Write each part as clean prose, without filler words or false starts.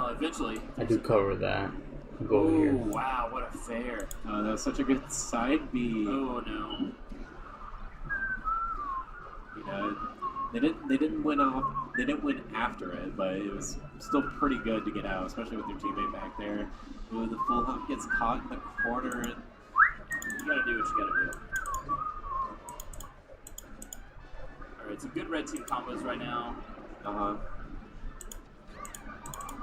Well, eventually. I do cover that. Go over Oh, here. wow, what a fair. Oh, that was such a good side B. Oh, no. You know, they didn't win off. They didn't win after it, but it was still pretty good to get out, especially with their teammate back there. Ooh, the full hop gets caught in the corner. And You gotta do what you gotta do. Alright, some good red team combos right now. uh-huh.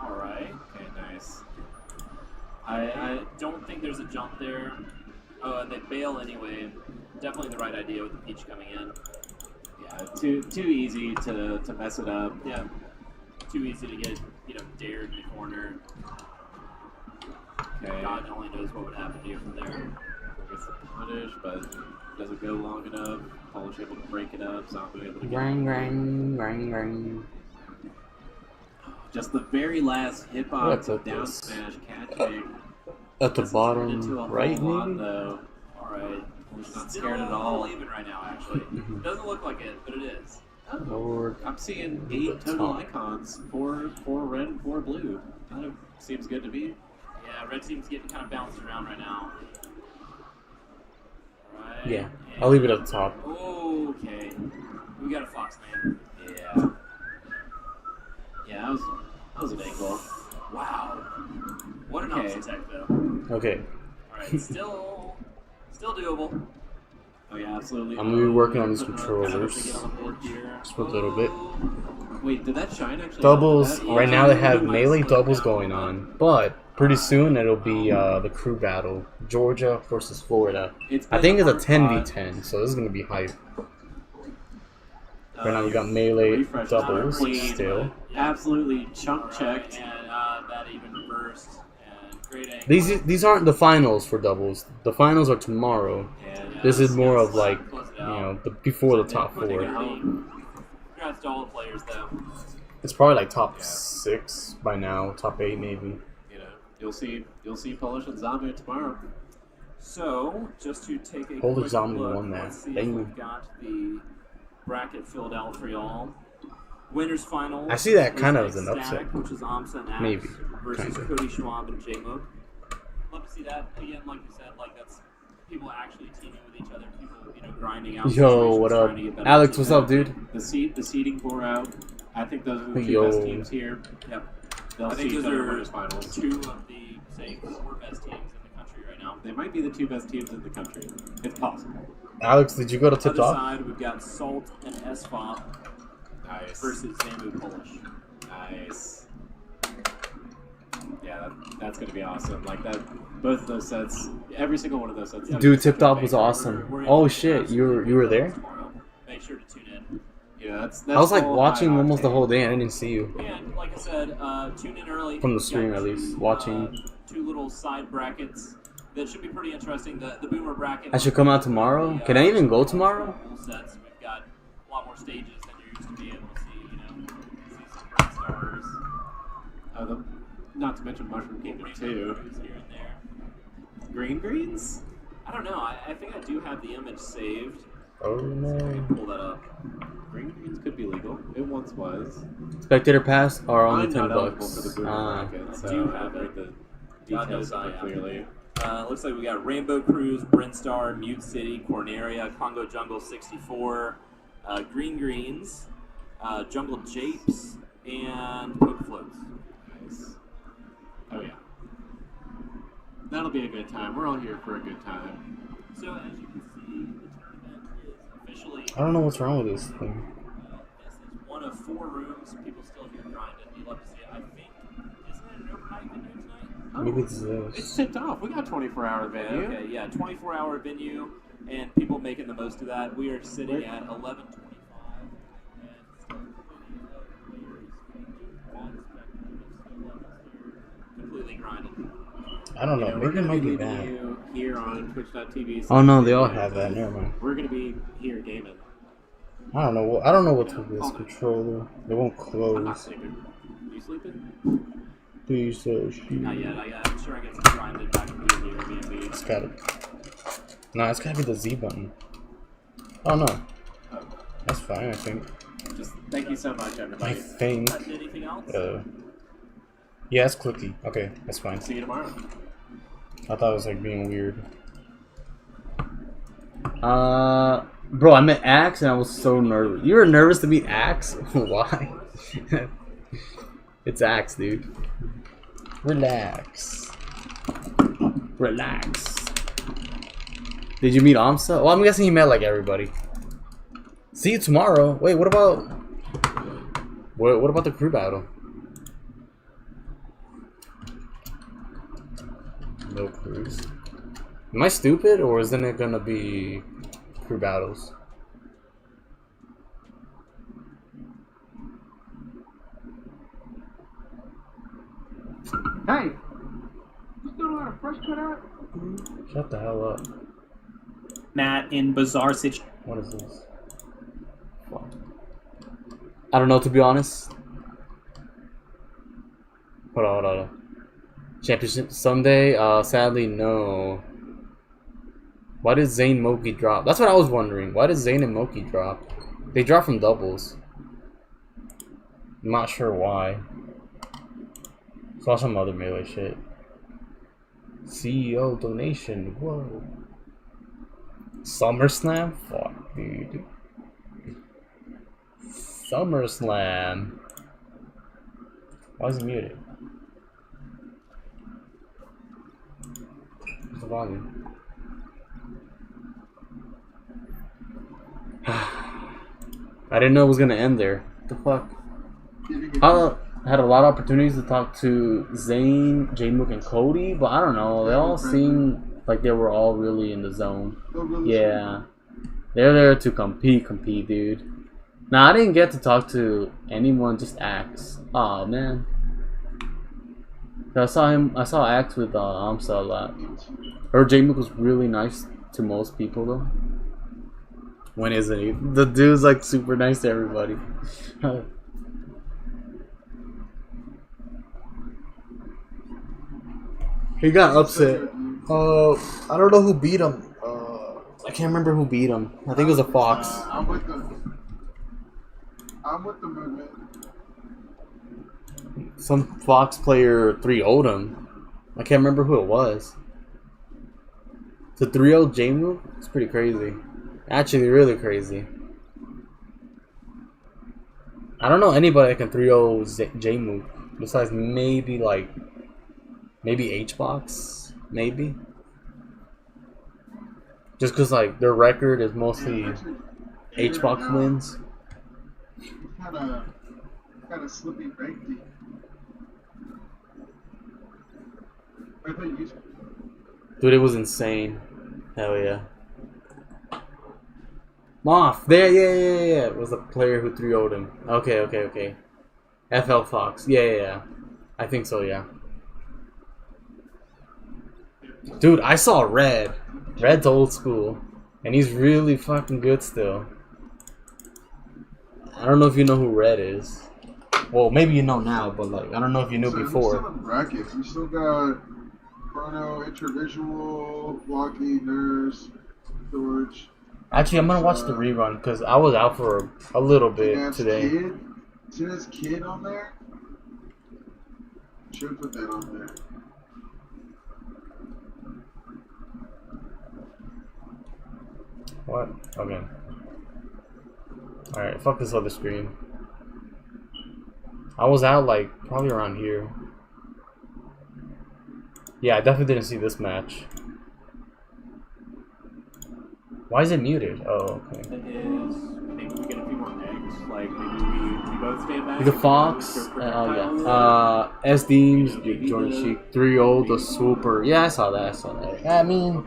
Alright. Okay, nice. I don't think there's a jump there. Oh, and they bail anyway. Definitely the right idea with the Peach coming in. Yeah, too easy to mess it up. Yeah. Too easy to get, dared in the corner. Okay. God only knows what would happen to you from there. Gets the punish, but doesn't go long enough. Polish able to break it up. Zombie able to get Ring, ring, ring, ring. just the very last hitbox Let's of hope down this. smash catching. At the Into bottom a right, whole lot, maybe? though. Alright. Not scared at all. Even right now, actually. Doesn't look like it, but it is. Lord. I'm seeing 8 total icons, 4 red and 4 blue. Kind of seems good to me. Yeah, red team's getting kind of bounced around right now. Alright. Yeah, I'll leave it at the top. Okay. We got a Fox man. Yeah. Yeah, that was an angle. Wow. What an Okay. opposite tech, though. Okay, Alright, still doable. Oh yeah, absolutely. I'm gonna be working on these Putting controllers. To get on the board here. Just for a little bit. Wait, did that shine actually? Doubles, That- right now they have might melee slow doubles down going a little on, but pretty soon it'll be the crew battle. Georgia versus Florida. It's I been think it's a hard 10v10, so this is gonna be hype. Right now we got melee refresh doubles clean, still. Absolutely chunk Alright, checked. and that even reversed. And great angle. These aren't the finals for doubles. The finals are tomorrow. And This is more yes, of like, close it you out. know, before the top Putting it four. out. Congrats to all the players, though. It's probably like top Yeah. 6 by now, top 8 maybe. you know, you'll see Polish and Zombie tomorrow. So, just to take a Holy quick Zombie look, won that. let's see if Dang. we've got the bracket filled out for y'all. Winners finals. I see that is kind of as an Ecstatic, upset. which is Amsa and Axe Maybe, versus kinda. Cody Schwab and J-Mode. Love to see that again. Like you said, like that's people actually teaming with each other. People, grinding out. Yo, situations, what up? trying to get better Alex, teams. what's up, dude? The seeding bore out. I think those are the two Yo. best teams here. Yep. They'll I see think each those other in are winners finals. 2 of the say 4 best teams in the country right now. They might be the 2 best teams in the country. It's possible. Alex, did you go to Other tip top? side, we've got Salt and SFOP Nice. versus Zambu Polish. Nice. Yeah, that's gonna be awesome. Like that, both of those sets, every single one of those sets. Dude, tip top was We're awesome. in Oh for shit, absolute you were there? tomorrow. Make sure to tune in. Yeah, that's I was like all watching high almost the octane. whole day and I didn't see you. And like I said, tune in early. From the We've stream, got at least, two, watching. 2 little side brackets that should be pretty interesting. The Boomer bracket. I should come out tomorrow? Can I even go tomorrow? Full sets. We've got a lot more stages than you're used to be able to see. See some bright stars. Not to mention Mushroom Kingdom Rainbow 2. Cruise here and there. Green greens? I don't know. I think I do have the image saved. Oh I no. can pull that up. Green greens could be legal. It once was. Spectator pass are only I'm 10 not eligible bucks. for the boomer Ah. bracket, I so do I have read it. the God details knows I super am. clearly. Looks like we got Rainbow Cruise, Brinstar, Mute City, Corneria, Congo Jungle 64, Green Greens, Jungle Japes, and Poke Floats. Nice. Oh yeah. That'll be a good time. We're all here for a good time. So as you can see, the tournament is officially. I don't know what's wrong with this thing. This is one of 4 rooms. People still here grinding. You love to see it. I think isn't it an overnight venue tonight? Maybe it's It's this. tipped off. We got 24-hour venue. Okay, yeah, 24-hour venue, and people making the most of that. We are sitting Where- at 11:25, and still plenty of players completely grinding. I don't You know. know, we're Maybe it gonna might be be leaving bad. you here on Twitch.tv. Oh no, they all have that. Never mind. We're gonna be here gaming. I don't know. I don't know what's with this controller. It won't I'm not close. sleeping. You sleeping? Please, Not yet. I'm sure I get some grinded back into the Airbnb. It's gotta. Nah, it's gotta be the Z button. Oh no, Oh, that's fine. I think. just thank you so much, I everybody. think. Anything else? Yeah, it's clicky. Okay, that's fine. See you tomorrow. I thought it was like being weird. Bro, I met Axe and I was so nervous. You were nervous to meet Axe? Why? It's Axe, dude. Relax. Relax. Did you meet Amsa? Well, I'm guessing you met like everybody. See you tomorrow. Wait, what about the crew battle? No crews. Am I stupid, or isn't it gonna be crew battles? Hey, you still don't have a fresh cut out? Shut the hell up. Matt in bizarre situation. What is this? Fuck. I don't know, to be honest. Hold on. Championship Sunday? Sadly, no. Why did Zayn Moki drop? That's what I was wondering. Why did Zayn and Moki drop? They dropped from doubles. I'm not sure why. Saw some other melee shit. CEO donation. Whoa. SummerSlam? Fuck, dude. SummerSlam. Why is it muted? What's the volume? I didn't know it was gonna end there. What the fuck? I had a lot of opportunities to talk to Zayn, J-Mook, and Cody, but I don't know. They all seemed like they were all really in the zone. Yeah. They're there to compete, dude. Nah, I didn't get to talk to anyone, just Axe. Oh man. I saw Axe with Amsa a lot. Her J-Mook was really nice to most people though. When isn't he? The dude's like super nice to everybody. He got upset. I don't know who beat him. I can't remember who beat him. I think it was a Fox. I'm with the movement. Some Fox player 3-0'd him. I can't remember who it was. The 3-0 J-Mook? It's pretty crazy. Actually, really crazy. I don't know anybody that can 3-0 J-Mook. Besides maybe H-Box? Maybe? Just because like their record is mostly H-Box wins. Kind of slippy break deep. I thought you. Dude, it was insane. Hell yeah. Moth! There, yeah. It was the player who 3-0'd him. Okay. FL Fox. Yeah. I think so, yeah. Dude, I saw Red. Red's old school. And he's really fucking good still. I don't know if you know who Red is. Well, maybe you know now, but like, I don't know if you knew before. Still in brackets. We still got Chrono, Intravisual, Blocky, Nurse, George. Actually, I'm gonna watch the rerun because I was out for a little bit today. See this kid on there? Should put that on there. What? Okay. Alright, fuck this other screen. I was out like probably around here. Yeah, I definitely didn't see this match. Why is it muted? Oh, okay. Maybe we get a few more eggs. Like maybe we both stand back. The Fox, S-Deems, Jordan Sheik, 3-0, the Super. Yeah, I saw that. I mean,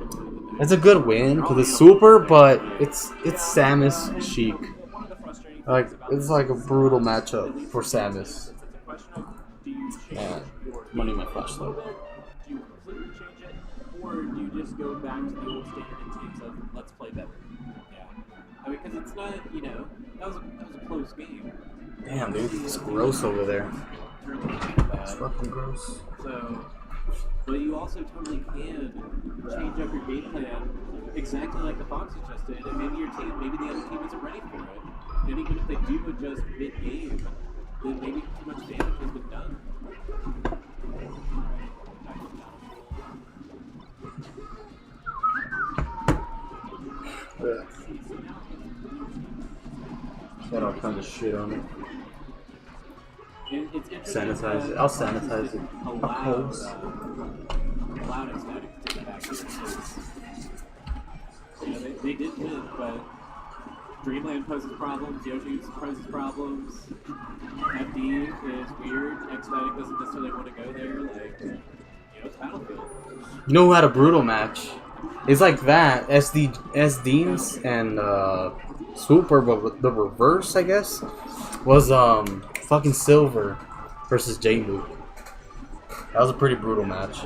it's a good win for the Super, but it's Samus Sheik. Like, it's like a brutal matchup for Samus. Man, money in my flashlight. Do you completely change it, or do you just go back to the old standard in teams of let's play better? Yeah, I mean, because it's not, that was a close game. Damn, dude, it's gross over there. It's really kind of bad. It's fucking gross. So, but you also totally can change up your game plan exactly like the Foxes just did, and maybe the other team isn't ready for it. And even if they do adjust mid-game, then maybe too much damage has been done. gonna shit on it. It's interesting Sanitize that it. I'll sanitize it. Allowed Ecstatic to get back to the States. You know, they did win, but Dreamland poses problems, Yoshi poses problems, FD is weird, Ecstatic doesn't necessarily want to go there, like, you know, it's Battlefield. You know who had a brutal match? It's like that. SD's and Swooper, but with the reverse, I guess, was fucking Silver versus J-Mook. That was a pretty brutal match.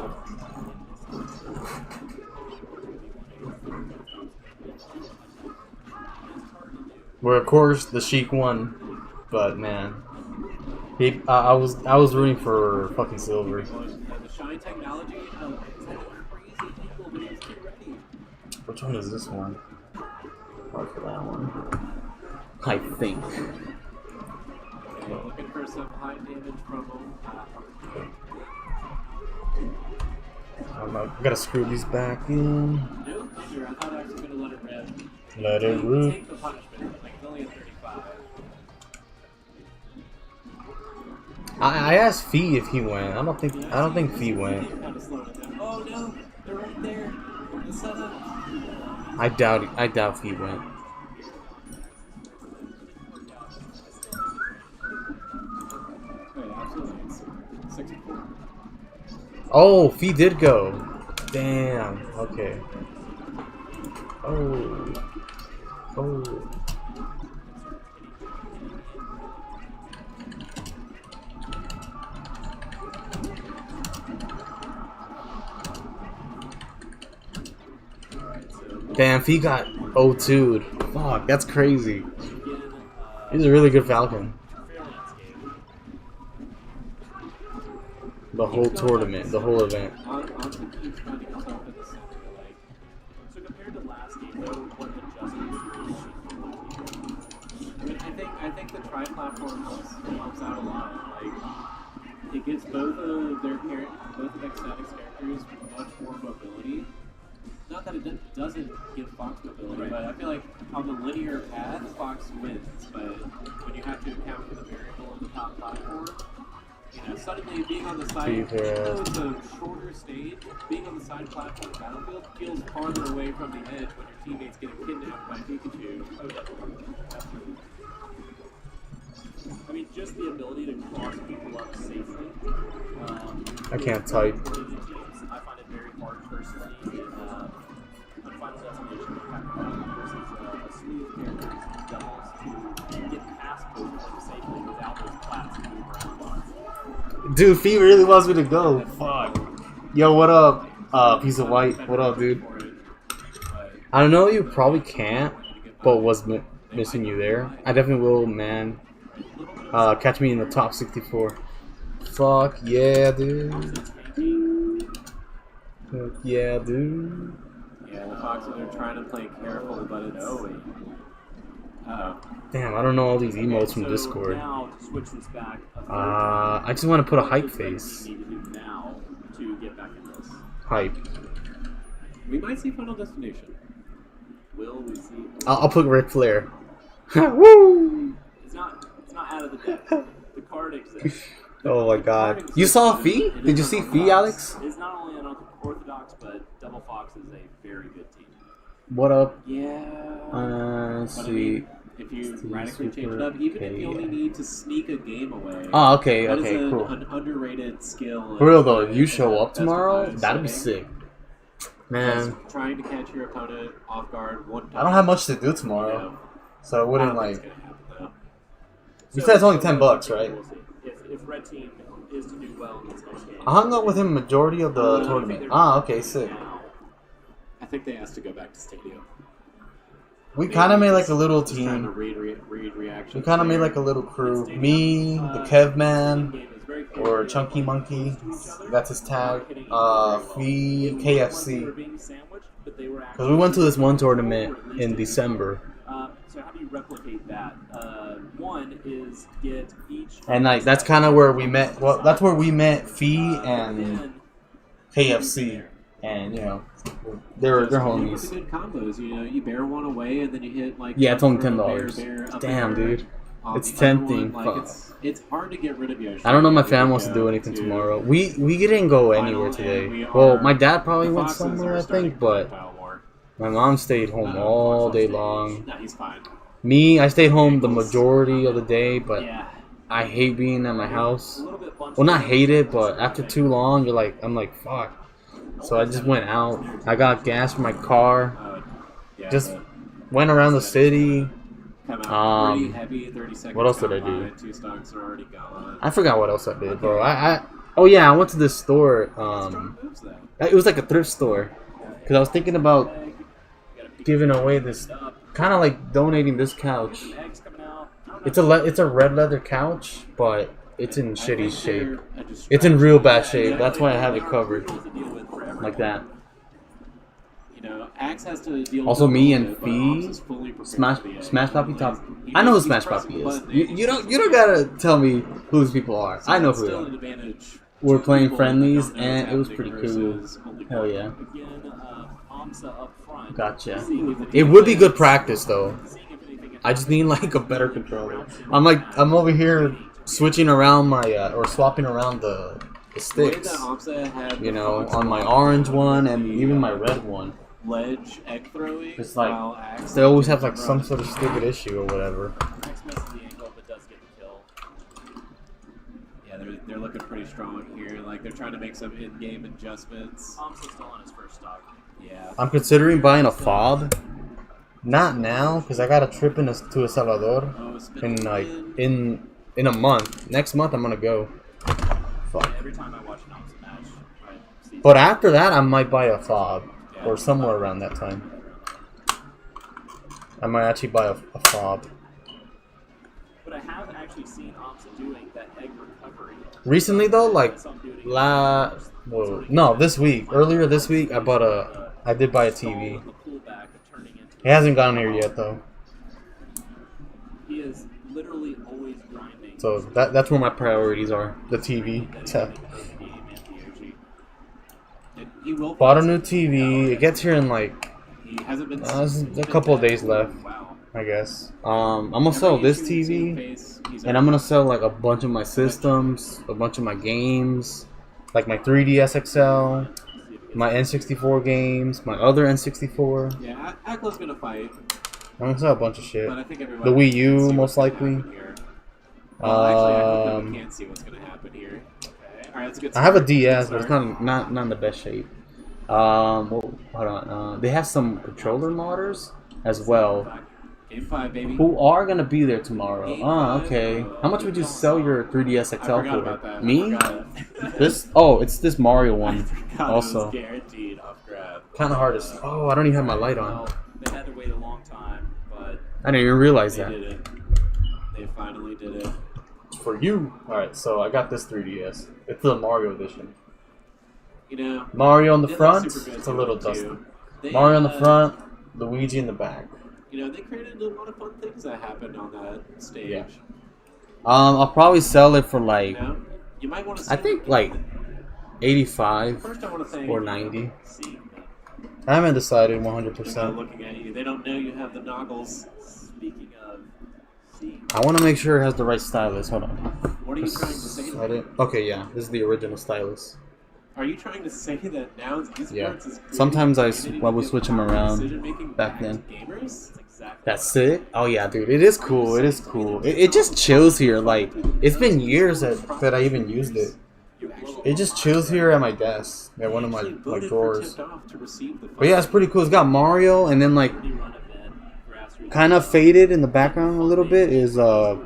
Where of course the Sheik won, but man, I was rooting for fucking Silver. The Shine technology, is that crazy people, but it's too ready. Which one is this one? Probably for that one. I think. Okay, looking for some high damage promo. I gotta screw these back in. No, sure, I thought I was going to let it rip. Let it rip. Take the punishment, like it's only a 35. I asked Fee if he went. I don't think Fee went. Kind of slowed it down. Oh no, they're right there. The setup. I doubt Fee went. Wait, absolutely. It's 64. Oh, Fee did go. Damn. Okay. Oh. Oh. Damn, Fee got 0-2'd. Fuck, that's crazy. He's a really good Falcon. The whole tournament, the whole event. Honestly, keeps finding himself in the center. Like, So compared to last game, though, what adjustments? I think the tri-platform helps out a lot. Like, it gives both of Ecstatic's characters much more mobility. Not that it doesn't give Fox mobility, but I feel like on the linear path, Fox wins. But when you have to account for the variable of the top platform, you know, suddenly being on the side, even though it's a shorter stage, being on the side platform of Battlefield feels farther away from the edge when your teammates get kidnapped by Pikachu. Oh, definitely. Absolutely. I mean, just the ability to cross people up safely. I can't type. I find it very hard personally on Final Destination versus a slew of characters doubles to get past both of them safely without those plats to move around bots. Dude, Fee really wants me to go. Fuck. Yo, what up? Piece of white. What up, dude? I don't know. You probably can't, but was missing you there. I definitely will, man. Catch me in the top 64. Fuck yeah, dude. Fuck yeah, dude. Yeah, the Foxes are trying to play careful, but it's... Damn, I don't know all these emotes from So Discord. now to switch this back. I just want to put a hype face. Need to do now to get back in this. Hype. We might see Final Destination. Will we see? I'll put Ric Flair. Woo! It's not out of the deck. The card exists. Oh my god. You saw Fee? Did you see Fee, Alex? It's not only unorthodox, but Double Fox is a very good team. What up? Yeah. Let's But I see. mean, if you radically change it up, even if you only need to sneak a game away, Oh, okay, that is okay, cool. an underrated skill. For real though, you show up Best tomorrow, of five that'd be setting. sick. Man, Just trying to catch your opponent off guard one time. I don't have much to do tomorrow, so I I wouldn't don't think it's like. gonna happen, though. You said it's only $10, right? We'll see. If Red Team is to do well in this next game. I hung out with him majority of the tournament. Ah, okay, sick. Now, I think they asked to go back to Stadium. We kind of made like a little Just trying to team. read reactions. We kind of made like a little crew. Me, the Kev Man, game is very clear. or Chunky Monkey. That's his tag. Fee, KFC. They were being sandwiched, but they were Because we went to this one tournament in December. So how do you replicate that? One is get each. And like that's kind of where we met. Well, that's where we met Fee and then KFC, and you know, they're With the homies. good combos, you know, you bear one away and then you hit like. Yeah, it's only bear, $10. bear, up Damn, air. dude. It's the other tempting. One, like, Fuck. it's hard to get rid of Yoshi. I don't know if my We fam could wants to go do anything to tomorrow. We didn't go final, anywhere and today. we Well, are- my dad probably the went Foxes somewhere, are I starting think, to but pile more. my mom stayed home all day long. No, he's fine. Me, I stayed home the majority of the day, but Yeah. I hate being at my A house. little bit bunched Well, not up. hate it, but after too long, I'm like, fuck. So I just went out. I got gas for my car. Yeah, Just the- went around the city. come out pretty Um, heavy. 30 seconds. what else did gone I do? by, 2 stocks are already gone. I forgot what else I did, bro. Oh yeah, I went to this store. Strong moves though. It was like a thrift store. Cause I was thinking about giving away this, kind of like donating this couch. Eggs coming out. I don't know. It's a red leather couch, but it's in I shitty think shape. they're a It's in real bad distraction. shape. That's why I have it They are covered brutal to deal with for everyone. like that. You know, Axe has to deal Also, with me it, and but Fee, Ops is fully prepared Smash for the end. Smash Poppy Top. He I know who knows Smash he's Poppy pressing is. the button, You don't gotta tell me who these people are. so I know that's who they still are. an advantage We're to playing people that friendlies, don't know and what's it was happening pretty cool. versus only Hell yeah. Again, Amsa up front. Gotcha. Seeing if It would be good practice though. seeing if anything can I just need like a better controller. I'm over here switching around my or swapping around the The way that sticks. Amsa had You the know, Fox on my lock orange and one and the, even my red one. ledge egg throwing. It's like, while Axe They always have can like some run. sort of stupid issue or whatever. Max misses the angle but does get the kill. Yeah, they're looking pretty strong here. Like they're trying to make some in-game adjustments. Amsa's still on his first stock. Yeah. I'm considering buying a fob. Not now, because I got a trip to El Salvador Oh, in like in a month. Next month I'm gonna go. Fuck. Every time I watch an Amsa match, I see But after that I might buy a fob or somewhere around that time. I might actually buy a fob. But I have actually seen Amsa doing that egg recovery. Recently though, like Some dude this week. Earlier this week I did buy a TV. the pullback of turning into It hasn't gotten here yet though. He is literally always grinding. So that's where my priorities are. The TV. He will Bought a new TV. It gets here in like He hasn't been. there's a couple of days left, Wow. I guess. I'm gonna sell this TV, and I'm gonna sell like a bunch of my systems, a bunch of my games, like my 3DS XL, my N64 games, my other N64. Yeah, Akla's gonna fight, I'm gonna sell a bunch of shit. but I think everyone. The Wii can U, see what's most gonna likely. happen here. Well, actually, I hope that Um, we can't see what's gonna happen here. All right, that's a good. I have a start. DS, Good but it's start. not in the best shape. Hold on. They have some controller modders as well, Game 5, baby. who are gonna be there tomorrow. Okay. How much would you sell your 3DS I XL forgot about for? that. Me? I forgot. It's this Mario I one. forgot Also. it was guaranteed off grab. Kind of hard to. Oh, I don't even have my light on. Well, they had to wait a long time, but I didn't even realize They that. did it. They finally did it. For you. All right, so I got this 3DS. It's the Mario edition. You know. Mario on the it looks front. super good It's a too, little too. dusty. They, Mario on the front. Luigi in the back. You know, they created a lot of fun things that happened on that stage. Yeah. I'll probably sell it for like You know, you might want to. I think like 85 First, I want to thank or 90. See, I haven't decided they're not 100%. looking at you. They don't know you have the noggles. speaking of see, I want to make sure it has the right stylus. Hold on. What are you trying to say? to I me? didn't- Okay, yeah, this is the original stylus. Are you trying to say that now esports Yeah. is Sometimes I creating would a switch 'em around decision-making back to then. Gamers? that's exactly That's it? Oh yeah, dude, it is cool. It is cool. It just chills here. Like it's been years that I even used it. You actually It just chills here at my desk, at one of my actually voted for drawers. tipped off to receive the But yeah, it's pretty cool. It's got Mario, and then like run event, grassroots. kind of faded in the background a little bit is the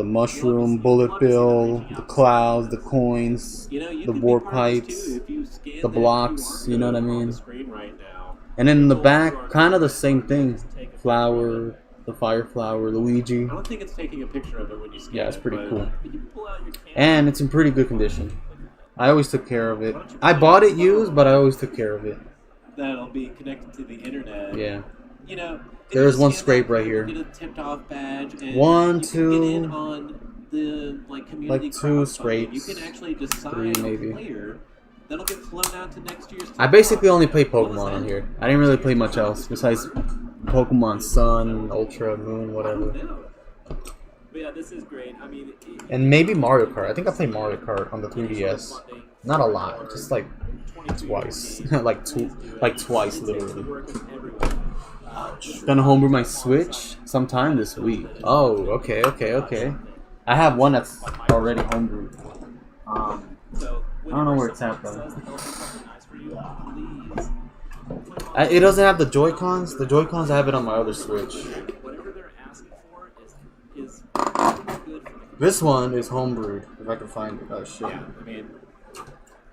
mushroom, bullet bill, the clouds, the coins, You know, you the could be warp part of this pipes, too if you scan the that blocks, QR you know what I code on mean? the screen right now. and then in the back, kind of the same thing. Flower, the fire flower, Luigi, I don't think it's taking a picture of it when you scan Yeah, it's it, pretty but cool. Could you pull out your camera? and it's in pretty good condition. I always took care of it. I bought it used, but I always took care of it. That'll be connected to the internet. Yeah. You know, if There's you one scan scrape that, right you here. Get a tipped off badge. And One, you can get in two, on the community like two crowdfunding. scrapes, You can actually decide three maybe. a player that'll get flown out to next year's. I basically only play What was Pokemon on that? here. I didn't really play much else besides Pokemon Sun, Ultra, Moon, I whatever. don't know. But yeah, this is great. I mean, And maybe Mario Kart. I think I played Mario Kart on the 3DS. Not a lot, just like twice. like twice literally. Gonna homebrew my Switch sometime this week. Oh, okay. I have one that's already homebrewed. I don't know where it's at though. It doesn't have the Joy-Cons. The Joy-Cons I have it on my other Switch. Whatever they're asking for is good. This one is homebrewed, if I can find it. Oh shit. Yeah, I mean,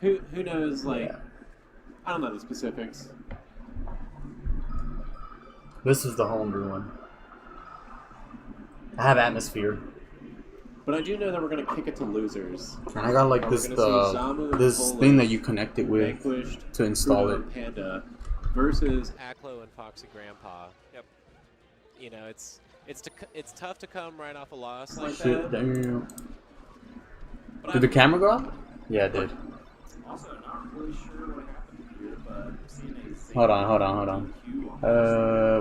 who knows? Like, I don't know the specifics. This is the homebrew one. I have Atmosphere. But I do know that we're gonna kick it to losers. And I got like We're this gonna see Zamu, this Polish, thing that you connect it with Vanquished, to install it. Bruno, and Panda versus Aklo and Foxy Grandpa. Yep. You know, it's tough to come right off a loss like Shit, that. damn. but Did the camera go out? Yeah, it did. Also, not really sure what happened here, but I'm seeing a Hold on.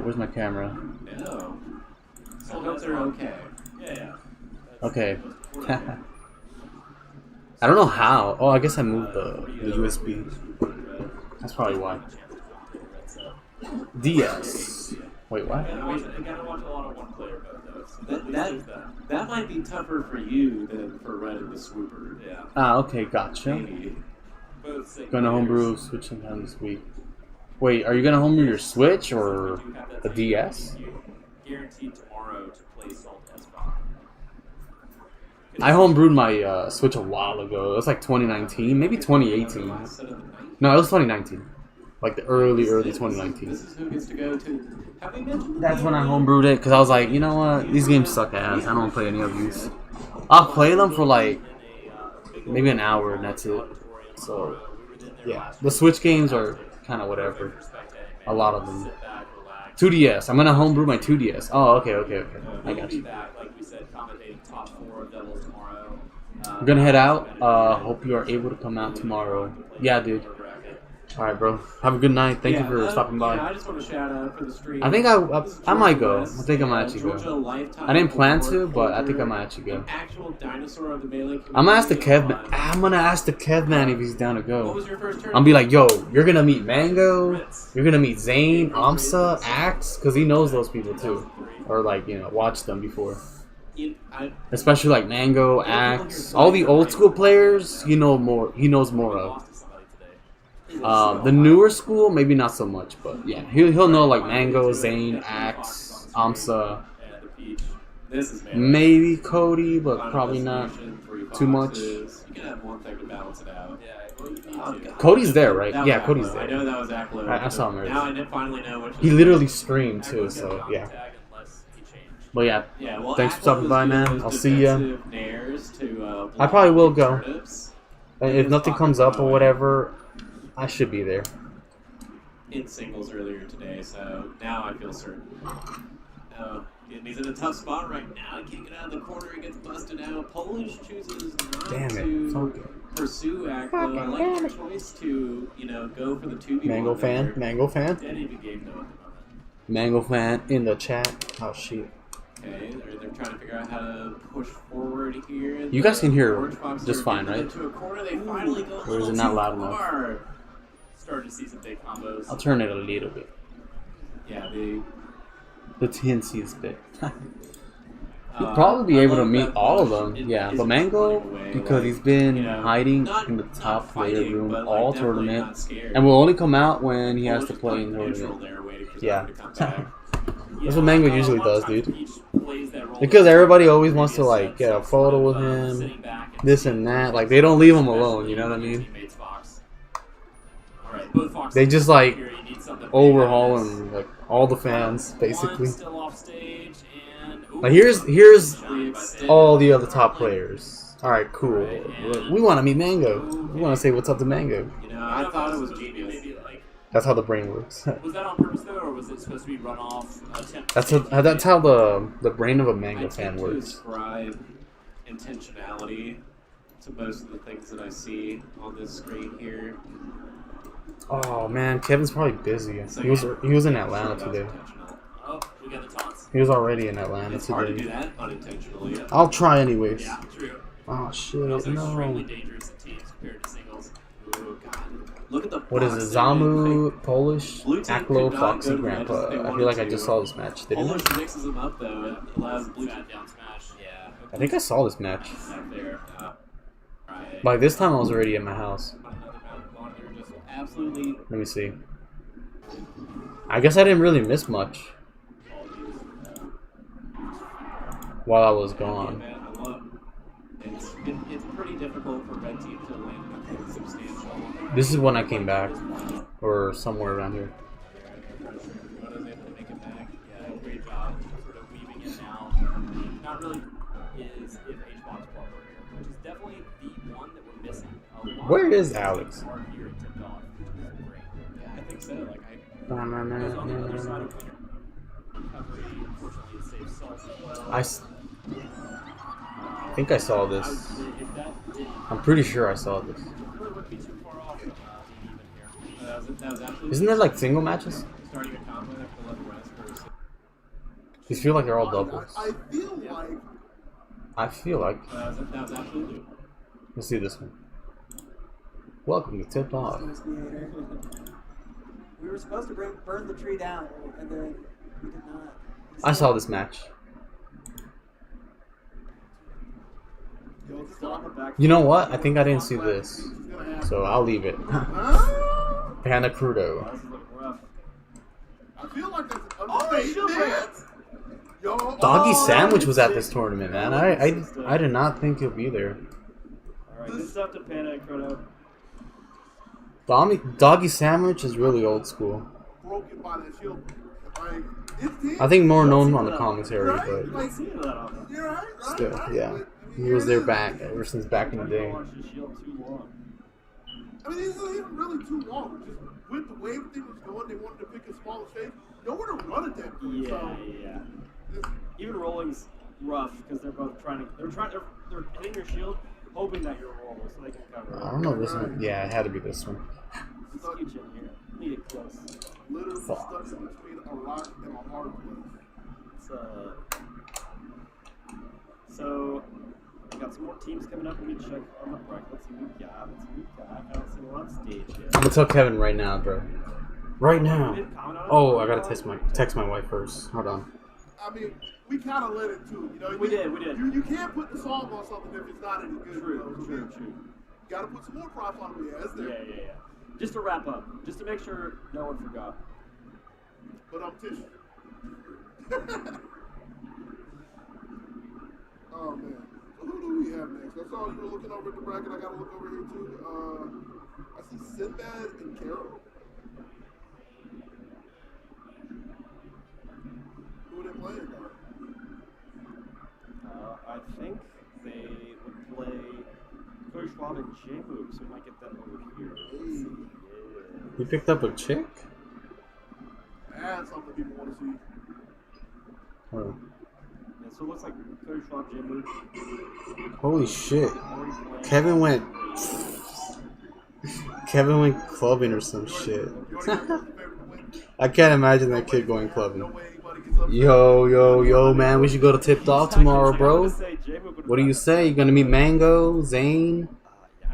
Where's my camera? No. So I hope they're okay. Yeah. Okay. I don't know how. Oh, I guess I moved the USB. That's probably why. DS. Wait, what? I gotta watch a lot of one player mode though. So That might be tougher for you than for Red and the Swooper. yeah. Ah, okay, gotcha. Maybe. Both single Gonna homebrew players. Switch sometime this week. Wait, are you gonna homebrew your Switch or Do have that the thing DS? you guaranteed tomorrow to play Salt S5. I homebrewed my Switch a while ago. It was like 2019, maybe 2018. Last set of the night. No, it was 2019. Like the early This 2019. is who gets to go to. Have we mentioned That's when I homebrewed it because I was like, you know what, these games suck ass. I don't want to play any of these. I'll play them for like maybe an hour and that's it. So yeah, the Switch games are kind of whatever. A lot of them. 2DS. I'm gonna homebrew my 2DS. Oh, okay. I got you. Like we said, commentating top 4 of Devils tomorrow. I'm gonna head out. Hope you are able to come out tomorrow. Yeah, dude. All right, bro. Have a good night. Thank you for stopping by. I just want to shout out for the stream. I think I might go. I think I might actually Georgia go. Lifetime I didn't plan Award to, but I think I holder, might actually go. an actual dinosaur of the Melee community. I'm gonna ask the Kev. I'm gonna ask the Kev man if he's down to What go. was your first turn? I'm be like, yo, you're gonna meet Mango. You're gonna meet Zane, Amsa, Axe, because he knows those people too, or like watched them before. Especially like Mango, Axe, all the old school players. He knows more of. The newer school, maybe not so much, but yeah, he'll know like Mango, Zane, Axe, Amsa, This is Melee. maybe Cody, but Final probably not. Destination, 3 too much. boxes. You can have one thing to balance it out. Oh, God. Cody's there, right? That was Yeah, Cody's Aklo. I there. know that was Aklo. I saw him earlier. Now I finally know which. He literally streamed too, so yeah. But yeah, Yeah, well, Thanks for Aklo stopping was by, doing man. those I'll see ya. defensive nares to, I probably will block go. turnips if nothing comes up or whatever, I should be there. in singles earlier today, so now I feel certain. And he's in a tough spot right now. He can't get out of the corner. He gets busted out. Polish chooses not Damn it. to Fuck. pursue Aklo. I like your choice to, go for the 2v1. Mango fan, there. Mango fan, Dead even game though at the moment. Mango fan in the chat. Oh shit. Okay, they're trying to figure out how to push forward here. You guys can hear Orange Fox just are fine, getting right? into a corner. They finally go a Or is little it not too loud enough? far. Starting to see some big combos. I'll turn it a little bit. Yeah, The TNC is big. You'll uh, probably be I able to love meet that all of Polish them. is- Yeah, is but Mango, pulling away, because he's like, been hiding not- in the not top player fighting, room but, all definitely tournament, not scared. and will only come out when he has Polish to is play in playing tournament. neutral there, waiting for Yeah. someone to come back. That's what Mango a usually lot of does, times dude. Peach plays that role Because in everybody always wants to previous like sets, get a so photo with sort of, him, sitting back this and that. Like they don't leave him alone. You know what I mean? Teammates Fox. Alright, both Foxes They just like here, you need something big overhaul on this. and like all the fans basically. One still off stage and Now here's Shine by Zane. all the other top players. All right, cool. We want to meet Mango. We want to say what's up to Mango. I thought it was Maybe, genius. like, That's how the brain works. was that on purpose though, or was it supposed to be runoff attempt? That's how the brain of a I Mango fan tend to works. ascribe intentionality to most of the things that I see on this screen here. Oh man, Kevin's probably busy. So, He was yeah, in I'm Atlanta sure that was today. intentional. Oh, we got the taunts. He was already in Atlanta It's hard to do today. that unintentionally. I'll try anyways. Yeah, true. Oh shit, But also extremely no. dangerous in teams compared to singles. Oh god. Look at the What is it? box Zamu, Polish, Blue team Aklo, could not Foxy, go to the matches Grandpa. they I feel wanted like I to. just saw this match. Didn't I? Polish mixes them up though. It allows blue team Bad down smash. Yeah. I think I saw this match. Back there. Right. By this time, I was already at my house. Another monitor just absolutely. Let me see. I guess I didn't really miss much while I was gone. Man, I love. It's pretty difficult for red team to land anything substantial. This is when I came back, or somewhere around here. Roto's able to make it back. Yeah, great job sort of weaving in now. Not really is if HBox Club were here, which is definitely the one that we're missing. A lot Where of is teams Alex? Are here at Tipped Off, which is great. Yeah, I think so. Like Because on the other side of winter recovery, unfortunately, it saves Salt as well. I think I saw this. If that did, I'm pretty sure I saw this. it really wouldn't be too far off from being even here. that was absolutely. Isn't there like single matches? starting a combo that could let the rest for. These feel like they're all doubles. I feel like I feel like. That was absolutely. Let's see this one. Welcome to Tipped Off. We were supposed to burn the tree down, and then we did not. I saw this match. Still on the back. You know what? I think I didn't see this, so I'll leave it. Panda Crudo. This is looking rough. I feel like that's an understatement. Yo, Doggy oh, Sandwich was at this tournament, man. I did not think he'll be there. Alright, good stuff to Panda and Chrono. Doggy Sandwich is really old school. broken by that shield. Like, it's I think more known on the commentary, right? but Like, See that often. you're right, right, still, right. yeah. But, I mean, He was here there it back ever since back in the day. Watch the shield too long. I mean, it's not even really too long. Just with the way everything was going, they wanted to pick a smaller shape. Nowhere to run at that point. Yeah, So, yeah. it's- Even rolling's rough because they're both trying to. They're hitting your shield, hoping that you're roll so they can cover. I don't know this one. Yeah, it had to be this one. It's huge in here. Need it close. literally Fuck. stuck in between a rock and a hard place. It's So we got some more teams coming up. Let me check on the bracket. Let's see what we got. I don't see one on stage yet. I'm gonna tell Kevin right now, bro. Right We now. didn't comment on it? Oh, I gotta text my wife first. Hold on. I mean, we kind of let it too. You know, We you, did. You can't put the song on something if it's not any good. you know? True. You gotta put some more props on it. Yeah, it's there. Yeah. Just to wrap up, just to make sure no one forgot. But I'm tissue. Oh man. So who do we have next? I saw you were looking over at the bracket. I gotta look over here too. I see Sinbad and Carol. Who are they playing now? I think they would play Cody Schwab and J-Move, so we might get them over here. Let's see. Yeah. You picked up a chick? That's something people want to see. Oh. Yeah, so it looks like Cody Schwab, J-Move. Holy shit. already playing- Kevin went clubbing or some shit. You already got your favorite to win. I can't imagine that kid going No clubbing. way anybody gets upset. Yo, man, we should go to Tipped Off tomorrow, bro. What do you say? You gonna meet Mango, Zane,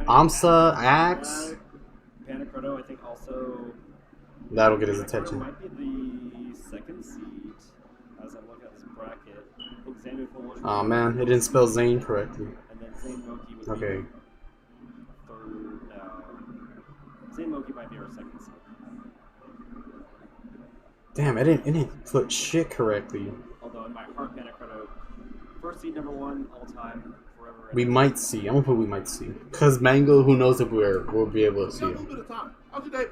Amsa, Axe? Panic Roto, I think also. That'll get his Panic Roto attention. might be the second seed as I'm looking at this bracket. I think Zane Full Aw, man, it didn't spell Zane correctly. And then Zane Moki would Okay. be third. Zane Moki might be our second seed. Damn, it didn't put shit correctly. Although in my heart, Panic Roto, first seed, number one all time, forever. We might see. I'm gonna put we might see. Cause Mango, who knows if we'll be able to see Got a little him. bit of time. How's your day?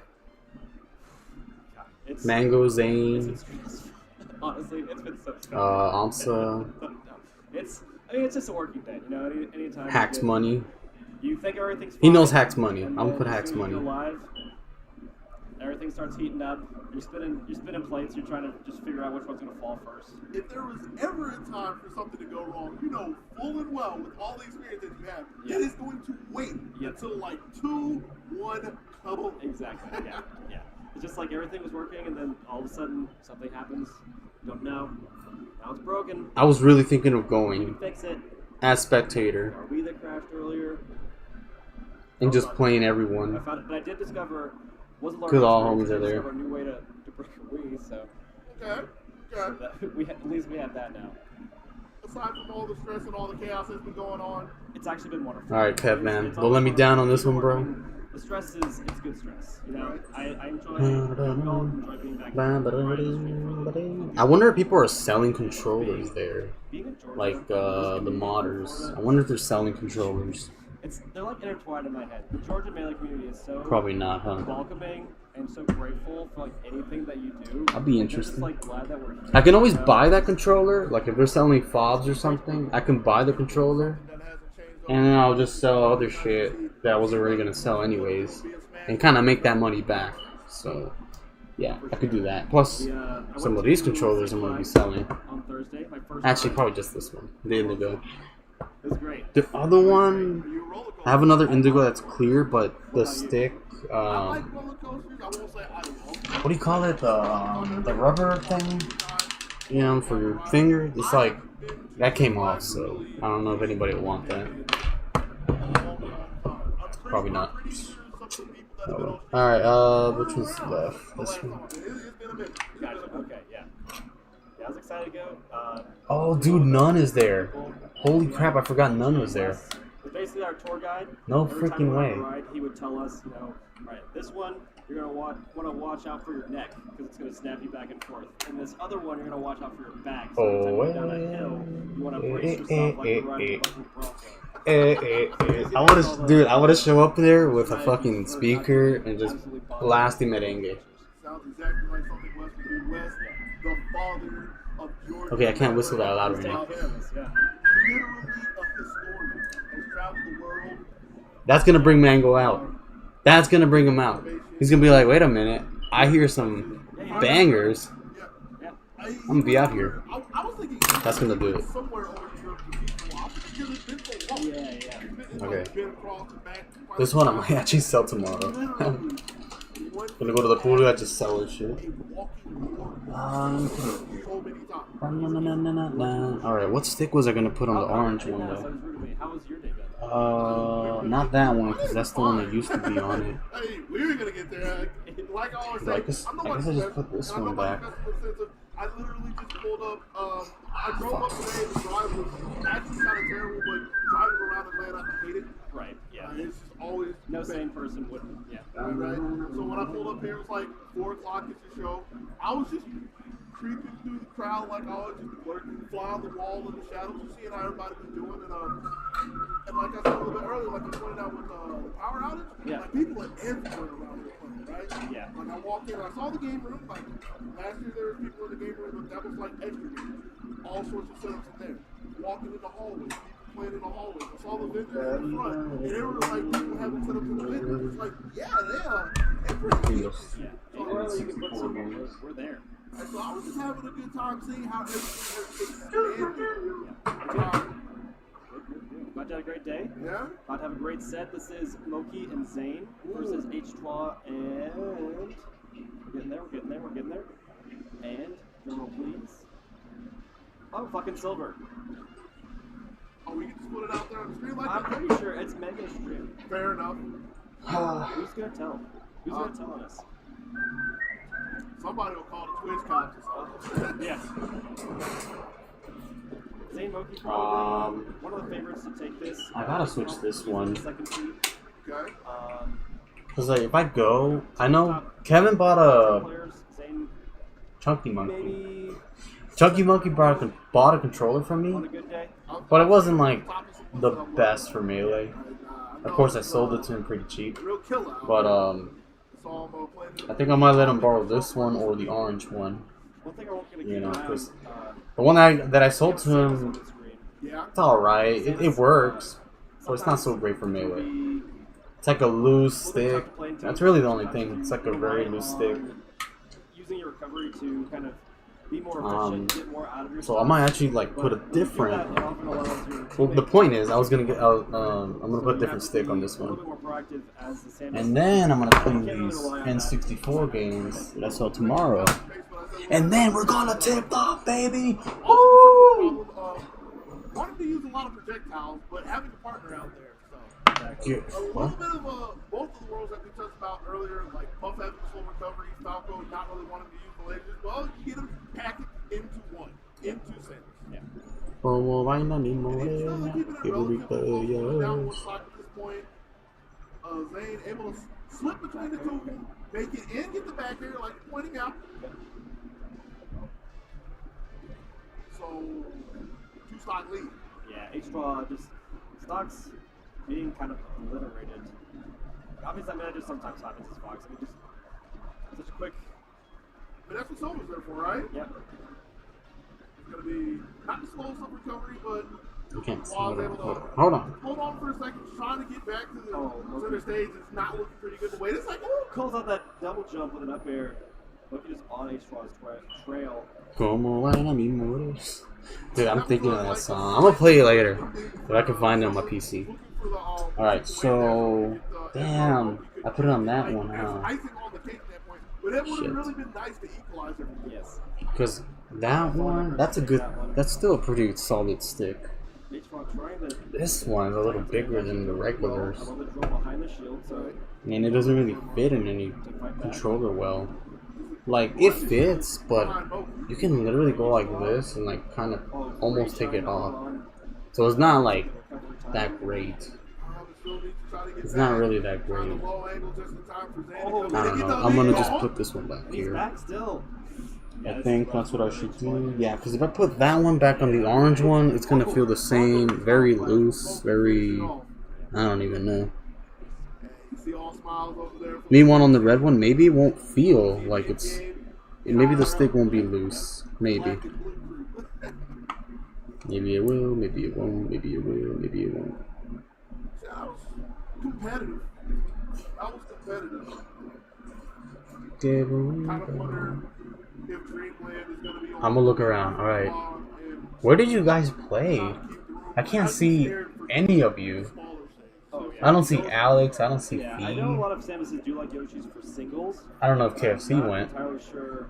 It's, Mango, it's Zane, been stressful. Honestly, it's been so stressful. Amsa, I mean, it's just a working day, you know. Anytime you Hacks get- Money. You think everything's fine. He knows Hacks Money. and I'm gonna then put as Hacks soon as you Money. go live, everything starts heating up. You're spinning plates. You're trying to just figure out which one's gonna fall first. If there was ever a time for something to go wrong, you know full and well with all the experience that you have, Yeah. it is going to wait Yeah. until like 2-1 come. Exactly. Yeah. It's just like everything was working, and then all of a sudden something happens. You don't know. Now it's broken. I was really thinking of We going can fix it. as spectator Are we that crashed earlier? and just playing I everyone. found it, but I did discover. Was a large 'Cause all experience, homies are I there. discovered a new way to break a Wii, so Okay. Okay. that, at least we have that now. Aside from all the stress and all the chaos that's been going on, It's actually been wonderful. All right, Kev, man. It's Don't all let me fun. down on this one, bro. I mean, the stress is it's good stress. You know, I enjoy being back. I wonder if people are selling controllers there, Being in Georgia, like the modders. I wonder if they're selling controllers. they're like intertwined in my head. The Georgia Melee community is so Probably not, huh? welcoming and so grateful for like anything that you do. I'll be And they're interested. just like glad that we're here. I can always you know? buy that controller. Like if they're selling fobs or something, I can buy the controller, that hasn't changed. and then I'll just sell other shit that I wasn't really gonna sell anyways, and kind of make that money back. So yeah, I could do that. Plus, I went some of these to controllers I'm gonna be selling. on Thursday. My first Actually, time. probably just this one, the Indigo. It was great. The other one, I have another Indigo that's clear, but the stick, I like roller coasters. I won't say I love what do you call it? The rubber thing, you know, for your finger. It's like that came off, so I don't know if anybody would want that. Probably not. Oh, well. All right, which one's left? This one. Gotcha. Okay, yeah. Yeah, I was excited to go. Oh, dude, None is there. Holy crap, I forgot None was there. But basically, our tour guide. No every time freaking we went on way. a ride, he would tell us, you know, all right, this one you're gonna want to watch out for your neck because it's gonna snap you back and forth, and this other one you're gonna watch out for your back. So every time you go down a hill, you want to brace yourself like you're riding a fucking Bronco. I want to, dude. I want to show up there with a fucking speaker and just blast him at Merengue. Sounds exactly like something West would do. West, the father of Georgia. Okay, I can't whistle that loud right Take now. care of us, yeah. Literally a historian. Has traveled the world. That's gonna bring Mango out. That's gonna bring him out. He's gonna be like, wait a minute, I hear some bangers. Yeah. I'm gonna be out here. I was thinking That's gonna do it. somewhere over here because it's been so long. Yeah, yeah. It's Okay. like been across the back. This one I might actually sell tomorrow. Literally, Gonna go to the pool. I just sell this shit. a walking war so many times. Alright, what stick was I gonna put on the orange one Yeah, so though? it was rude of me. How was your day been? Not that one, because that's the one that used to be on it. Hey, we were gonna get there. Like I always say, I guess- I'm I nobody's guess I just best, put this and I'm one nobody's back. best in the sense of I literally just pulled up. I drove up today, and the drive was actually kind of terrible, but driving around Atlanta, I hate it. Right. Yeah. It's just always No bad. sane person wouldn't. Yeah. Right. So when I pulled up here, it was like 4 o'clock at the show. I was just creeping through the crowd like I was just working, fly on the wall in the shadows, just seeing how everybody was doing. And like I said a little bit earlier, like I pointed out with the power outage, Yeah. like people are everywhere around here playing, right? Yeah. Like I walked in, I saw the game room. Like last year, there was people in the game room, but that was like extra games. All sorts of setups in there. Walking in the hallways, people playing in the hallways. I saw the vendors in the front, and they were like people having setups in the vendors. It's like, yeah, they are. They're pretty good. Yeah. Anywhere you can put something, we're there. And so I was just having a good time seeing how everything has expanded. Glad you had a great day. Yeah? About to have a great set. This is Moki and Zane versus H2A and we're getting there, we're getting there, we're getting there. And drum roll please. Oh, fucking Silver. Oh, we can just put it out there on the screen like I'm that? pretty sure it's Mega Stream. Fair enough. Who's gonna tell? Who's gonna tell on us? Somebody will call the Twitch cops or something. Yeah. Zane Moki probably one of the favorites to take this. I gotta switch this one. Second seat. Okay. Cause like if I go, I know Kevin bought a Players, Zane Chunky Monkey. maybe Chunky Monkey bought a controller from on a me, good day. but it wasn't like the best for Melee. Of course, I sold it to him pretty cheap. Real killer. But So I'm playing I think I might let him borrow this one or the orange one. One thing I want to You keep know, an eye on, 'cause the one that I sold to him, on the screen. Yeah. it's all right. It works, but it's not so great for Melee. Be It's like a loose stick. That's really the only thing. It's like a very loose stick. using your recovery to kind of be more efficient, get more out of your So I might actually like put a different. Well, the point is, I'm gonna put a different stick on this one, and then I'm gonna play these N64 games that I sell tomorrow, and then we're gonna tip off, baby. Woo! a lot of projectiles, but having a partner out there. So Yeah. a little bit of both of the worlds that we talked about earlier, like Puff having slow recovery, Falco not really wanting to use the lasers. Well, you get them packaged into one, in 2 seconds. Como vaina mi And he's still morena, keeping it que relatively close, down one ubicas. side at this point. Zayn able to slip between the two of them, make it in, get the back air, like you're pointing out. So, 2-stock lead. Yeah, H-Draw just stocks being kind of obliterated. Obviously, I mean, that just sometimes happens as Fox. I mean, just such a quick. But that's what Silver's there for, right? Yep. It's going to be not the slowest of recovery, but You can't see Wall's it. able to Hold on. hold on for a second, trying to get back to the Oh, center stage. It's not looking pretty good. The wait a second. Calls out that double jump with an up air. Loki just on H-Draw's trail. Como vaina mi morena. Dude, I'm thinking of that song. I'm gonna play it later if I can find it on my PC. Looking for the, Alright, so damn, I put it on that one, huh? Icing on the cake at that point. But it would Shit. have really been nice to equalize everything. Yes. Because that one, that's still a pretty solid stick. H-Draw trying to. This one is a little bigger than the regulars. I love the drill behind the shield, so And it doesn't really fit in any controller well. Like, it fits, but you can literally go like this and like kind of almost take it off. So it's not like that great. It's not really that great. I don't know. I'm gonna just put this one back and he's here. back still. I think that's what I should do. Yeah, because if I put that one back on the orange one, it's gonna feel the same. Very loose, very... I don't even know. Me one on the red one, maybe it won't feel like it's... Maybe the stick won't be loose. Maybe. Maybe it will, maybe it won't, maybe it will, maybe it won't. That was competitive. That was competitive. Kind of wonder if Dreamland is going to be on. I'm gonna look around, alright. Where did you guys play? I can't see any of you. Oh, yeah. I don't see Alex, I don't see Yeah, I know a Fee. lot of Samuses do like Yoshi's for singles. I don't know if KFC I'm not went. entirely sure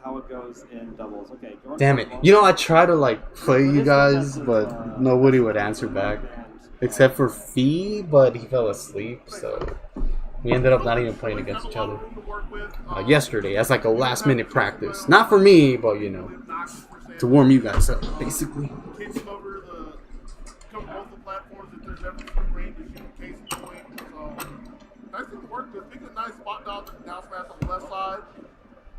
how it goes in doubles. Okay, go on. Damn it. You know, I try to like play you guys, but nobody would answer back. Except for Fee, but he fell asleep, so we ended up not even playing against each other. Yesterday, as like a last minute practice. Not for me, but you know, to warm you guys up, basically. Kids cover cover both the platforms if there's ever free range to shoot case point. So nice thing to work with. Picking a nice spot down smash on the left side.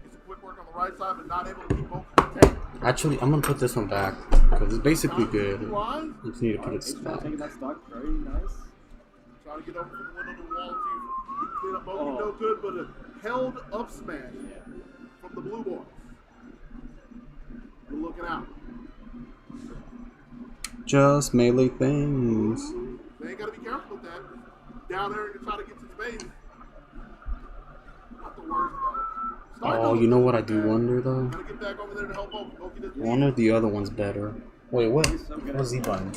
Gets a quick work on the right side, but not able to keep both contained. Actually, I'm gonna put this one back because it's basically good. You just need to put it back. Taking that stock, very nice. Trying to get over from the window to the wall too. You can clean up both, no good, but a held up smash from the blue boys. We're looking out. Just melee things. They ain't got to be careful with that. Down there and try to get to space. Not the worst though. Oh, you know what I do wonder though? Gotta get back over there to help out. Loki does I wonder if the other one's better. Wait, what? What's Z button?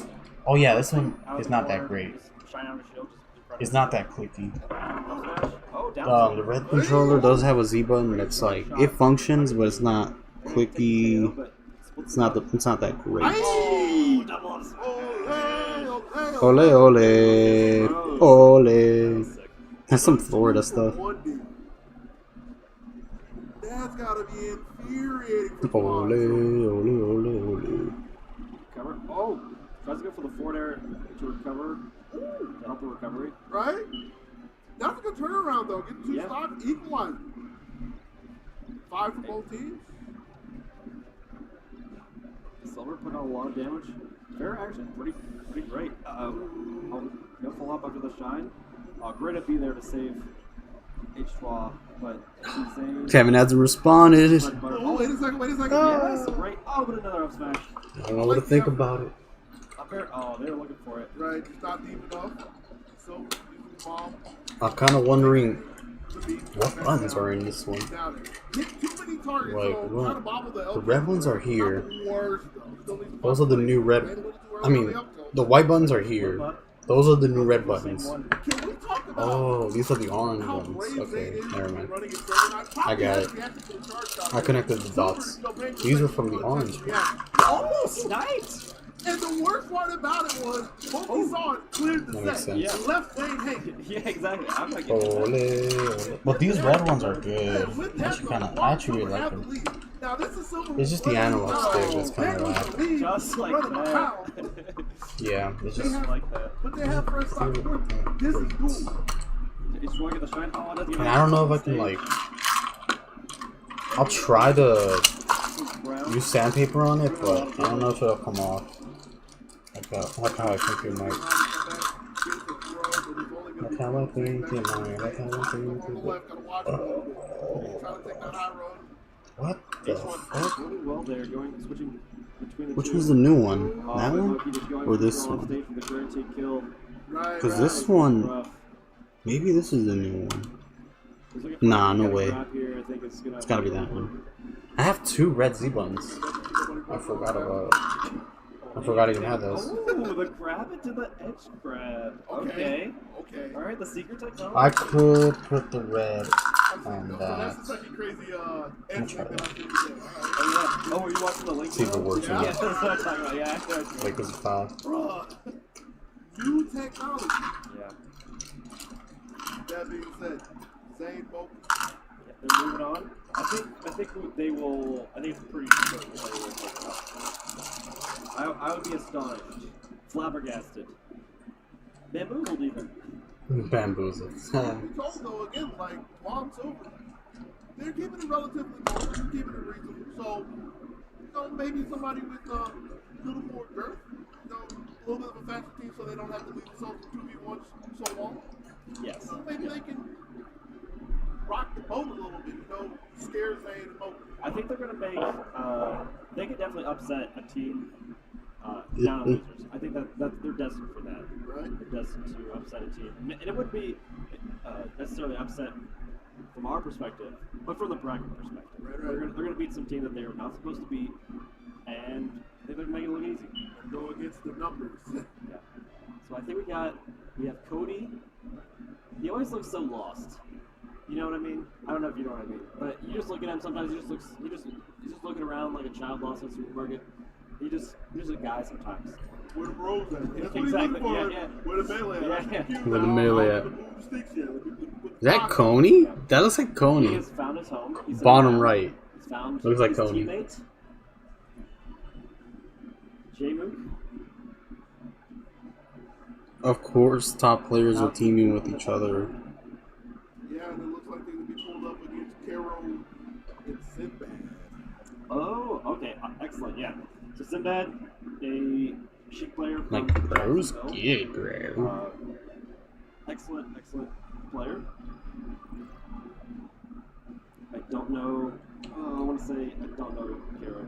Oh yeah, this one is not that great. Shine out the shield. It's not that clicky. Oh, down. The red controller does have a Z button that's like it functions, but it's not clicky. It's not that great. Oh, double on Ole ole ole. That's some Florida stuff. That's gotta be infuriating for Ole Fonz. ole ole ole. Cover. Oh, tries to go for the forward air to recover, to help the recovery. Right? That's a good turnaround though. Get 2 Yeah. stocks, equalize. 5 for both teams. Silver put on a lot of damage. Fair action, pretty great. Oh, no follow up after the shine. Great up B there to save H-Twa, but Zayn. Kevin hasn't responded. Oh, wait a second. Yes, great. Oh, but another up smash. I don't know what to think about it. Up there. Oh, they were looking for it. Right, just not deep enough. So, using the bomb I'm kind of wondering to beat what buttons are in this one. down there. Hit too many targets, Like, so what? trying to bobble the The elbow. red ones are here. Not the worst, though. Still needs to Those are the new red. I mean, the white buttons are here. Those are the new red buttons. Can we talk about Oh, these are the orange how ones. brave Okay, Zayn is never when mind. running his server? I got it. Reacted to the charge shot. I connected the dots. These are from the orange. Yeah. Almost sniped. And the worst part about it was, once he saw it, cleared the That makes set. sense. And left Zane hanging. Yeah, exactly. I'm not getting Ole. But these red ones are good. And with I that, actually kind of, though, I actually really Silver like had the them. lead. Now, this is Silver It's just the running analog around. stick that's kinda Zane was whack. the lead, just like running that. around. Yeah, it's They just have, like that. but they have first stop fourth. This is doable. It's going to get the shine. Oh, it doesn't and I don't know if I can like. I'll try to use sandpaper on it, but I don't know if it'll come off. Like how I think it might. Like how I think it might. Like how I think it might. What the fuck? Really well there, switching between the Which two. one's the new one? Oh, That but one? Loki just going Or for this the kill on one? stage for the guaranteed kill. Because this one, Rough. maybe this is the new one. He's looking for Nah, a no good way. grab here. I think It's gotta be that one. I have 2 red Z buttons. I forgot about. I forgot I even had those. Oh, the grab it to the edge grab. Okay. Okay. All right, the secret technology. I could put the red on So that's that. the second crazy Let's try ending that that. I think we did. Oh, yeah. Oh, were you watching the link? See if it video? works or Yeah, not. that's what I'm talking about. Yeah, after I- Like, this is 5. Bruh. New technology. yeah. That being said, Zane Bolt. Yeah, they're moving on. I think they will. I think it's pretty certain they will take up. I would be astonished, flabbergasted, bamboozled even. Bamboozled. We told though again, like Long Silver, they're keeping it relatively close, they're keeping it reasonable. So, maybe somebody with a little more girth, a little bit of a faster team, so they don't have to leave themselves in 2v1 so long. Yes. Maybe they can rock the boat a little bit, scare Zane and Mobley. I think they're gonna make. They could definitely upset a team down on losers. I think that they're destined for that. Right? They're destined to upset a team, and it wouldn't be necessarily upset from our perspective, but from the bracket perspective. Right. They're gonna beat some team that they were not supposed to beat, and they're gonna make it look easy. And go against the numbers. Yeah. So I think we have Cody. He always looks so lost. You know what I mean? I don't know if you know what I mean, but you just look at him. Sometimes he's just looking around like a child lost in a supermarket. He's just a guy sometimes. Where the bros at? That's what Exactly, he's looking for. yeah. Where the melee at? Yeah. Where the melee at? Move the sticks yet. Is that Coney? That looks like He Coney. has found his home. He's Bottom right. He's found Looks like his Coney. teammate. J-Mook. Of course, top players are teaming with each other. Yeah, and it looks like they're going to be pulled up against Caro and Sinbad. Oh, okay, excellent. Yeah. So Sinbad, a Sheik player from Like, bros, Jacksonville. get it, bro. Excellent player. I don't know. I want to say I don't know Kara.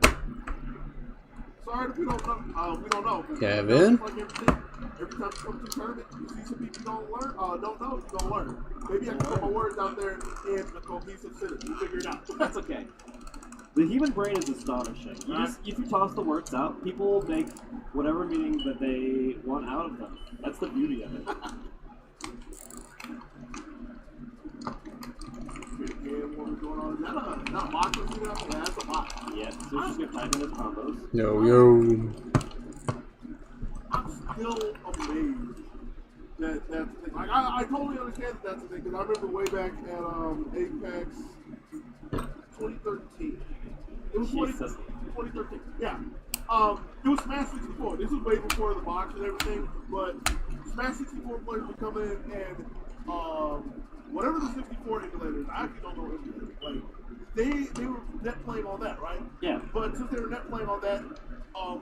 Sorry if we don't know. We don't know. 'Cause Kevin? it's like everything. Every time you come to a tournament, you see some people don't know, you don't learn. Maybe I can put my words out there in a cohesive sentence. You figure it out. That's okay. The human brain is astonishing. If you toss the words out, people will make whatever meaning that they want out of them. That's the beauty of it. And what was going on? Is that not a box? Yeah, that's a box. Yeah, so just gonna type in his combos. Yo. I'm still amazed that that's the thing. Like, I totally understand that that's the thing, because I remember way back at Apex 2013. It was Jesus. 2013. Yeah. It was Smash 64. This was way before the box and everything, but Smash 64 players would come in and whatever the 64 emulators, I actually don't know emulators. Like, they were net playing on that, right? Yeah. But since they were net playing on that,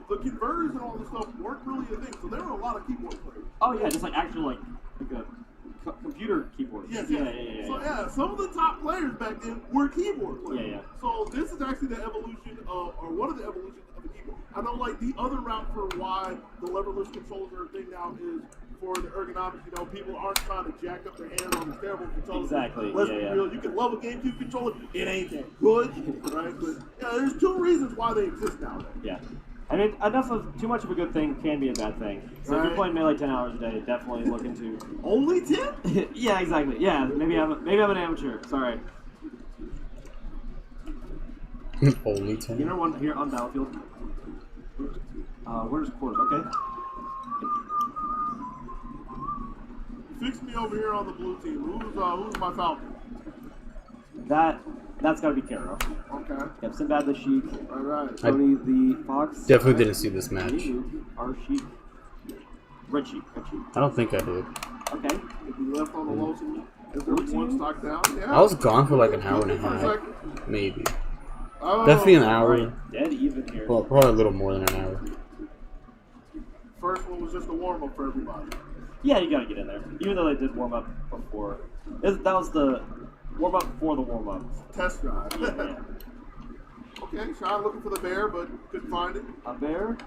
the converters and all this stuff weren't really a thing. So there were a lot of keyboard players. Oh yeah, just like actual like a computer keyboard. Yes, Yeah. So yeah, some of the top players back then were keyboard players. Yeah. So this is actually the evolution of, or one of the evolutions of the keyboard. I know, like, the other route for why the leverless controllers are a thing now is for the ergonomics. People aren't trying to jack up their hands on these terrible controllers. Exactly, Let's be yeah. real. You can love a GameCube controller, it ain't that good, right? But yeah, there's 2 reasons why they exist now. Yeah. I mean, too much of a good thing can be a bad thing. So if Right. you're playing Melee 10 hours a day, definitely look into. Only 10? Yeah, exactly. Yeah, maybe I'm an amateur. Sorry. Only You 10. know one here on Battlefield? Where's quarters? Okay. Fix me over here on the blue team. Who's my Falcon? That's got to be Karo. Okay. Yep, Sinbad the Sheik. All right. Tony the Fox. Definitely didn't see this match. Our Sheik. Red Sheik. I don't think I did. Okay. If you left on the low team, is there one stock down? Yeah. I was gone for like an hour and a For a half, second. maybe. Oh, Definitely an hour. Dead even here. Well, probably a little more than an hour. First one was just a warm up for everybody. Yeah, you gotta get in there. Even though they did warm up before. That was the warm up before the warm up. Test drive. Yeah. Okay, Sean looking for the bear, but couldn't find it. A bear?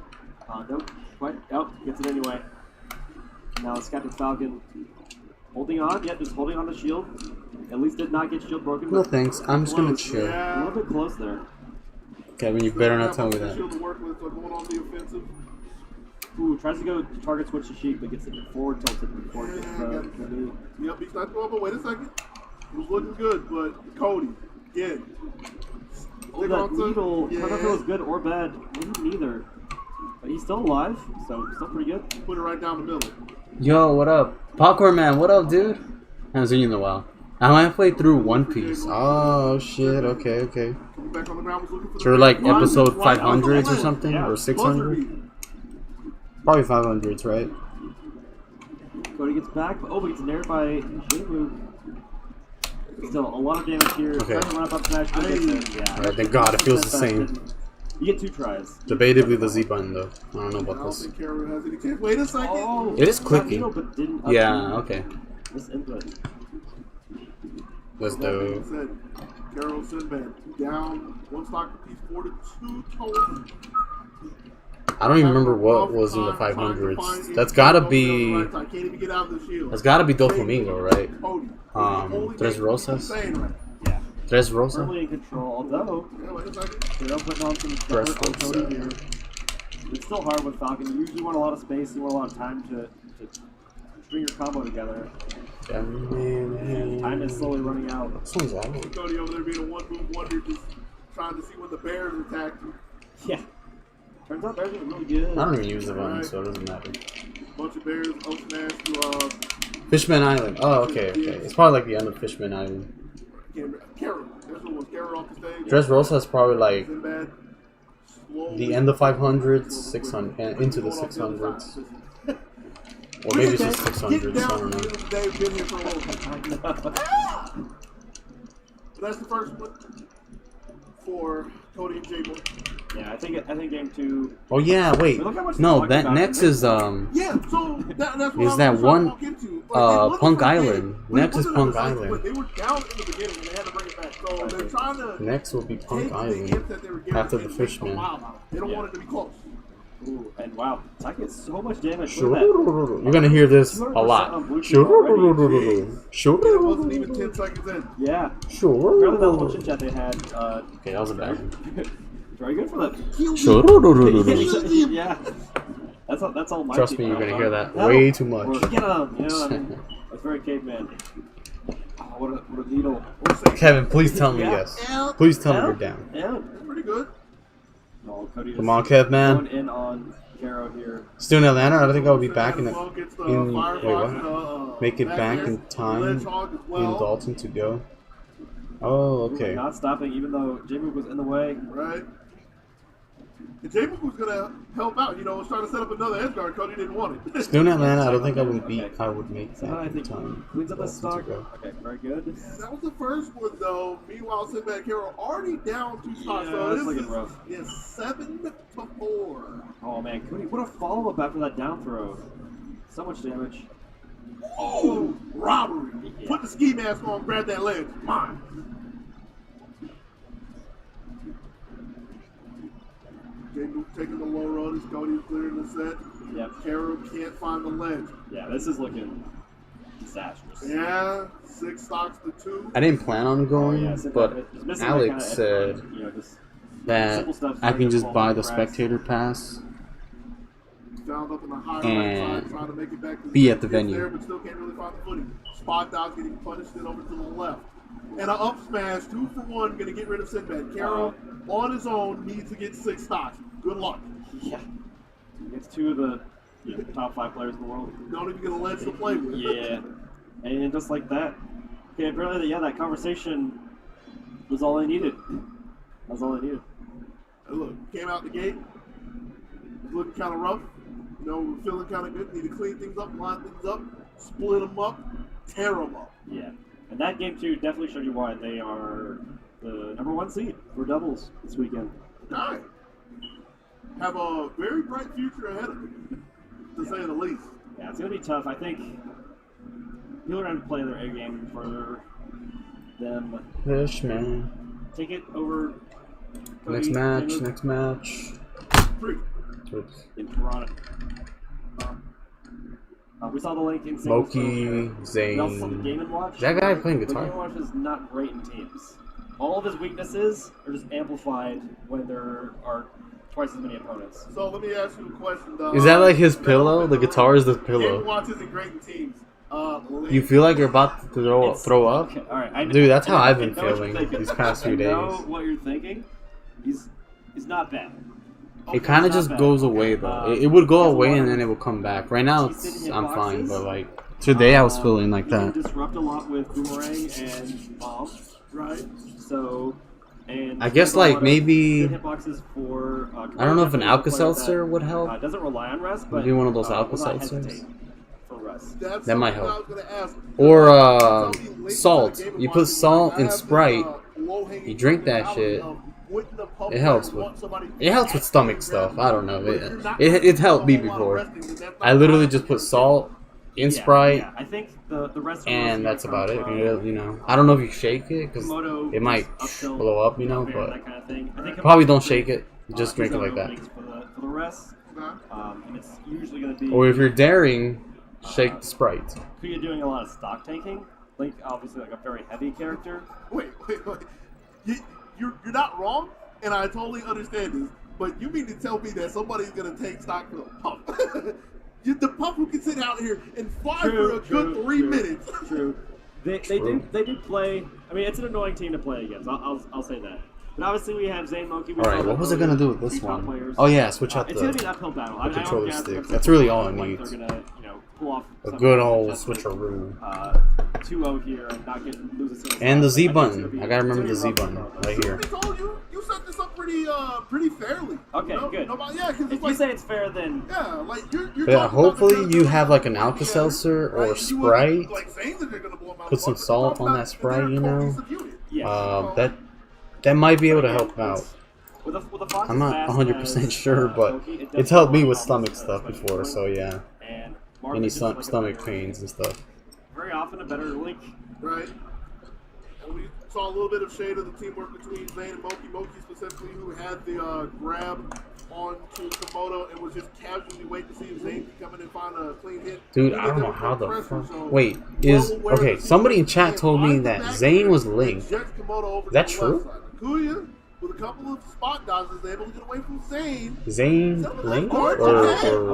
Nope. Quite. Oh, gets it anyway. Now it's Captain Falcon holding on. Yeah, just holding on the shield. At least did not get shield broken. No but thanks. I'm just gonna Close, chill. a Yeah. little bit close there. Kevin, you better not tell me The that. shield to work with, so going on the offensive. Ooh, tries to go target switch to Sheik, but gets it forward tilted before it gets the knee. Yep, he's not going, but wait a second. It was looking good, but Cody, again. Oh, Stick that on to- needle. I don't know if it yeah. was good or bad. Maybe neither. But he's still alive, so still pretty good. Put it right down the middle. Yo, what up? Popcorn Man, what up, dude? I haven't seen you in a while. I might play through One Piece. Oh, shit. Okay. Coming back on the ground, was looking for the So we're like bear. episode Right, 500s or right. something? Yeah. Or 600? Buzzer beater. Probably 500s, right? Cody gets back, but gets nared by Jinmu. Still, a lot of damage here. Okay. Trying to run up smash, but gets it. Yeah. Alright, thank God, it feels the same. You get 2 tries. Debatably the Z button, though. I don't know I about don't this. think Kara has any chance. Wait a second. Oh, It is got clicky. needle, but didn't Yeah, undo okay. this input. Let's That being do. said, Carol Sinbad down one stock apiece, 4 to 2 total. I don't even remember what was in the 500s. That's gotta be. Can't even get out of the shield. That's gotta be Doflamingo, right? Cody. Tres Rosas? Right. Yeah. Tres Rosa? Firmly in control, although Yeah, wait a second. they are putting on some Press pressure on force, Cody here. It's still hard with Falcon. You usually want a lot of space, you want a lot of time to string your combo together. Time is slowly running out. This one's out. Cody over there being a one-move wonder, just trying to see when the Bears attack you. Yeah. Turns out Bears are really good. I don't even use the button, so it doesn't matter. Bunch of Bears, up smash to Fishman Island. Oh, okay. It's probably like the end of Fishman Island. Carol. That's what was Carol off the stage. Dress Rosa is probably like Sinbad, slowly. the end of 500s, 600, and into the 600s. Or maybe it's just Get 600s, down I don't to the know. end of the day. We've been here for a little bit. But that's the first one for Cody and J-Boy. Yeah, I think game 2. Oh yeah, wait. Look how much No, talking that about next it. is Yeah, so that's what Is I that was trying to one, walk into. Like, it wasn't Punk the first Island. game, but it Next is wasn't Punk the first Island. one. They were down in the beginning and they had to bring it back. So they're trying to next will be Punk take the Island hits that they were giving after the and make a Fishman. wild out. They don't want it to be close. Ooh, and wow, Taki gets so much damage. Sure. Look at that. You're gonna hear this a 200% lot. on blue team Sure. already. It wasn't even 10 seconds in. Yeah. Apparently that little Sure. chit chat they had, Okay, that was a bad one. very good for them. Sure. Yeah. That's all my Trust team me, you're now. gonna hear that No. way too much. Or, get him. You know what I mean? That's very caveman. Oh, what a needle. Kevin, please tell me Yeah. yes. Please tell me Yeah. you're down. Yeah. That's pretty good. No, Cody Come on, Kev, man. Going in on Caro here. Still in Atlanta. I don't think I'll be back in Well, gets the in- Firefox, wait, what? Make it back there. in time Ledgehog as in well. Dalton to go. Oh, okay. Not stopping, even though J-Move was in the way. Right. And J-Book was going to help out, was trying to set up another edge guard. Cody didn't want it. Still in Atlanta. I don't think I would Okay. I would make So that I in think time. cleans up the Dalton to stock. go. Okay, very good. That was the first one, though. Meanwhile, Sinbad Carroll already down 2 stocks. Yeah, So that's this looking is rough. 7-4. Oh man, Cody, what a follow-up after that down throw. So much damage. Oh, robbery. Yeah. Put the ski mask on, grab that ledge. Mine. J-Book taking the low road as Cody's clearing the set. Yep. Carroll can't find the ledge. Yeah, this is looking disastrous. Yeah, 6 stocks to 2. I didn't plan on going, Yeah, so but just missing that Alex kinda said edge guard, just that simple stuff I can just starting to buy fall the through cracks. spectator pass. Found up in the high And right side, trying to make it back to be at the gets venue. There, but still can't really find the footing. Spot dodge getting punished, then over to the left. And an up smash, 2 for 1, going to get rid of Sinbad. Carroll, on his own, needs to get 6 stocks. Good luck. Yeah. It's two of the top 5 players in the world. Don't even get a ledge to play with. Yeah. And just like that, okay, apparently, that conversation was all I needed. That's all I needed. And look, came out the gate, was looking kind of rough. You know, we're feeling kind of good. Need to clean things up, line things up, split them up, tear them up. Yeah. And that game, too, definitely showed you why they are the #1 seed for doubles this weekend. All right. Have a very bright future ahead of them, to say the least. Yeah, it's going to be tough. I think people are going to play their A game for them. Fishman. Take it over Cody, Next match. Taylor, Next match. 3. Oops. in Toronto. We saw the link in singles earlier. Moki, We also saw the Zane. Game & Watch. That guy playing The guitar. Game & Watch is not great in teams. All of his weaknesses are just amplified when there are twice as many opponents. So let me ask you a question. Is that like his pillow? The guitar is the pillow. Game Watch isn't great in teams. You feel like you're about to throw up? Okay, all right. Dude, that's how I've been I know what you're feeling thinking. these past few I know days. what you're thinking. He's not bad. It kind of Not just bad. goes away though. It would go He has a away lot and of then it would come back. Right now, decent I'm fine, hitboxes. but like today I was feeling like He can that. disrupt a lot with Boomerang and Bomb. right? So, and I guess there's a lot like of maybe good hitboxes for. I don't know if an Komodo, definitely a player Alka-Seltzer that, would help. Doesn't rely on rest, but Maybe one of those will not Alka-Seltzers. hesitate for rest. That's That might something help. I was gonna ask. Or Tell me later salt. in the game You of put watching, salt I and have this, Sprite. low-hanging You drink that mentality shit. of wouldn't the pub It helps player with want somebody it helps with stomach actively stuff. I don't know. But if you're not It helped me doing a whole lot of before. resting, then that's I not literally how just you put do salt in Sprite, Yeah, I think the rest of and the that's about it. from, You know, I don't know if you shake it because Komodo it might uphill, blow up, you know. bear, But that kind of thing. I think probably Komodo's don't great. shake it. Just drink it There's like no that. openings for the rest, Okay. and it's usually going to be. Or if you're daring, shake the Sprite. Kuya doing a lot of stock tanking. Link, obviously, like a very heavy character. Wait. You're not wrong, and I totally understand this. But you mean to tell me that somebody's gonna take stock for the pump? The pump who can sit out here and fly for a good 3 minutes. True. They do play. I mean, it's an annoying team to play against. I'll say that. But obviously, we have Zane Monkey. All right, what was it gonna do with this one? Oh yeah, switch out It's gonna be an the uphill battle. the controller I don't stick. guess That's really all it like needs. They're gonna, pull off a some good old adjustment, switcheroo. 2-0 here and not lose a single And the spot. Z I think it's button. gonna be- I gotta remember it's the gonna Z be button rough right here. I told you, you set this up pretty fairly. Okay, you know? good. Nobody, yeah, because If you say it's fair, then yeah, like you're Yeah, talking about hopefully the you have like an together, Alka-Seltzer or right? You Sprite. wouldn't, like, saying that they're gonna blow them out Put of some the water. salt Talk on about that Sprite, they're you know? cohesive unit. yes. That might be able to help out. With a Fox I'm as not fast 100% as, sure, but Loki, it does it's helped me have with problems, stomach stuff especially before, so Link. yeah. And Mark Any is just like a stomach very- pains and stuff. Very often a better Link. Right. And we saw a little bit of shade of the teamwork between Zane and Moki. Moki specifically, who had the grab onto Komodo and was just casually waiting to see if Zane could come in and find a clean hit. Dude, He I did don't that know with how no the pressure, fuck. so Wait, well aware okay, of the somebody in situation chat told me and that finds the Zane back was and linked. ejects Komodo over Is that to the true? left side. Kuya, with a couple of spot dodges, is able to get away from Zane. Zane Link? Or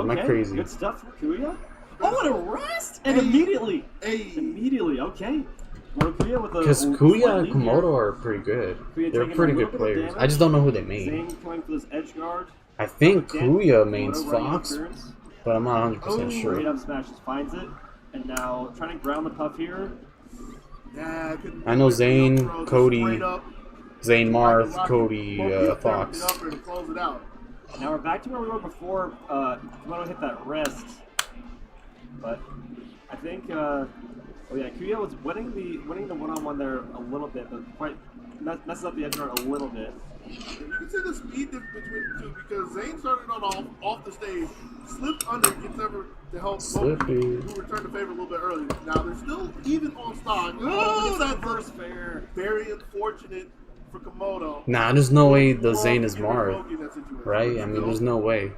am I Okay, crazy? Good stuff from Kuya. Oh, an arrest! And Hey. immediately, Hey. okay. Well, Kuya with a Because slight Kuya and lead Komodo are pretty good. Kuya They're taking pretty a good little bit of players. damage. I just don't know who they here. main. Zane coming for this edge guard. I think Again, Kuya mains Komodo running Fox, interference. but I'm not Oh, 100% straight sure. up smashes, finds it, and now trying to ground the puff here. Nah, couldn't I know do it. Zane, Throw just Cody, straight up. Zane Marth, Rocket, Cody, Moki up there, Fox. get up there to close it out. Now we're back to where we were before Komodo hit that rest. But I think, Kuya was winning the one-on-one there a little bit, but quite messes up the edge guard a little bit. And you can see the speed difference between the two because Zane started on off the stage, slipped under, gets over to help Slippy. Moki, who returned the favor a little bit earlier. Now they're still even on stock. Oh, This that is first fair. very unfortunate for Komodo. Nah, there's no way the Well, Zane is you were Marth, Moki in that situation. right? I mean, there's no way.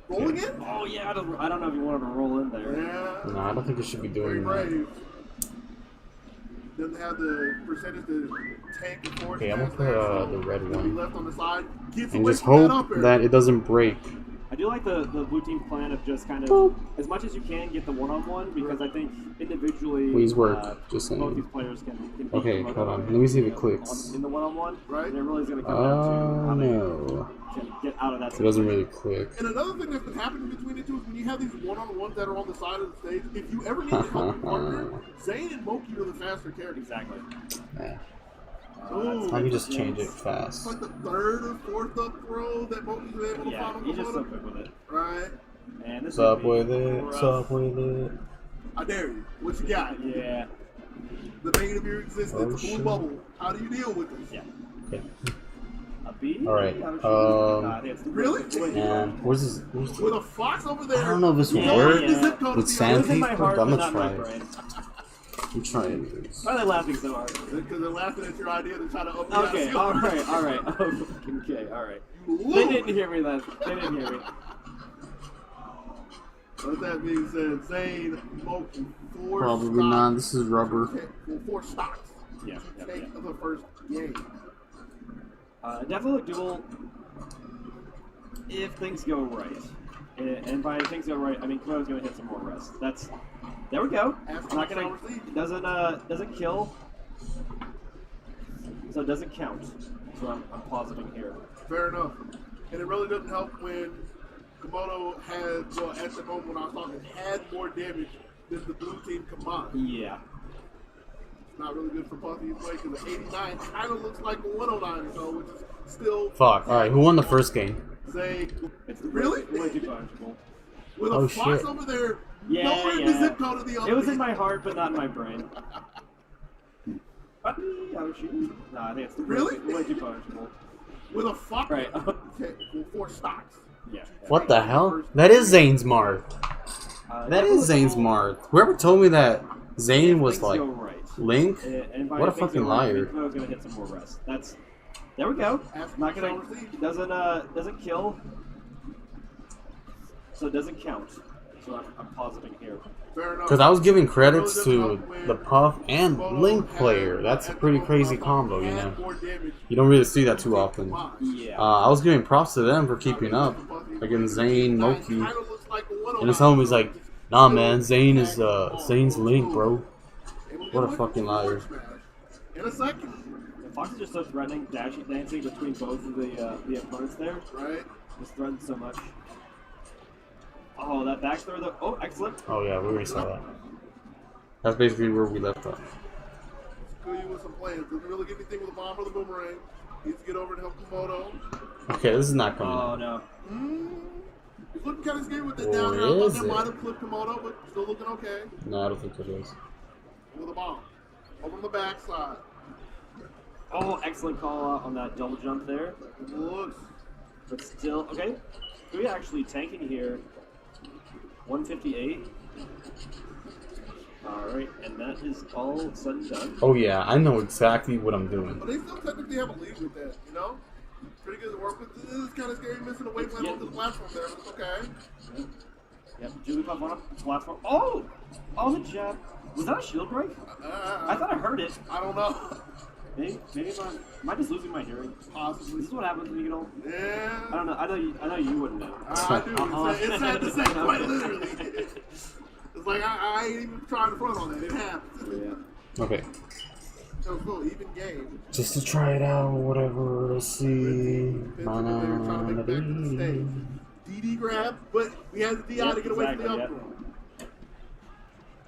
Roll again? Oh yeah, I don't know if you wanted to roll in there. Yeah. No, I don't think you should be Very doing that. brave. Doesn't have the percentage to tank and force. Okay, I'm gonna pass put there, so the red he'll be one. left on the side. Gets And away just from that hope up air. that it doesn't break. I do like the blue team plan of just kind of, as much as you can, get the one-on-one, because I think individually, Please work, just saying. both these players can beat Okay, them hold on. Let me see if it on- clicks. in the one-on-one, Right. and it really is going to come down to how No. they can get out of that It doesn't situation. really click. And another thing that's been happening between the two is when you have these one-on-ones that are on the side of the stage, if you ever need to help your partner, Zane and Moki are the faster characters. Exactly. Yeah. Ooh, I can just change it it's fast. like the third or fourth up throw that Moki's been able to Yeah, find he's just so Komodo. quick with it. Right. And this Sup would with be it, rough. sup with it. I dare you. What you got? Yeah. The bane of your existence, Oh, the blue shit. bubble. How do you deal with this? Yeah. Okay. A B? Alright, How does she- um, it's the Really? way- And where's this? Where's With the, a fox over there. I don't know if this will Yeah, work. yeah. The zip code With of the sand It was in my paper? heart, I'm but gonna not my try it. brain. I'm trying this. Why are they laughing so hard? Because they're laughing at your idea to try to up Okay, alright. Okay, alright. They didn't hear me then. They didn't hear me. With that being said, Zane, Moki, four Probably stocks not. This is rubber. to take- well, 4 stocks Yeah, to yeah, take yeah. the first game. Definitely duel if things go right. And by things go right, I mean Komodo's gonna hit some more rest. There we go. After Not the gonna shower sleep. doesn't kill. So it doesn't count. So I'm positing here. Fair enough. And it really doesn't help when Komodo had, well, at the moment when I was talking, had more damage than the blue team combined. Yeah. It's not really good for Puffy's play because the 89 kind of looks like a 109 so, which is still Fuck. Alright, who won the first game? Zane. It's Really? way too punishable. With a Oh, fox shit. over there, Yeah, nowhere in yeah. the zip code of the other. It was in my heart, but not in my brain. How did she? No, I think it's Really? way too punishable. With a fox. Right. Okay, well, 4 stocks. Yeah. What the hell? That is Zane's mark. That is Zane's mark. Whoever told me that Zane was Things like go right. Link, And by what a things fucking go right, liar. Komodo's gonna hit some more rest. There we go. Not gonna doesn't kill. So it doesn't count. So I'm positing here. Fair enough. Because I was giving credits It really to doesn't help when the Puff and Komodo Link had, player. That's a at the pretty moment crazy when I was talking, combo, you had know. more damage You don't really see that too than often. combined. Yeah. I was giving props to them for keeping up against Zane, Moki, and his homie's like, nah man, Zane is Zane's Link, bro. What a fucking liar. In a second, And Fox is just so threatening, dancing between both of the opponents there. right? Just threatens so much. Oh, that back throw though. Oh, excellent. Oh yeah, we already saw that. That's basically where we left off. Screw you with some plans. Doesn't really get anything with the bomb or the boomerang. Needs to get over and help Komodo. Okay, this is not coming Oh out. no. He's looking kind of scared with the Or down air. I thought is that it? might have clipped Komodo, but still looking okay. No, I don't think it is. With the bomb. Over on the backside. Oh, excellent call out on that double jump there. Looks. But still, okay. Kui actually tanking here. 158. Alright, and that is all said and done. Oh yeah, I know exactly what I'm doing. But they still technically have a lead with that, you know? Pretty good to work with. This is kind of scary missing a weight plan onto the platform there, but it's okay. Yep, Jigglypuff on up platform. Oh! Oh, the jab. Was that a shield break? I thought I heard it. I don't know. Maybe am I just losing my hearing? Possibly. This is what happens when you get old. I Yeah. don't know. I know you wouldn't know. I do. It's sad to say, quite literally. It's like I ain't even trying to front on that. It happens. Yeah. Okay, So cool, even game. just to try it out, whatever. Let's see. They were trying to make it back to the stage. DD grab, but we had the DI to get away from the Exactly, up throw.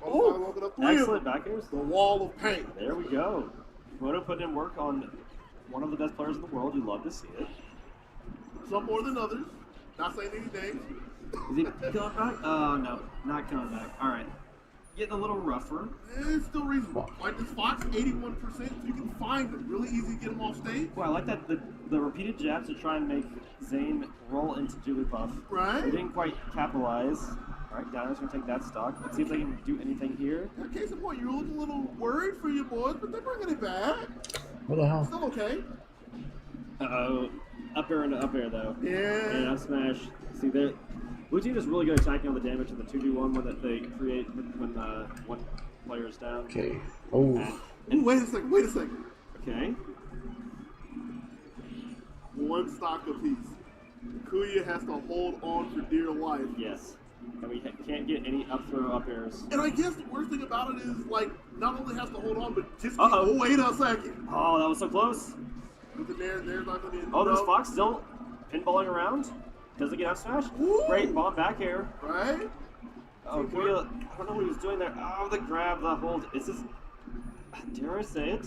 Oh, excellent back airs. The wall of pain. There we go. Moto put in work on one of the best players in the world. You love to see it. Some more than others. Not saying anything. Is he coming back? Oh, no. Not coming back. All right. Getting a little rougher. It's still reasonable. Like this Fox, 81%. You can find it really easy to get him off stage. Well, I like that the repeated jabs to try and make Zane roll into Jigglypuff. Right? They didn't quite capitalize. All right, Dino's going to take that stock. Let's see if they can do anything here. In case in point, you're looking a little worried for your boys, but they're bringing it back. What the hell? Still okay. Uh-oh. Up air into up air, though. And Yeah. up smash. See, Blue team is really good at attacking on the damage in the 2v1 one that they create when one player is down. Okay. Oh. Ooh, wait a second. Wait a second. Okay. One stock apiece. Kuya has to hold on for dear life. Yes. And we can't get any up throw up airs. And I guess the worst thing about it is, like, not only has to hold on, but just Uh-oh. wait a second. Oh, that was so close. But the there's not going to be Oh, there's Fox still pinballing around. Doesn't get out smash. Ooh. Great bomb back air. Right? Oh, Kuya, I don't know what he was doing there. Oh, the grab, the hold. Is this... Dare I say it?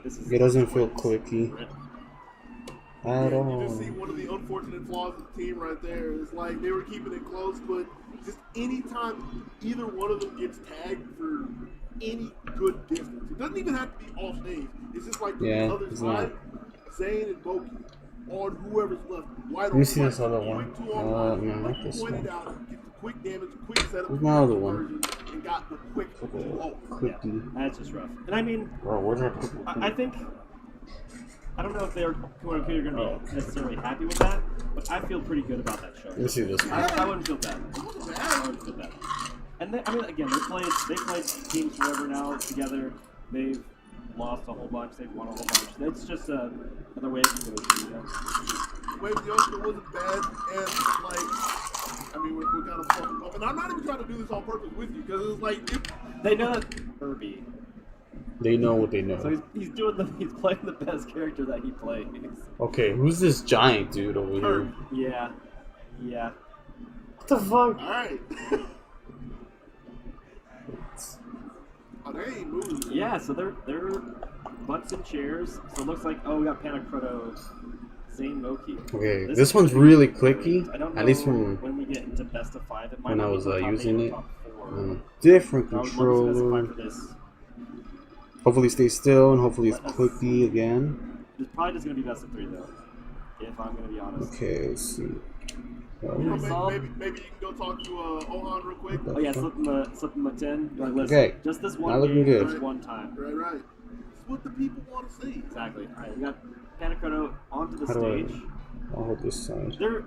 This is... It doesn't feel clicky at You just see all. one of the unfortunate flaws of the team right there. It's like they were keeping it close, but just anytime either one of them gets tagged for any good distance, it doesn't even have to be off stage. It's just like Yeah, the other it's side, Zane and Boki on whoever's left. Wide me see open, this other quick one. 2-on-1, No, not this point one. it out, get the quick damage, quick setup, Where's my other one? conversion, and got the quick 2-0. Clicky. That's just rough. And I mean, Bro, where's our I think... I don't know if they're going to be necessarily happy with that, but I feel pretty good about that show. Let me see this one. I wouldn't feel bad. I wouldn't feel bad. And they, I mean, again, they played teams forever now together. They've lost a whole bunch. They've won a whole bunch. It's just another way of doing it. You know? Wave Youngster wasn't bad, and like, I mean, we're kind of fucking up. And I'm not even trying to do this on purpose with you, because it's like, They know that Kirby. They know what they So know. he's playing the best character that he plays. Okay, who's this giant dude over here? Yeah. Yeah. What the fuck? alright. Oh, they ain't moving. Yeah, so they're butts and chairs. So it looks like, oh, we got Panacroto, Zane Moki. Okay, this one's really clicky. I don't know At least from when we get into best of 5. It might when I not be was top using 8 or it. top 4. on a different I would love to specify controller. for this. Hopefully stay still and hopefully it's clicky again. It's probably just going to be best of 3, though, if I'm going to be honest. Okay, let's see. Maybe you can go talk to Ohan real quick. Oh, yeah, slip him a 10. Like, listen, Okay. just this Not one looking game, good. just one time. Right. It's what the people want to see. Exactly. All right, we got Panacroto onto the How do I- stage. I'll hold this side. They're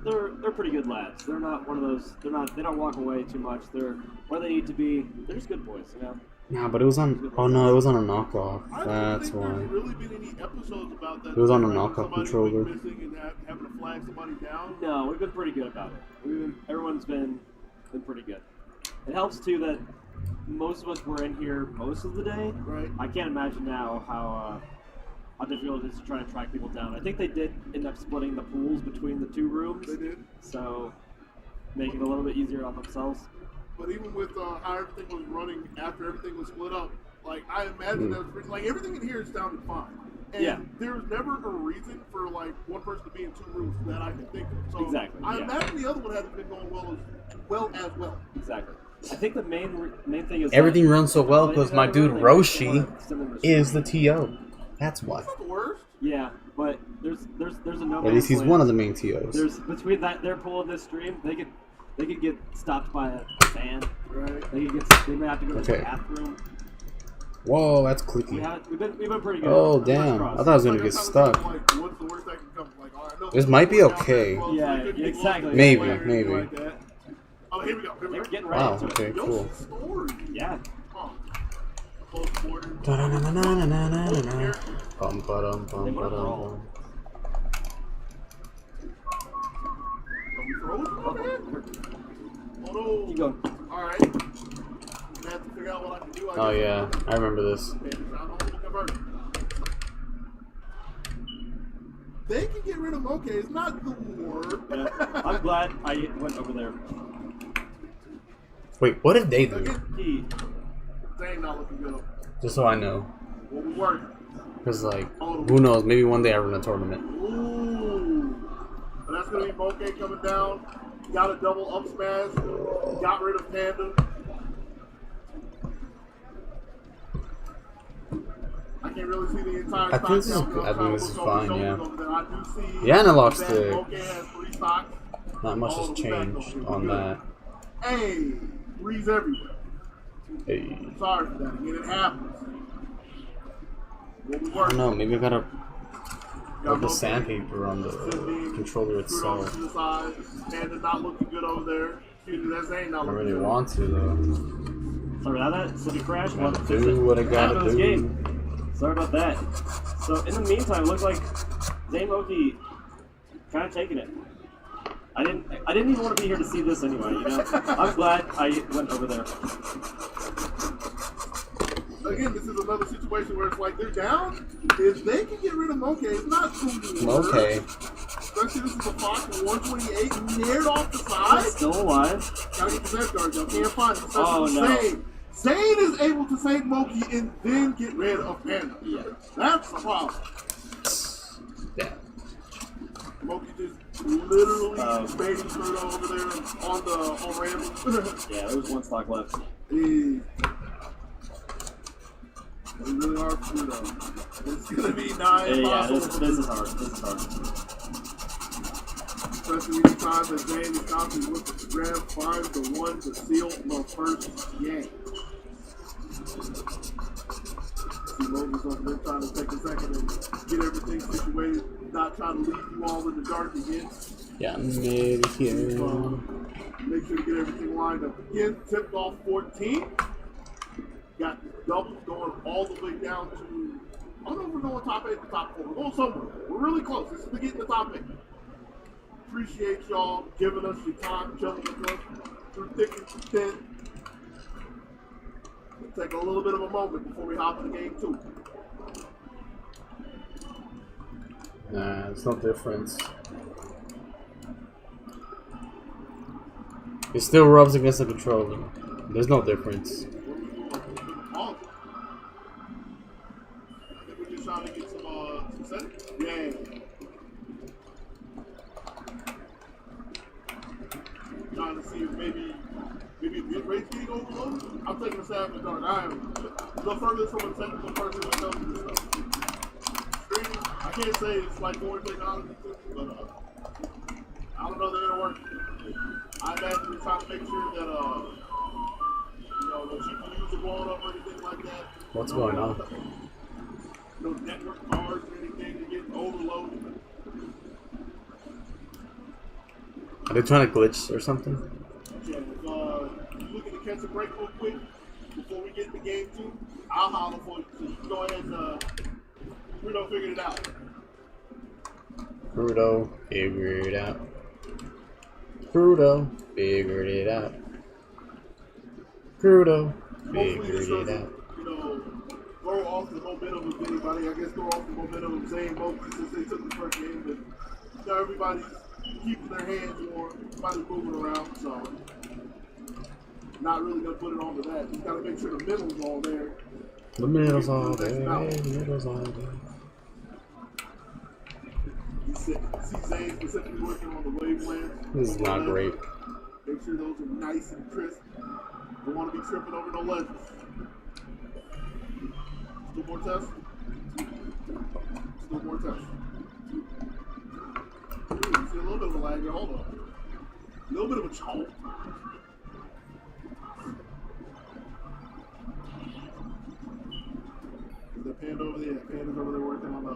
pretty good lads. They're not one of those. They don't walk away too much. They're where they need to be. They're just good boys, you know. Nah, but it was on. Oh no, it was on a knockoff. I don't That's think why. there's really been any episodes about that. It was on a like, knockoff somebody controller. went missing and having to flag somebody down. No, we've been pretty good about it. Everyone's been pretty good. It helps too that most of us were in here most of the day. Right. I can't imagine now how difficult it is to try and track people down. I think they did end up splitting the pools between the 2 rooms, They did. so making it a little bit easier on themselves. But even with how everything was running after everything was split up, like I imagine that was pretty, like everything in here sounded fine. And Yeah. there was never a reason for like one person to be in 2 rooms that I can think of. So Exactly, I yeah. imagine the other one hasn't been going well as well. Exactly. I think the main thing is Everything that runs so well they because did my that dude early, Roshi they wanna send them to is the stream. TO. That's why. That's not the worst. Yeah, but there's a no. At least he's one of the main TOs. There's between that their pool and this stream, they could get stopped by a fan. Right. They may have to go to the Okay. bathroom. Whoa, that's We've clicky. been pretty good. Oh Fingers damn! I crossed. thought I was gonna Like, get I'm stuck. thinking, like, what's the worst that can come? Like, all right, I know This the might be people down okay. there, Yeah, so it could be exactly. close, Maybe, or anything maybe. like that. Oh, here we go. They were getting ready Wow. to it. Okay. Cool. Yoshi's story. Yeah. Huh. Close quarter. Da-na-na-na-na-na-na-na. Bum, ba-dum, bum, They wanna ba-dum, brawl. bum. Are we frozen over here? Oh no. Keep going. Alright. I'm gonna have to figure out what I can do. Oh yeah, I remember this. They can get rid of Moke. It's not the word. Yeah. I'm glad I went over there. Wait, what did they do? He, They ain't not looking good. Just so I know, What we working? because like, who knows? Maybe one day I run a tournament. Ooh. But that's gonna be Moke coming down. Got a double up smash. Got rid of Panda. I can't really see the entire I think this is- stock count, I think this is so I'm fine, trying to yeah. look over there. I do see The analog that stick. Moke has 3 stocks. Not much Oh, has changed on that. Hey, threes everywhere. Hey. Sorry for that. Again, it happens. What we I working? don't know. Maybe I gotta Got put the Moke. sandpaper on the controller Scoot over itself. to the side. Panda not looking good over there. Excuse me, that Zane not I looking really good. want to though. sorry about that. City crash. Gotta Fix do it. what I gotta Happens do. game. Sorry about that. So in the meantime, it looks like Zane Moki kind of taking it. I didn't even want to be here to see this anyway. You know, I'm glad I went over there. Again, this is another situation where it's like they're down. If they can get rid of Moke, it's not too Moke. Especially this is a Fox 128 neared off the side. Still alive. Gotta get the best guard, though. Can't find it. Oh, no. Zane is able to save Moki and then get rid of Panda. Yeah. That's the problem. Yeah. Moki just literally baiting Fruto over there on ramp. Yeah, there was one stock left. It's really hard to do though. It's gonna be nine. Yeah, this is hard. This is hard. Especially anytime that Zane is constantly looking to grab, find the one to seal the first game. See Moses over there trying to take a second and get everything situated, not trying to leave you all in the dark again. Yeah, maybe here. Make sure to get everything lined up. Again, tipped off 14. Got doubles going all the way down to, I don't know if we're going top 8 or top 4. We're going somewhere. We're really close. This is to get in the top 8. Appreciate y'all giving us your time, chilling with us through thick and thin. We'll take a little bit of a moment before we hop into game 2. Nah, it's no difference. It still rubs against the controller. There's no difference. I think we're just trying to get some settings. Yeah. Trying to see if maybe bit rate's getting overloaded. I'm taking a stab in the dark. I am the furthest from a technical person when it comes to this stuff. Streaming, I can't say it's like more technology, but I don't know that it'll work. I imagine we're trying to make sure that the GPUs are blowing up or anything like that. What's going on? No network cards or anything to get overloaded. Are they trying to glitch or something? Yeah, if you're looking to catch a break real quick before we get into game 2, I'll holler for you. So you can go ahead and Fruto figured it out. Fruto figured it out. Fruto figured it out. Fruto figured it out. Throw off the momentum of anybody. I guess throw off the momentum of Zane Mobley since they took the first game. But everybody's keeping their hands warm. Everybody's moving around, so not really gonna put it on to that. You gotta make sure the middle's all there. The middle's all there. The middle's all there. You see Zane specifically working on the wavelengths. This is not great. Make sure those are nice and crisp. Don't want to be tripping over no ledges. Still more tests? Still more tests. Ooh, see a little bit of a lag here. Hold on. A little bit of a choke. Is that Panda over there? Panda's over there working on the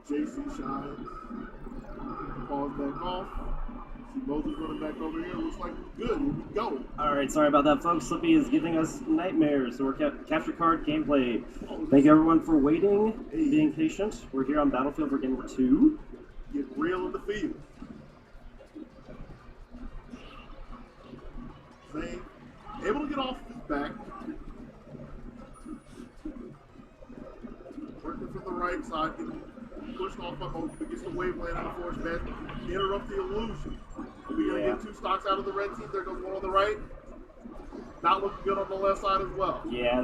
JC Shine. Pause back off. See Moses running back over here. Looks like we're good. We're going. Alright, sorry about that, folks. Slippy is giving us nightmares. So we're capture card gameplay. Thank you, everyone, for waiting and being patient. We're here on Battlefield for game 2. Get real in the field. Zane, able to get off his back. Working from the right side, getting pushed off by Moki, but gets the waveland in the force bed. Interrupt the illusion. Are we going to get 2 stocks out of the red team? There goes one on the right. Not looking good on the left side as well. Yeah,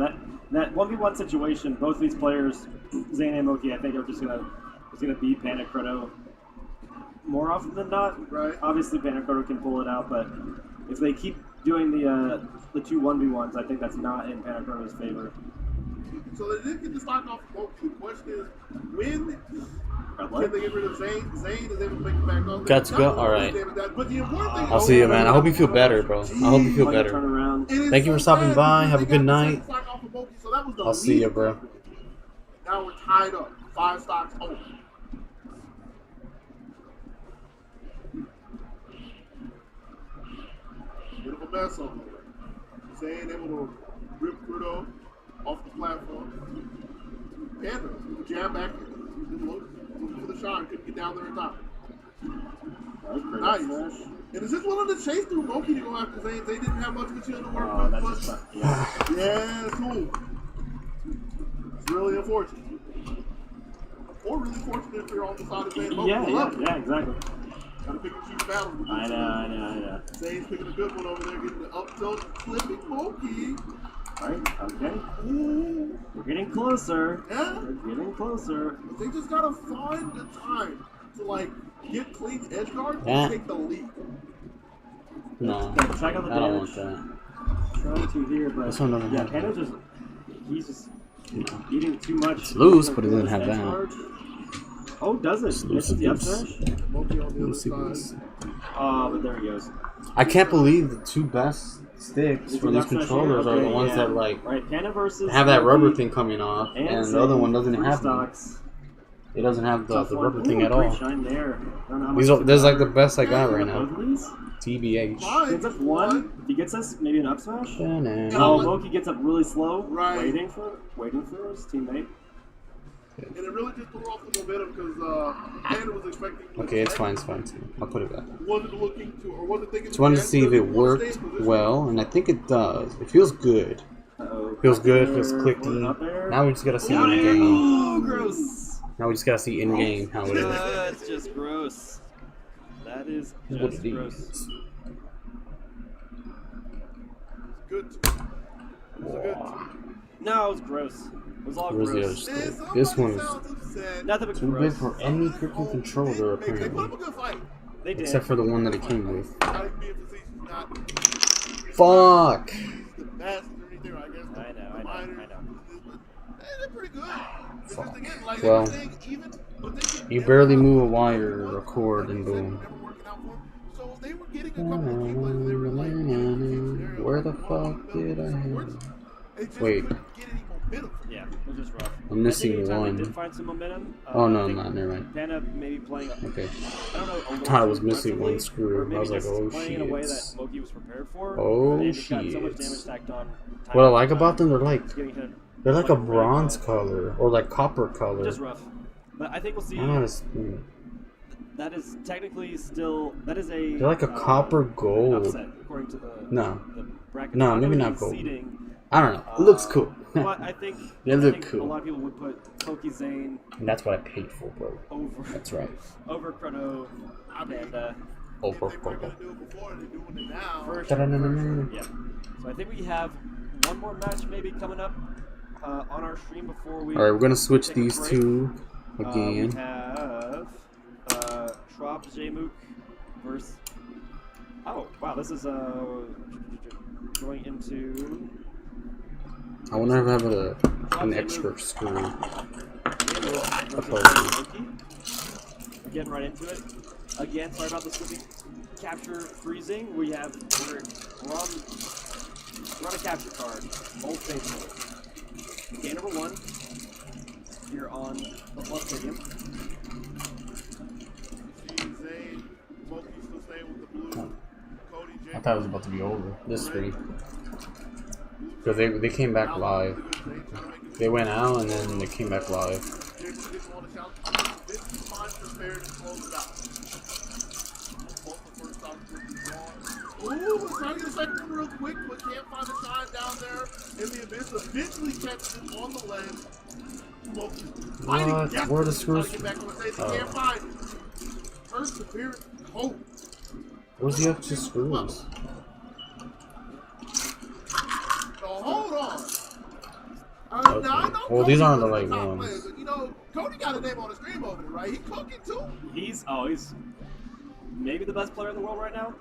that 1v1 situation, both of these players, Zane and Moki, I think are just gonna beat Panic Chrono more often than not. Right. Obviously Panic Chrono can pull it out, but if they keep doing the 2 1v1s, I think that's not in Panic Chrono's favor. So they did get the stock off of Moki. The question is, when can they get rid of Zane? Zane is able to make it back on. Got to go? Alright. But the important thing I'll see you, man. I hope you feel better, bro. I hope you feel Turn better. around. Thank you for stopping by. Have a good night. I'll see you, bro. Now we're tied up. 5 stocks open. Bit of a mess on there. Zane able to rip Fruto off the platform. Panda, jam back in. Looking for the shine. Couldn't get down there in time. That was pretty Nice. fresh. And is this one of the chase through Moki to go after Zane? They didn't have much of a shield to work Oh, with. that's But just yeah. yeah, it's cool. It's really unfortunate. Or really fortunate if you're on the side of Zane. Yeah, exactly. Gotta pick and choose battles. with I this. know. Zane's picking a good one over there, getting the up tilt, clipping Moki. Right, okay. We're getting closer. Yeah. We're getting closer. But they just gotta find the time to like get clean edge guard Yeah. and take the lead. No, Yeah, check out the I don't damage. want that. Trying to here, but This one doesn't yeah, have Panda just he's just eating too much. It's loose, but it doesn't have Edge that. guard. Oh, does it? loose Misses the up and loose. smash? Moki on the Lucy other was- side. Oh, but there he goes. I can't believe the two best sticks for these Up smash controllers here? are the Okay, ones yeah. that like Right, Panda versus have that rubber Moki thing coming off, and the Zane, other one doesn't three have them. stocks. It doesn't have the Tough one. rubber thing Ooh, at great all. shine there. I don't know how These much are, this is like the to best I got right both now. of these. TBH. Fine. Gets up one. If he gets us maybe an up smash. Da-na. Oh, Loki gets up really slow, Right. waiting for his teammate. And it really just threw off the momentum because Panda was expecting. Okay, it's fine, it's fine. I'll put it back. Wasn't looking to, or wasn't thinking. Just wanted to see if it worked well, and I think it does. It feels good. Uh-oh. Feels good, feels Up clicky. there. Now we just gotta see Down in here. game. Oh, gross. Now we just gotta see in game how it is. That's just gross. That is What just it gross. is. Good. It was a good. No, it was gross. It was all Where's the other gross. stick? This one is Nothing but too big gross. for any freaking controller, They put apparently. up a good fight. They did. Except for the one that it came with. Not even being facetious, not Fuck! the best or anything, I guess. I know. They're pretty good. It's just again, like Well, everything, even but they could You never barely have move a it wire work. or a cord and Like I said, boom. never working out for them. So they were getting a couple of gameplays they were like, Where the fuck did I have? They just Wait. couldn't get any momentum. Yeah, it was just rough. I'm missing I think anytime one. They did find some momentum. Oh no, I I'm think not. Never mind. Panda maybe playing. Okay. I don't know. a little Thought I was too missing one aggressively, screw. or I maybe was like, just oh, playing in a way that shit. Loki was prepared for. Oh, They just got so much shit. damage stacked on. What I like about them, they're like Just getting hit. they're like a red bronze ball. color or like copper color. Just rough. But I think we'll see. I don't know, it's- That is technically still. That is a. They're like a copper gold. Upset, according to the. No. The bracket. No, I know maybe we not need gold. seeding, I don't know. It looks cool. but I think. They I look think cool. A lot of people would put Poki Zane And that's what I paid for, bro. over. That's right. Over Chrono and If they were gonna do it before, they're doing it now. for sure. Ta-da-na-na-na. Yeah. So I think we have one more match maybe coming up on our stream before we. All right, we're gonna switch take a these break. two We again. have Trop Jmook versus. Oh wow, this is going into. I wonder if I have an Trop extra Jmook screw. versus Loki. We're getting right into it. Again, sorry about the slipping capture freezing. We're on a capture card. Old Faithful. Game number 1. Here on the Flood Stadium. Zane, Moki still staying with the blue. Cody, Jay. I thought it was about to be over. This three. Because they came back live. Zane trying to make it. They went out and then they came back live. Jay didn't want to challenge. This is fine prepared to close it out. Both the first stop is gone. Ooh, was trying to get a second one real quick, but can't find the shine down there in the abyss. Eventually catches it on the ledge. Moki fighting What? desperately Where the to try to screws? get back on the stage. They Oh. can't find it. Perseverance, hope. Where's the extra screws? So hold on. Okay. Now I know Well, these Cody aren't the was right top ones. player, but, you know, Cody got a name on the stream over there, right? He cooking too. He's maybe the best player in the world right now.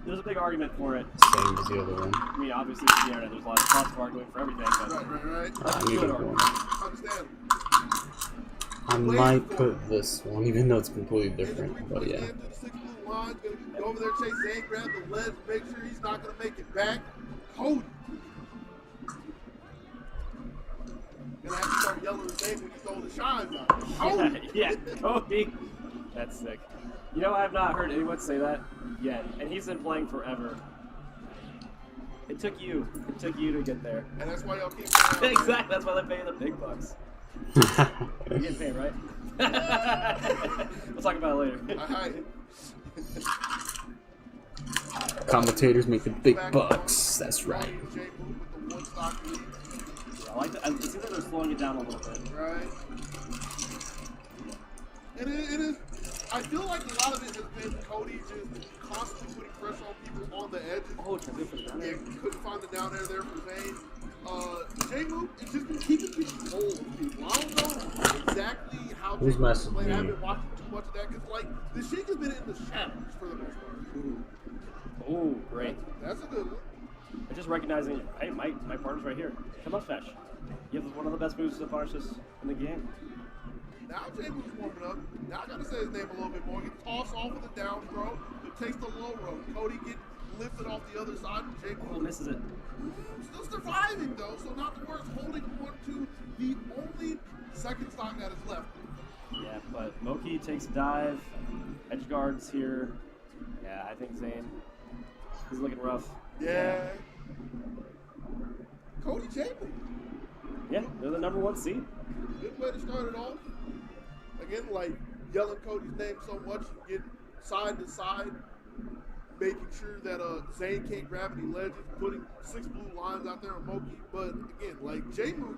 There's a big argument for it. Same as the other one. I mean, obviously, it's the internet. There's a lot of cross arguing for everything, but Right. I need good one. Understand. I might put this one, even though it's completely different. But yeah. The 6 blue line, gonna go over there, chase Zane, grab the ledge, make sure he's not gonna make it back. Cody. Gonna have to start yelling his name when he throws the shines out. Cody. yeah, Cody. That's sick. You know, I have not heard anyone say that yet, and he's been playing forever. It took you to get there. And that's why y'all keep playing. Exactly. That's why they pay you the big bucks. You getting paid, right? We'll talk about it later. Alright. Commentators make the big bucks. That's right. J Mook with the one stock lead. I like that. It seems like they're slowing it down a little bit. Right. It is. I feel like a lot of it has been Cody just constantly putting pressure on people on the edges. Oh, transition down Yeah, there. couldn't find the down air there for Zane. J-Mook has just been keeping control of people. I don't know exactly how Who's J-Mook messing played. I me? haven't watched too much of that because, like, the Sheik has been in the shadows for the most part. Oh, great. That's a good one. I'm just recognizing, hey, my partner's right here. Come on, Fesh. You have one of the best moves to punish us in the game. Now J-Mook's warming up. Now I gotta say his name a little bit more. He tossed off with the down throw, but takes the low road. Cody gets lifted off the other side. J-Mook Oh, misses it. still surviving though, so not the worst. Holding on to the only second stock that is left. Yeah, but Moki takes a dive. Edge guards here. Yeah, I think Zane. He's looking rough. Yeah. Cody J-Mook. Yeah, they're the number 1 seed. Good way to start it off. Again, like yelling Cody's name so much, you get side to side, making sure that Zane can't grab any ledges, putting 6 blue lines out there on Moki. But again, like J-Mook,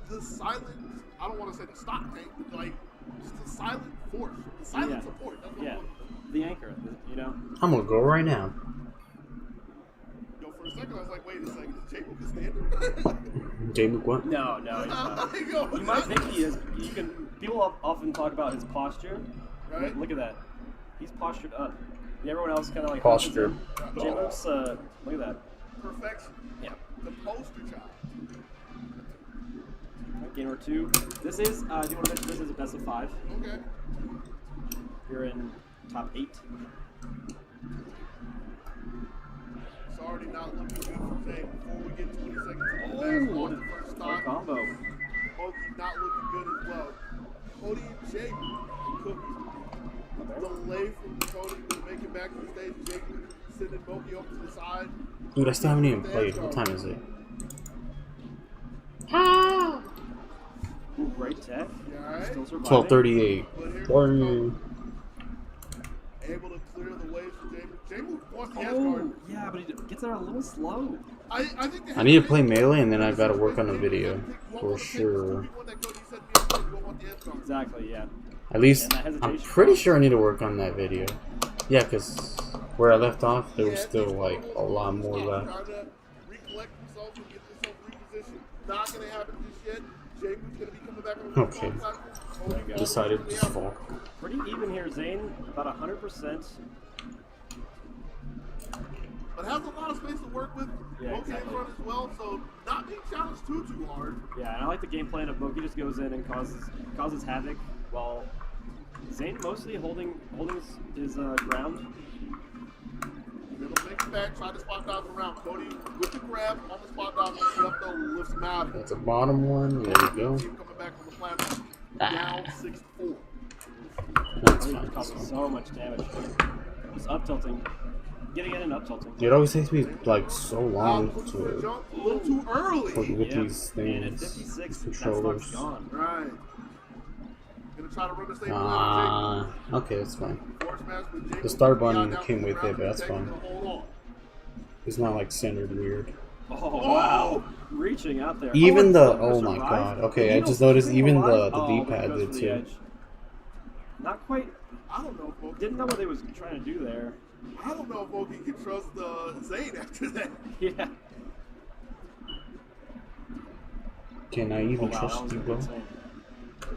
the silent, I don't want to say the stock tank, but like just the silent force, the silent Yeah. support. That's what Yeah, I want. the anchor, you know? I'm gonna go right now. Yo, for a second, I was like, wait a second, is J-Mook a standard? J-Mook what? No, he's not. You might think he is. People often talk about his posture. Right? Look at that. He's postured up. Everyone else kind of like Posture. J-Mook's, look at that. Perfection. Yeah. The poster child. Game number 2. This is, do you want to mention this is a best of 5? Okay. You're in top 8. It's already not looking good for Zane. Before we get 20 seconds to the Oh, last what on a the first good stock, combo. Moki not looking good as well. Cody and Jake Cookie. Delay from Cody to make it back to the stage. Jake sending Moki over to the side. Dude, I still haven't even played. What time is it? Ooh, great tech. You alright? Still surviving. 12:38. But here Or able to clear the waves for Jake. Jake wants the edge Oh, guard. yeah, but he gets there a little slow. I think they I need to have play to- melee and then I gotta work on the Jake video said, "Pick one for of the picks, sure. pick one that Cody said to me, you don't want the edge guard." Exactly, yeah. At least And that I'm hesitation pretty cost. sure I need to work on that video. Yeah, cause where I left off, there was Yeah, still these like a lot more stop, left. Trying to recollect themselves and get themselves repositioned. Not going to happen just yet. Jacob's going to be coming back on the Okay. platform. Decided to just fall. Pretty even here, Zane. About 100%. But has a lot of space to work with. Yeah, Moki exactly. in front as well, so not being challenged too hard. Yeah, and I like the game plan of Moki just goes in and causes havoc, while Zane mostly holding his ground. Little mix back, try to spot dodge around. Cody with the grab on the spot dodge, left though, lifts him out. That's a bottom one. There we go. Keep coming back on the platform. Ah. Down 6-4. That's He fine. That's causes fine. so much damage. Just up tilting, getting in and up tilting. It always takes me like so long Looking for a to jump a little too early. with Yep. these And at things, 56, these that stock's controllers. gone. Right. Gonna try to run the same Okay, that's fine. Force match with Jacob. The start Beyond button down came to the with ground, it, but that's Jacob fine. gonna hold on. It's not like centered weird. Oh wow, reaching out there. Even it's the still gonna oh my survive. god. The Okay, I needle's just noticed still even alive. the Oh, D-pad but it goes did for the too. edge. Not quite. I don't know if Moki, Didn't know what they was trying to do there. I don't know if Moki can trust Zane after that. Yeah. Can I Oh, even wow, that trust was you, a bro? good save.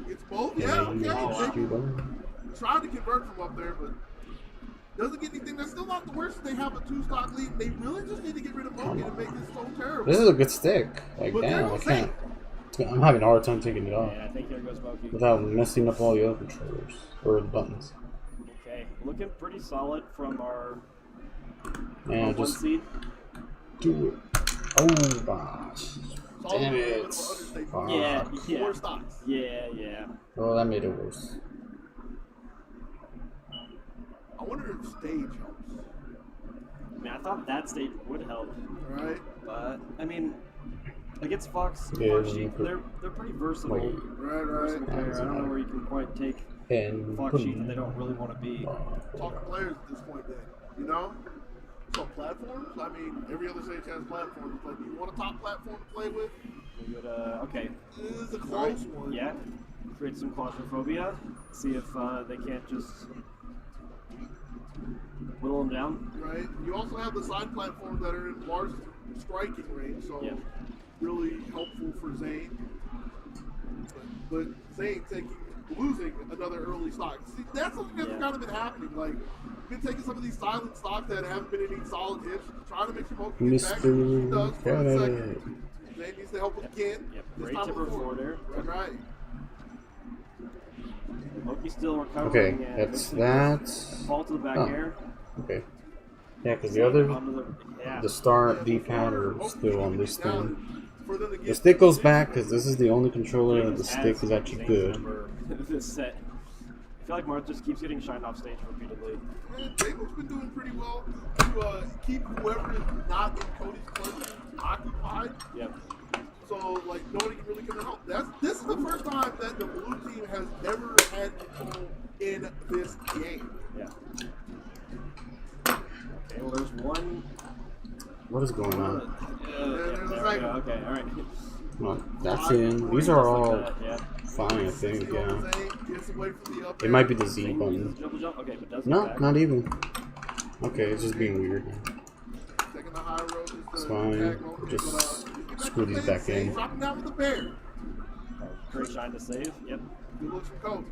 It's both. Can Yeah, I even okay. trust you, bro? Tried to convert from up there, but doesn't get anything. That's still not the worst. They have a 2-stock lead. They really just need to get rid of Moki to make this so terrible. This is a good stick. Like But damn, they're I can't. insane. I'm having a hard time taking it off And I think here goes Moki. without messing up all the other controllers or the buttons. Okay, looking pretty solid from our Man, one just seed. do it. Oh gosh. It's all Damn a little bit it. of an understatement. Fuck. Yeah, 4 yeah, stocks. yeah. Oh, that made it worse. I wonder if stage helps. I mean, I thought that stage would help, Right? but I mean, Against Fox, Yeah, Sheep, they're pretty versatile. Wait. Right, Versatile right. player. I don't know where you can quite take And Fox Sheep that they don't really want to be. Talking players at this point, then, you know. So platforms. I mean, every other stage has platforms. Like, you want a top platform to play with? We would, okay. This is a All close right. one. Yeah. Create some claustrophobia. See if they can't just whittle them down. Right. You also have the side platforms that are in large striking range, so Yeah. really helpful for Zane. But Zane losing another early stock. See, that's something that's Yeah. kind of been happening. Like, been taking some of these silent stocks that haven't been any solid hits, trying to make sure Moki gets back. He does for a Mr. second. Zane needs to help again. Yep. This Great time tipper before. forward there. Right, right. Moki's still recovering. Okay, and that's Vincent that. Fall to the back Oh. air. Okay. Yeah, because the other, Yeah. the start D-pad are still on this thing. For them to The get stick goes back because this is the only controller that the stick is actually good. This set. I feel like Marth just keeps getting shined off stage repeatedly. Man, Jable's been doing pretty well to keep whoever is not in Cody's cluster occupied. Yep. So, like, nobody can really come and help. This is the first time that the blue team has ever had control in this game. Yeah. Okay, well, there's one. What is going on? Yeah, there we go. Okay, all right. Well, that's in. These are all Yeah. fine, I think, yeah. Zane gets away from the up It might be air. the Z Zane button. uses double jump. Okay, but doesn't No, back. not even. Okay, it's just being weird. Taking the high road is It's the fine. tag moment, Just but, screw these back Zane in. dropping down with the bear. Great shine to save. Yep. Good looks from Cody.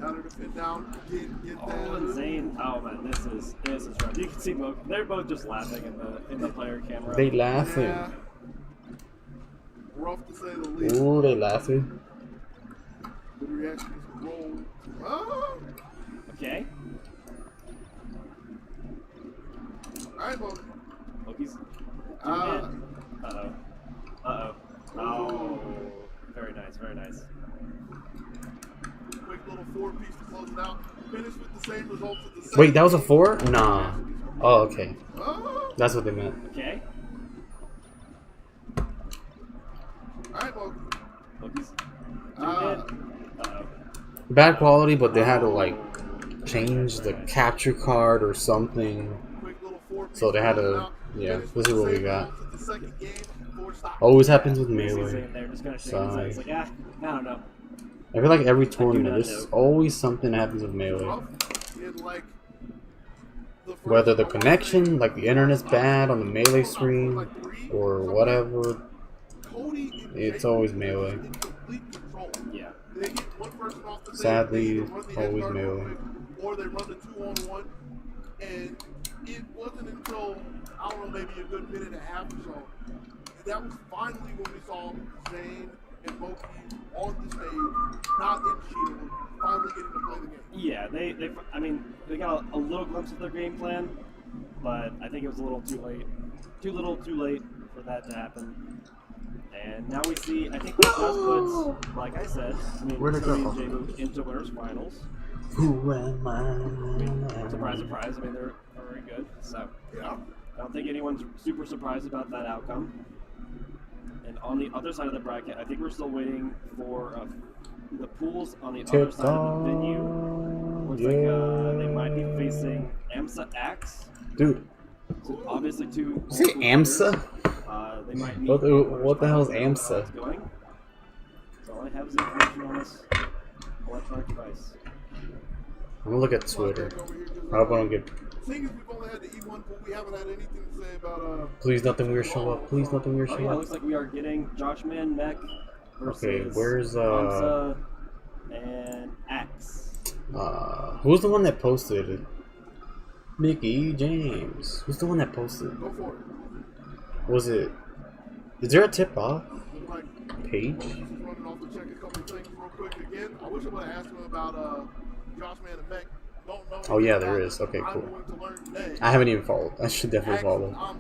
Down to the pin down. Get Oh, that. and Zane. Oh man, this is rough. You can see both. They're both just laughing in the player camera. They laughing. Yeah. Rough to say the least. Ooh, they laughing. Good reaction is roll. Oh! Okay. Alright, Moki. Moki's. Uh, Uh-oh. Uh-oh. Oh. Very nice, very nice. quick little 4-piece to close it out. Finish with the same results as the second. Wait, that was a 4? Nah. Oh, okay. Oh! That's what they meant. Okay. Alright, Moki. Moki's. Uh, Uh-oh. Bad quality, but they had to like change the capture card or something. quick little 4-piece So they had close it to. out. Yeah, Finish this with is the what we same got. results as the second game before stop. Always happens with He's Melee. in there, just gonna shake his head. He's like, I don't know. I feel like every not tournament, there's know. always something that happens with Melee. Rough in, like, the first Whether the couple connection, days, like the internet's bad on the Melee screen, like 3, or whatever, Cody and it's Jake always are Melee. in complete control. Yeah. They get one person off the Sadly, stage, they either run the always edge guard real Melee. quick, or they run the 2-on-1. And it wasn't until, I don't know, maybe a good minute and a half or so, that was finally when we saw Zane and Moki on the stage, not in Shield, finally getting to play the game. Yeah, I mean, they got a little glimpse of their game plan, but I think it was a little too late. Too little, too late for that to happen. And now we see, I think this does put, like I said, I mean, Where'd it Cody go? and Jay moved into winners finals. Who am I? Surprise, surprise. I mean, they're very good. So Yeah. I don't think anyone's super surprised about that outcome. And on the other side of the bracket, I think we're still waiting for the pools on the other side of the venue. Looks like they might be facing AMSA Axe. Dude, So obviously two. say AMSA? They might need What the hell is how it's AMSA? going. So all I have is information on this electronic device. I'm gonna look at Twitter. Over here, 'cause, I hope I don't get. Seeing as we've only had the E1 pool, we haven't had anything to say about Please nothing weird show up. Please nothing weird Oh show yeah, it up. looks like we are getting Joshman Mech versus Okay, where's AMSA and Axe. Who's the one that posted it? Mickey James. Who's the one that posted? Go for it. Was it? Is there a tip off Look like page? just running off to check a couple things real quick again. I wish I would have asked him about Josh Man and Beck. Don't know. Oh, yeah, anything there about is. it. Okay, I'm cool. going to learn today. I haven't even followed. I should definitely follow. I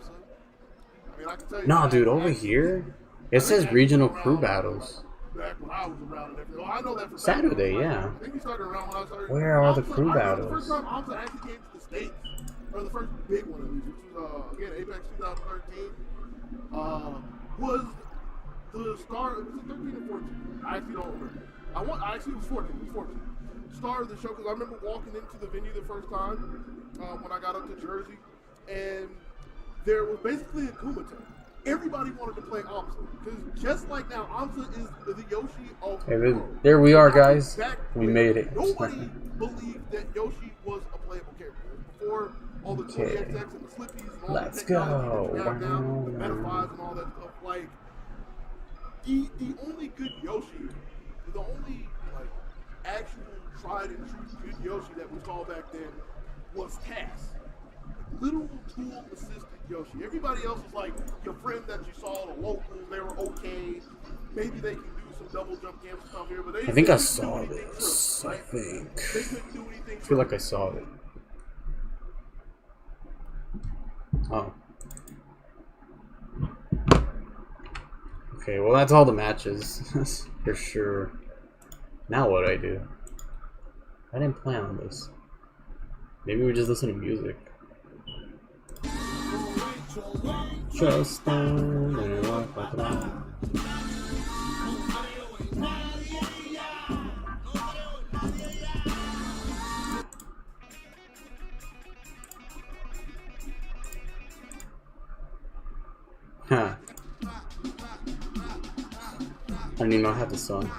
mean, I can tell you No, that dude, over Axe- here it says regional crew battles. Back when I was around and everything. Well, I know that for Saturday, fact. yeah. I think he started around when I started. Where are the Amsa- crew I remember battles? The first time Amsa actually came to the States, or the first big one at least, which was again Apex 2013. was the star. Was it 13 or 14? I actually don't remember. Actually, it was 14. It was 14. Star of the show because I remember walking into the venue the first time when I got up to Jersey, and there was basically a Kumite. Everybody wanted to play Amsa because just like now, Amsa is the Yoshi of the world. There we are, guys. We made it. Nobody believed that Yoshi was a playable character before all the 20XX and the Slippies and all Let's the technology go. that we have now, the Metafies and all that stuff. Like the only good Yoshi, the only like actual tried and true good Yoshi that we saw back then was Cass. Little tool assisted Yoshi. Everybody else was like your friend that you saw, the local, they were okay. Maybe they can do some double jump camps and stuff here, but they I think I couldn't do saw anything this. true, I right? think. They couldn't do anything I feel true. like I saw it. Oh. Okay, well that's all the matches. For sure. Now what do I do? I didn't plan on this. Maybe we just listen to music. Just down and walk like that. Huh. I don't even know how the song.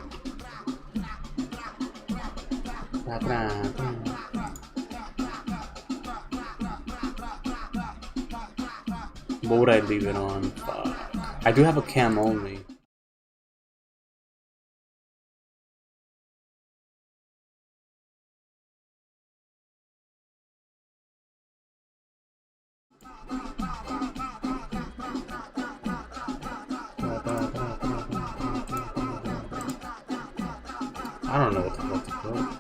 What would I leave it on? Fuck. I do have a cam only. I don't know what the fuck to put.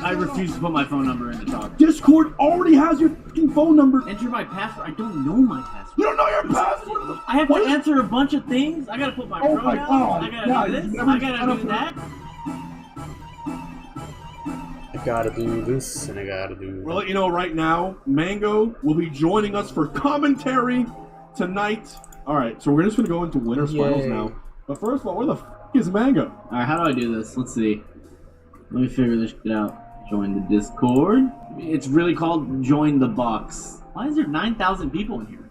I refuse to put my phone number in the talk. Discord already has your fucking phone number. Enter my password. I don't know my password. You don't know your password. I have to answer a bunch of things. I gotta put my Oh my pronouns. God. I gotta Yeah, do this. you never I gotta set up do for- that. I gotta do this and I gotta do We'll let you know right now, Mango will be joining us for commentary tonight. All right, so we're just gonna go into winners finals Yay. now. But first of all, where the is Mango? Alright, how do I do this? Let's see. Let me figure this shit out. Join the Discord. It's really called Join the Box. Why is there 9,000 people in here?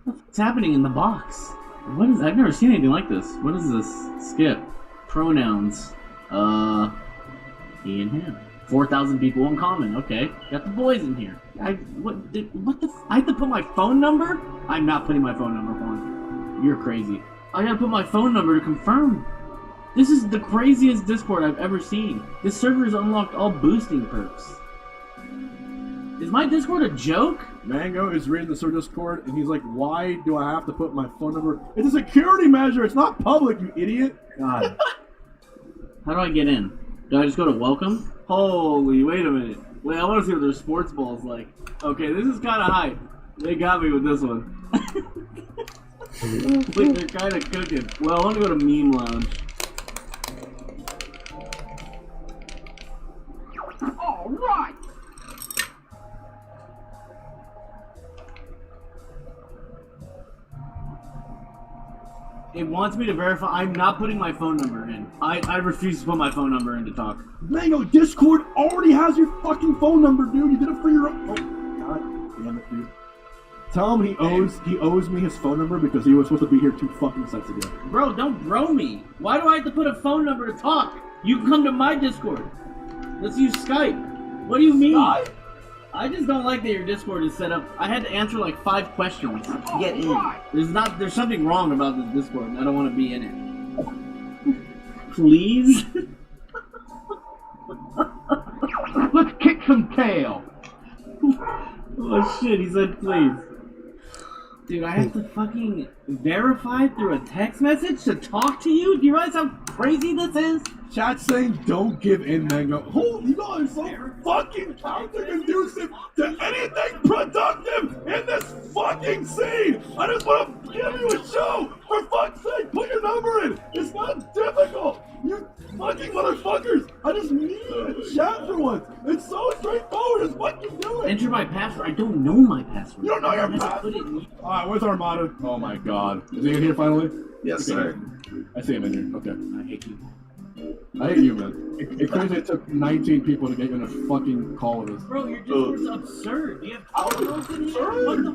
What's happening in the box? What is? I've never seen anything like this. What is this? Skip. Pronouns. He and him. 4,000 people in common. Okay. Got the boys in here. What the? I have to put my phone number? I'm not putting my phone number on. You're crazy. I gotta put my phone number to confirm. This is the craziest Discord I've ever seen. This server has unlocked all boosting perks. Is my Discord a joke? Mango is reading the server Discord, and he's like, "Why do I have to put my phone number? It's a security measure. It's not public, you idiot." God. How do I get in? Do I just go to welcome? Holy, wait a minute. Wait, I want to see what their sports ball is like. Okay, this is kind of hype. They got me with this one. Like they're kind of cooking. Well, I want to go to Meme Lounge. All right. It wants me to verify. I'm not putting my phone number in. I refuse to put my phone number in to talk. Mango, Discord already has your fucking phone number, dude. You did it for your own. Oh, God damn it, dude. Tell him he owes me his phone number because he was supposed to be here 2 fucking sets ago. Bro, don't bro me. Why do I have to put a phone number to talk? You can come to my Discord. Let's use Skype. What do you mean? Skype? I just don't like that your Discord is set up. I had to answer like 5 questions to get in. There's something wrong about this Discord and I don't want to be in it. Please? Let's kick some tail. Oh shit, he said please. Dude, I have to fucking verify through a text message to talk to you? Do you realize how crazy this is? Chat saying don't give in, Mango. Oh, you guys are so fucking counter-conducive to anything productive in this fucking scene. I just want to give you a show. For fuck's sake, put your number in. It's not difficult. fucking motherfuckers! I just need a chat for once. It's so straightforward. Just fucking do it. Enter my password. I don't know my password. You don't know your I just password. put it in. Alright, where's Armada? Oh my god. Is he in here finally? Yes, sir. I see him in here. Okay. I hate you. I hate you, man. It's crazy it took 19 people to get you in a fucking call with us. Bro, your Discord's absurd. You have 12 girls in here? Absurd? What the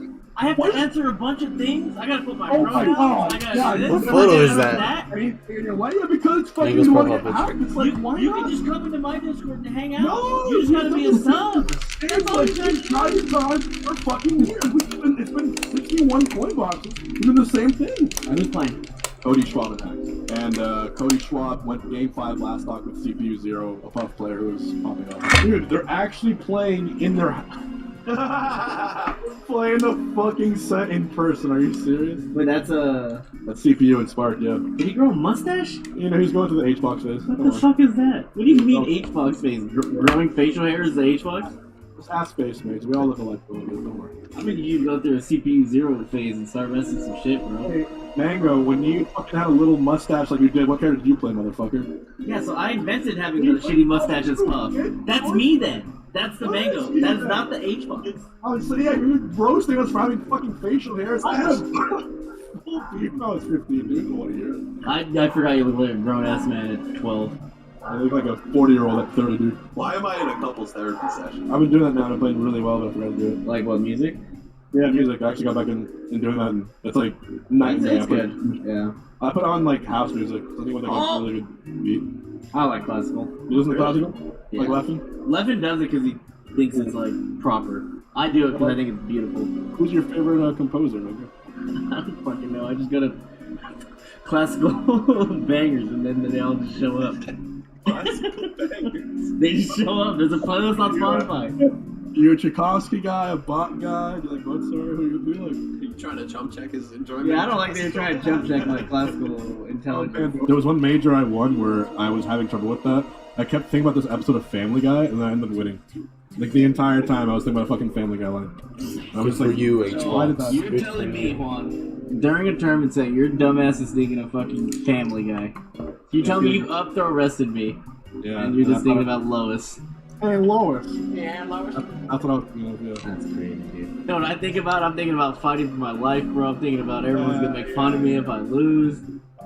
fuck? I have to answer a bunch of things. I gotta put my Oh my pronouns. God. I gotta God, do what this. photo I gotta is do that? Are you in your way? Yeah, because it's fucking Mango's you want profile to get picture. hacked. It's like, why You not? can just come into my Discord and hang out. No, you just gotta be a sub. It's like 9 times for fucking years. It's been 61 coin boxes. It's been the same thing. Who's playing? Cody Schwab attacks. And Cody Schwab went game 5 last stock with CPU 0, a buff player who was popping up. Dude, they're actually playing in their playing the fucking set in person. Are you serious? Wait, that's That's CPU and Spark, yeah. Did he grow a mustache? You know, he's going through the H-box phase. What Don't the worry. fuck is that? What do you mean H-box phase? Growing facial hair is the H-box? Just ask space mates. We all look alike a little bit, don't worry. I mean, you go through a CPU 0 phase and start messing some shit, bro. Hey, Mango, when you fucking had a little mustache like you did, what character did you play, motherfucker? Yeah, so I invented having a shitty mustache as Puff. That's me then. That's the Mango. That's not the H-box. Oh, so yeah, you're roasting us for having fucking facial hair. I had even though I was 15, dude, what a year. I forgot you look like a grown-ass man at 12. I look like a 40-year-old at 30, dude. Why am I in a couples therapy session? I've been doing that now, and I'm playing really well, but I forgot to do it. Like what, music? Yeah, music. I actually got back in doing that, and it's like night and day. It's good. Yeah. I put on like house music. I think with like a really good beat. I like classical. You listen to classical? Yeah. Like Leffin? Levin does it because he thinks it's like proper. I do it because I think it's beautiful. Who's your favorite composer, Mango? I don't fucking know. I just go to classical bangers and then they all just show up. They just show up. There's a playlist on Spotify. You a Tchaikovsky guy, a bot guy? Do you like Mozart? Who you like? Are you trying to jump check his enjoyment? Yeah, I don't like that you're trying to jump check my classical intelligence. There was one major I won where I was having trouble with that. I kept thinking about this episode of Family Guy, and then I ended up winning. Like the entire time, I was thinking about a fucking Family Guy line. I was Good for like, you, why did H-box. that? You're Good telling for me, you. Juan, during a tournament your dumbass is thinking of fucking Family Guy. You tell me you up throw arrested me, Yeah, and you're just I thinking thought- about Lois. Hey, Lois. Yeah, Lois. That's what I was thinking of, yeah. That's crazy, dude. No, what I think about, I'm thinking about fighting for my life, bro. I'm thinking about everyone's gonna make fun of me if I lose.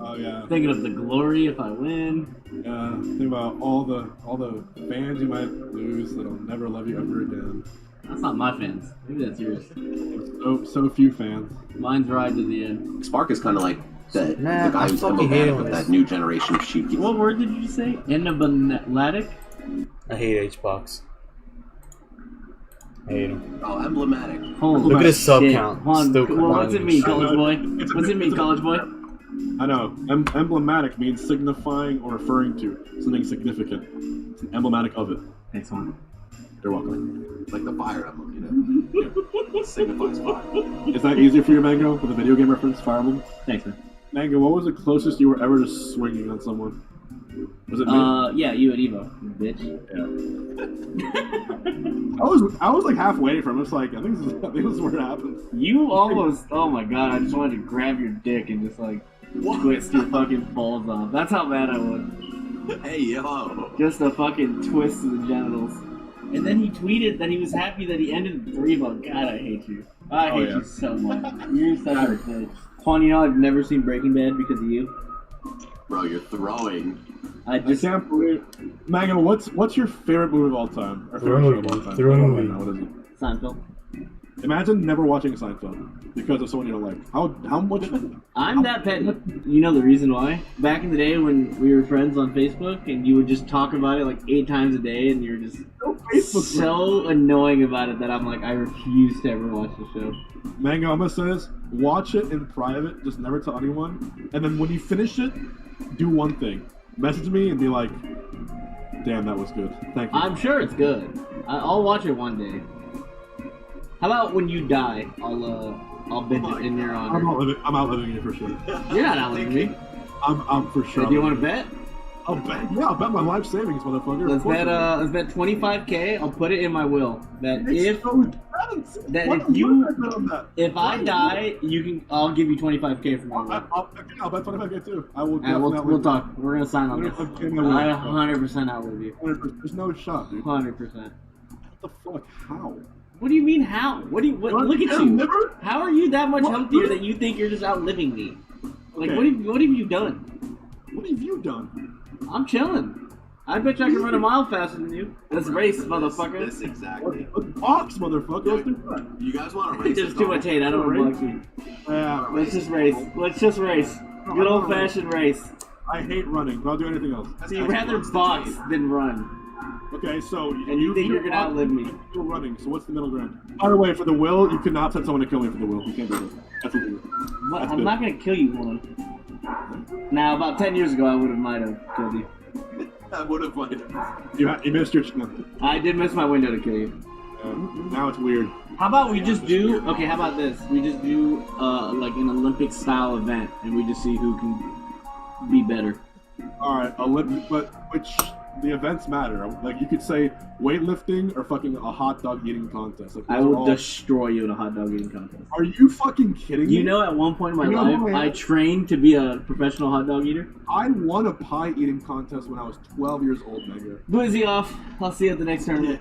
Oh, yeah. I'm thinking of the glory if I win. Yeah, think about all the fans you might lose that'll never love you ever again. That's not my fans. Maybe that's yours. So few fans. Mine's ride to the end. Spark is kind of like the Man, guy I who's fucking hate emblematic him. of that new generation of sheep. What word did you say? Enigmatic? I hate H-box. I hate him. Oh, emblematic. Holy Look at his sub shit. count. Juan, Still well, what's it mean, combining. college boy? What's it mean, college boy? I know. Emblematic means signifying or referring to something significant. It's an emblematic of it. Thanks, Juan. You're welcome. Like the fire emblem, you know? Signifies fire. Is that easier for you, Mango, with a video game reference, Fire Emblem? Thanks, man. Mango, what was the closest you were ever to swinging on someone? Was it me? Yeah, you at Evo, you bitch. I was like halfway from it. It's like, I think this is where it happened. You almost, oh my god, I just wanted to grab your dick and just like twist your fucking balls off. That's how bad I was. Hey, yo. Just a fucking twist to the genitals. And then he tweeted that he was happy that he ended the 3-0. God, I hate you. I hate you so much. You're such a bitch. Juan, you know I've never seen Breaking Bad because of you. Bro, you're throwing. I I just can't believe. Mango, what's your favorite movie of all time? Or favorite show of all time? Throw a movie. What is it? Seinfeld. Imagine never watching Seinfeld because of someone you don't like. How much? I'm that petty. You know the reason why? Back in the day when we were friends on Facebook and you would just talk about it like 8 times a day and you're just Facebook so annoying about it that I'm like, I refuse to ever watch the show. Mango, I'm gonna say this: watch it in private, just never tell anyone. And then when you finish it, do one thing: message me and be like, "Damn, that was good. Thank you." I'm sure it's good. I'll watch it one day. How about when you die, I'll binge it in your honor. I'm outliving you for sure. You're not outliving me. I'm for sure. Do you want to bet? I'll bet. Yeah, I'll bet my life savings, motherfucker. Let's bet 25K. I'll put it in my will. That It's if so That What- if you, what did I bet on that? if I die, I'll give you 25K for my win. I'll bet 25K too. I will Yeah, definitely. we'll talk. We're gonna sign on this. 25K my win. I 100% out with you. 100%. There's no shot, dude. 100%. What the fuck? How? What do you mean how? What? Look at Yeah, you. never- How are you that much What? healthier that you think you're just outliving me? Like, Okay. what have you done? What have you done? I'm chilling. I bet you I can run a mile faster than you. Let's race, motherfucker. This exactly. Box, motherfucker. Let's do that. You guys want to race? There's at too all? much hate. I don't want to box you. Yeah. Let's just race. Let's just race. Good old fashioned race. I hate running, but I'll do anything else. So you'd rather box than run. Okay, so And you think you're gonna outlive me. You're running, so what's the middle ground? By the way, for the will, you could not send someone to kill me for the will. You can't do that. That's illegal. What? That's I'm good. not gonna kill you, one. Now, about 10 years ago, I might have killed you. I would have wanted. You missed your chance. I did miss my window to kill you. Now it's weird. How about we just do? Okay, how about this? We just do like an Olympic style event, and we just see who can be better. All right, Olympic, but which the events matter. Like you could say weightlifting or fucking a hot dog eating contest. Like, I those are will all- destroy you in a hot dog eating contest. Are you fucking kidding me? You know, at one point in my You know life, who I am? I trained to be a professional hot dog eater. I won a pie eating contest when I was 12 years old, nigga. Blizzy off. I'll see you at the next tournament.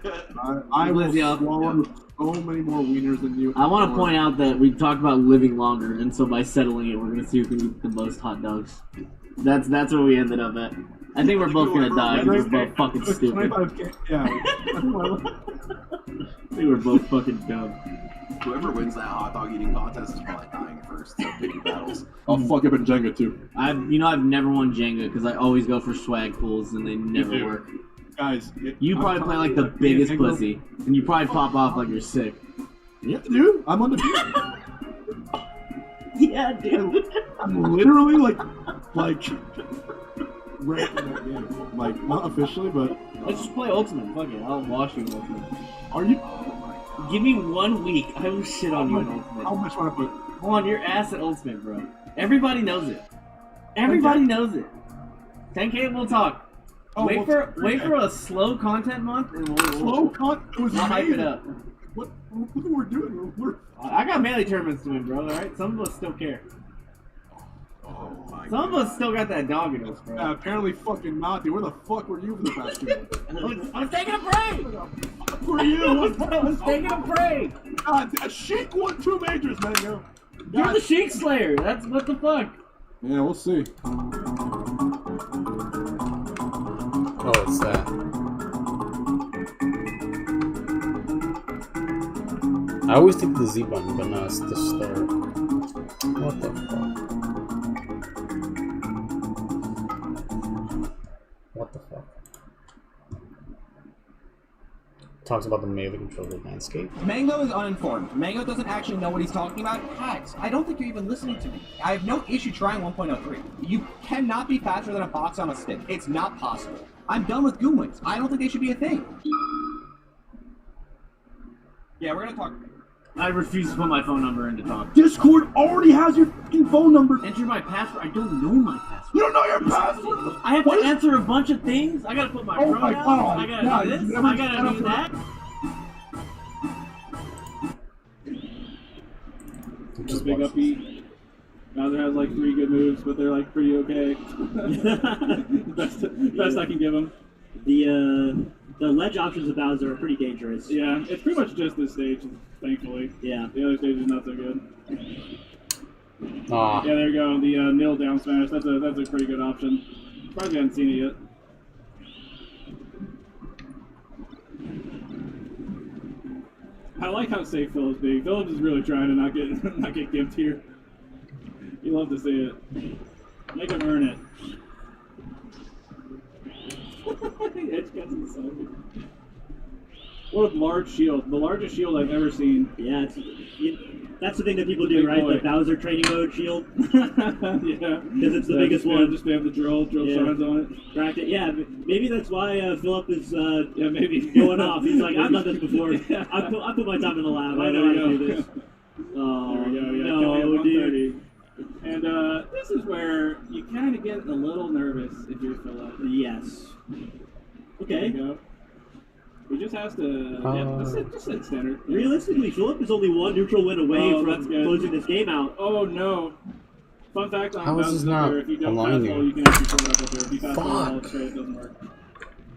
I will Blizzy off. swallow so many more wieners than you. I want to point out that we talked about living longer, and so by settling it, we're gonna see who can eat the most hot dogs. That's where we ended up at. I think we're both gonna die because we're both fucking stupid. 25K, yeah. I think we're both fucking dumb. Whoever wins that hot dog eating contest is probably dying first. So pick your battles. I'll fuck up in Jenga too. I've never won Jenga because I always go for swag pools and they never do. work. Guys, You probably play like the biggest pussy, and you probably pop off like you're sick. Yeah, dude. I'm undefeated. Yeah, dude. I'm literally like ranked in that game. Like not officially, but Let's just play Ultimate. Fuck it, I'll wash you in Ultimate. are you? Give me 1 week, I will shit on you in How Ultimate. much want to put? Hold on, your ass at Ultimate, bro. Everybody knows it. Everybody knows it. 10K, we'll talk. Oh, wait well, for a slow content month, and we'll Slow con. It was I'll hype it amazing. up. What? Look what we're doing. We're I got melee tournaments to win, bro. All right, some of us still care. Oh my Some of us still got that dog in us, bro. apparently fucking not, dude. Where the fuck were you for the past 2 months? I was taking a break. Fuck were you? I was taking a break. God, Sheik won 2 majors, man. Yo. You're God. the Sheik Slayer. That's what the fuck. Yeah, we'll see. Oh, it's that. I always take the Z button, but no, it's the start. What the fuck? What the fuck? Talks about the melee controller landscape. Mango is uninformed. Mango doesn't actually know what he's talking about. Hacks. I don't think you're even listening to me. I have no issue trying 1.03. You cannot be faster than a box on a stick. It's not possible. I'm done with Goomwings. I don't think they should be a thing. Yeah, we're gonna talk. I refuse to put my phone number in to talk. Discord already has your fucking phone number. Enter my password. I don't know my password. You don't know your password. I have to answer a bunch of things. I gotta put my Oh my pronouns. God. I gotta God, do you this. never I gotta set do up that. Just Big watch this. uppy. Bowser has like 3 good moves, but they're like pretty okay. best I can give him. The ledge options of Bowser are pretty dangerous. Yeah, it's pretty much just this stage, thankfully. Yeah. The other stage is not so good. Aw. Yeah, there you go. The nil down smash. That's a pretty good option. Surprised you haven't seen it yet. I like how safe Phil is being. Phillips is really trying to not get gimped here. You love to see it. Make him earn it. Edge gets insulted. What a large shield. The largest shield I've ever seen. Yeah, that's the thing that people do, Big right? boy. The Bowser training mode shield. Yeah. Because it's the biggest one. Just have the drill Yeah. shines on it. Practice. Yeah, maybe that's why Philip is Yeah, maybe. going off. He's like, I've done this before. Yeah. I put my time in the lab. I Oh, know there how to you do go. this. Oh, There we go. Yeah, no, Kelly at dude. 130. And this is where you kind of get a little nervous if you're Philip. Yes. There Okay. you go. He just has to. Just hit standard. Realistically, Philip is only one neutral win away that's from good. closing this game out. Oh no. Fun fact on How is bounces this up not there, if you don't aligning? fastball, you can actually throw it up there. If you fastball Fuck. straight, it doesn't work.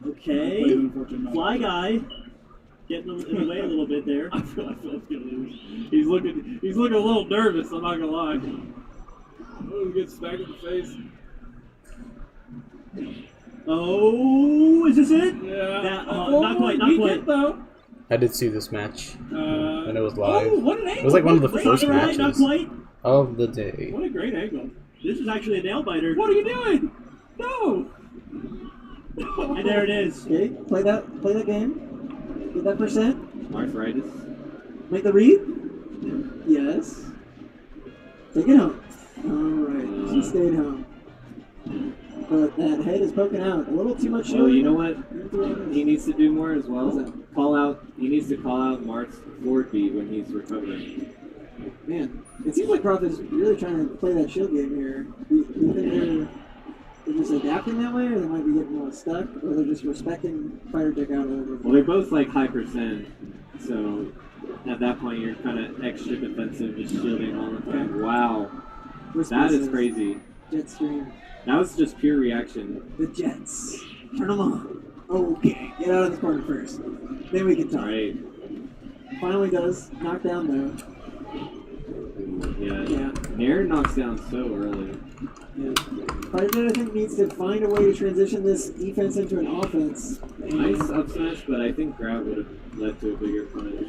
Okay. Play an unfortunate amount. Fly guy. Getting in the way a little bit there. I feel like Philip's gonna lose. He's looking a little nervous, I'm not gonna lie. Oh, he gets smacked in the face. Oh, is this it? Yeah. Not quite, not he quite. did, though. I did see this match when it was Oh, live. what an angle. It was like one of the Not first quite, not matches quite. of the day. What a great angle. This is actually a nail biter. What are you doing? No. And there it is. Okay, play that game. Get that percent. Arthritis. Make the read. Yes. Take it home. Alright, she stayed home. But that head is poking out. A little too much. Well, you know what? He He needs to do more as well. What's He needs to call out Mark's forward beat when he's recovering. Man, it seems like Croft is really trying to play that shield game here. Do you think they're just adapting that way, or they might be getting a little stuck, or they're just respecting Fighter Dick out a little bit? Well, they're both like high percent, so at that point you're kind of extra defensive, just shielding all the time. Wow, that is crazy. Jetstream. That was just pure reaction. The Jets. Turn them on. Okay, get out of the corner first. Then we can talk. Right. Finally does. Knock down though. Yeah. Nair knocks down so early. Yeah. Fighter Dick, I think, needs to find a way to transition this defense into an offense. Nice up smash, but I think grab would have led to a bigger punch.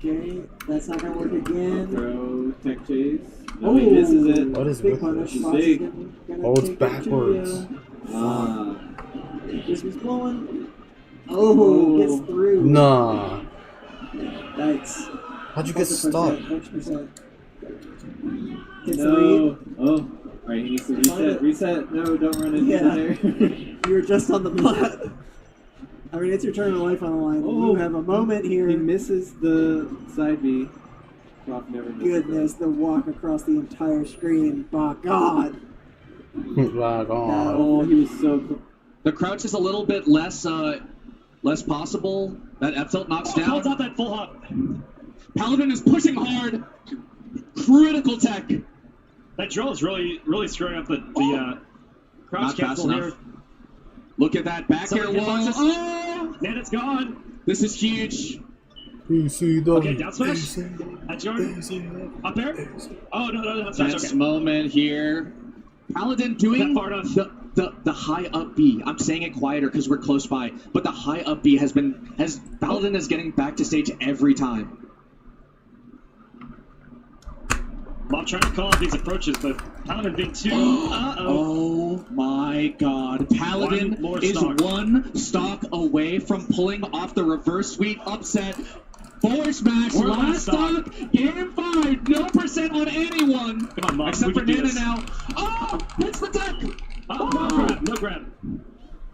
Okay, that's not gonna work again. Throw tech chase. Oh, No, he misses it. What is big with punish. this? Fox is Big. gonna Oh, it's take it to backwards. Ah. Christmas blowing. Oh, gets through. Nah. Yikes. How'd you get stuck? 100%. Gets the No. lead. Oh. Alright, he needs to reset. No, don't run into Yeah. there. You were just on the plat. I mean, it's your turn of life on the line. You have a moment here. He misses the side B. Croft never misses Goodness, the walk across the entire screen. By God. Log on. Oh, he was so close. The crouch is a little bit less possible. That Epselt knocks down. Calls out that full hop. Paladin is pushing hard. Critical tech. That drill is really screwing up the crouch Not fast cancel here. enough. Look at that back air Somebody wall. hitboxes. Oh! And it's gone. This is huge. Okay, down smash. That's Jordan. Up there. Oh, no, down smash. Tense Okay. moment here. Paladin doing That far enough. the high up B. I'm saying it quieter because we're close by, but the high up B Paladin is getting back to stage every time. Well, I'm trying to call out these approaches, but Paladin being too. Oh my God! Paladin One more is stock. one stock away from pulling off the reverse sweep upset. Forward smash, We're last on stock, game 5, no percent on anyone. Come on, Mom, except we for can do Nana this. now. Oh, hits the deck. No grab, no grab.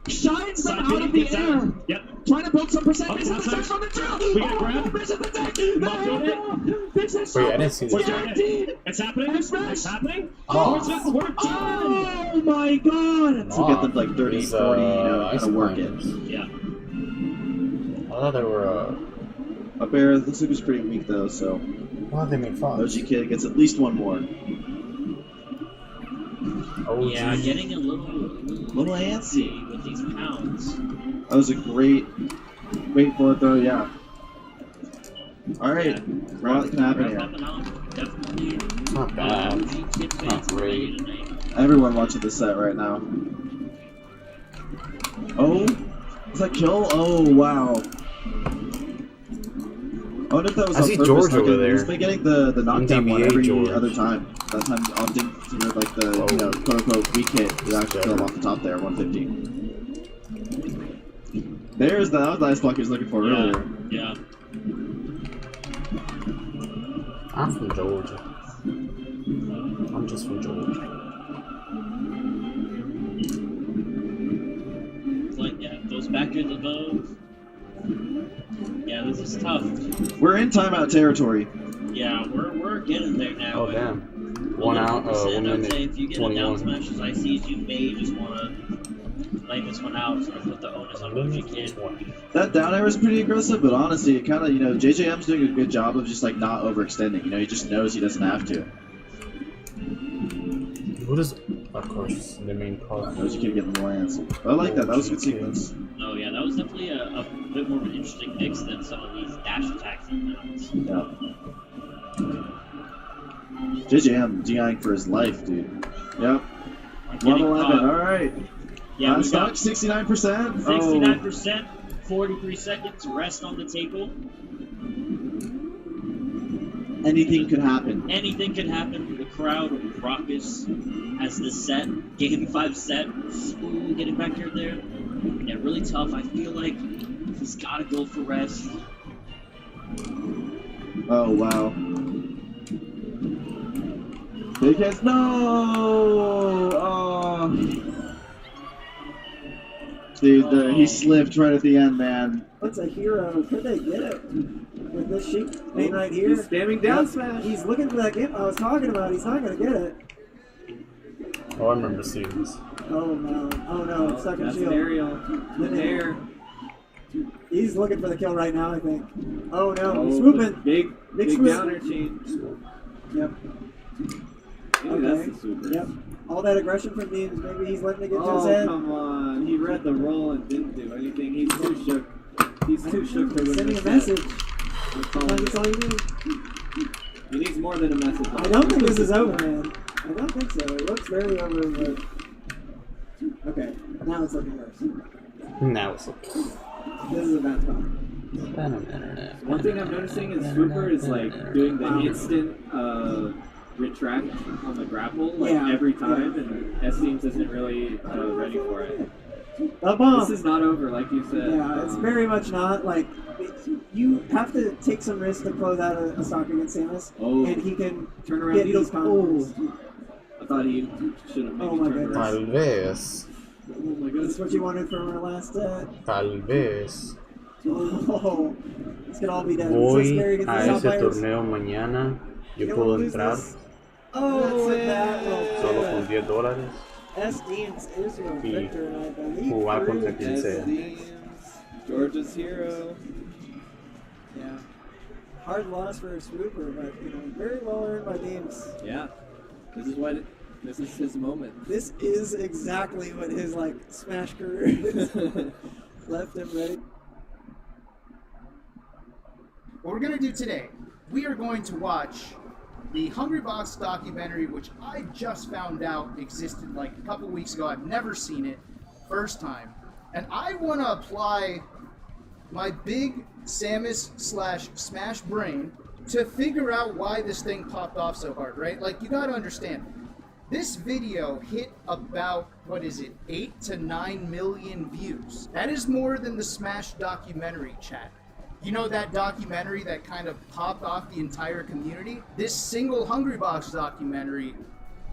Shines them Side out B, of the gets air. out. Yep. Trying to build some percent. Okay, Misses the outside. deck from the drill. We got a grab. Misses the deck. Mom doing it. Misses Wait, I didn't see What's this. Guaranteed. It's happening. F smash. It's happening. Oh. We're done. Oh my God. So get them like 30, 40, ice kind of work it. climbers. Yeah. I thought they were, Up air looks like it's pretty weak though, so why did they make fun? OG Kid gets at least one more. Oh, Yeah, geez. getting a little antsy with these pounds. That was a great forward throw, yeah. Alright, round can happen here. Definitely. It's not bad. It's not great. Everyone watching this set right now. Oh, is that kill? Oh wow. I wonder if that was I on see purpose. George Like, over there. He's been getting the knockdown one NDBA every George. other time. That time opting to like the quote unquote weak hit to actually kill him off the top there, 150. That was the ice block he was looking for earlier. Yeah. I'm from Georgia. I'm just from Georgia. It's like, yeah, those factors above. Yeah, this is tough. We're in timeout territory. Yeah, we're getting there now. Oh, damn. 1 out, 1 I would say minute if you get a down 21. smash as ICs, you may just want to lay this one out, sort of put the onus on OG Kid. That down air is pretty aggressive, but honestly, it kind of, you know, JJM's doing a good job of just like not overextending. You know, he just knows he doesn't have to. What is, of course, the main cause? Knows you can get the lands. I like that. That was a good sequence. Oh yeah, that was definitely a bit more of an interesting mix than some of these dash attacks sometimes. Yeah. JJM DIing for his life, dude. Yep. 111. All right. Yeah, we stock got 69%. 69%, 43 seconds, rest on the table. Anything could happen. Anything could happen. The crowd raucous as this set, game 5 set. Ooh, getting back here there. Yeah, really tough. I feel like he's got to go for rest. Oh, wow. Big hits. No! Oh. Dude, he slipped right at the end, man. What's a hero? Could they get it? With this sheep main right here. He's spamming down smash. He's looking for that game I was talking about. He's not going to get it. Oh, I remember seeing this. Oh no. Oh no. It's stuck in That's shield. an aerial. Good There. He's looking for the kill right now, I think. Oh no. Oh, He's swooping. Big swoop. downer chain. Yep. Maybe that's Okay. the super. Yep. All that aggression from Deems. Maybe he's letting it get to his Oh, head. come on. He read the roll and didn't do anything. He's too shook. He's too shook to win Sending this a message. set. Sometimes it's all you need. He needs more than a message. I don't think this is over, man. I don't think so. It looks very over, but... Okay, now it's looking worse. Now it's okay. This is a bad spot. One thing I'm noticing is Swooper is like doing the instant retract on the grapple like every time, and S-Teams isn't really ready for it. The bomb. This is not over, like you said. Yeah, it's very much not. Like, you have to take some risk to close out a stock against Samus, and he can Turn around get needle these combos. I thought he should have maybe Oh my turned goodness. around. Tal vez. Oh my This goodness. is what you wanted from our last set. Tal vez. Oh, it's gonna all be dead. It's so Voy scary against a the ese players. torneo mañana. Yo You don't puedo wanna lose entrar this. Oh, with that will solo do con it. $10 S-Deems is your y victor, and I believe jugar contra Cruz. quien sea. S-Teams, Georgia's hero. Yeah. Hard loss for a Swooper, but very well earned by Deems. Yeah. This is his moment. This is exactly what his Smash career is. Left him ready. What we're going to do today, we are going to watch the Hungrybox documentary, which I just found out existed a couple weeks ago. I've never seen it. First time. And I want to apply my big Samus/Smash brain to figure out why this thing popped off so hard, right? You got to understand. This video hit about, 8 to 9 million views. That is more than the Smash documentary, chat. You know that documentary that kind of popped off the entire community? This single Hungrybox documentary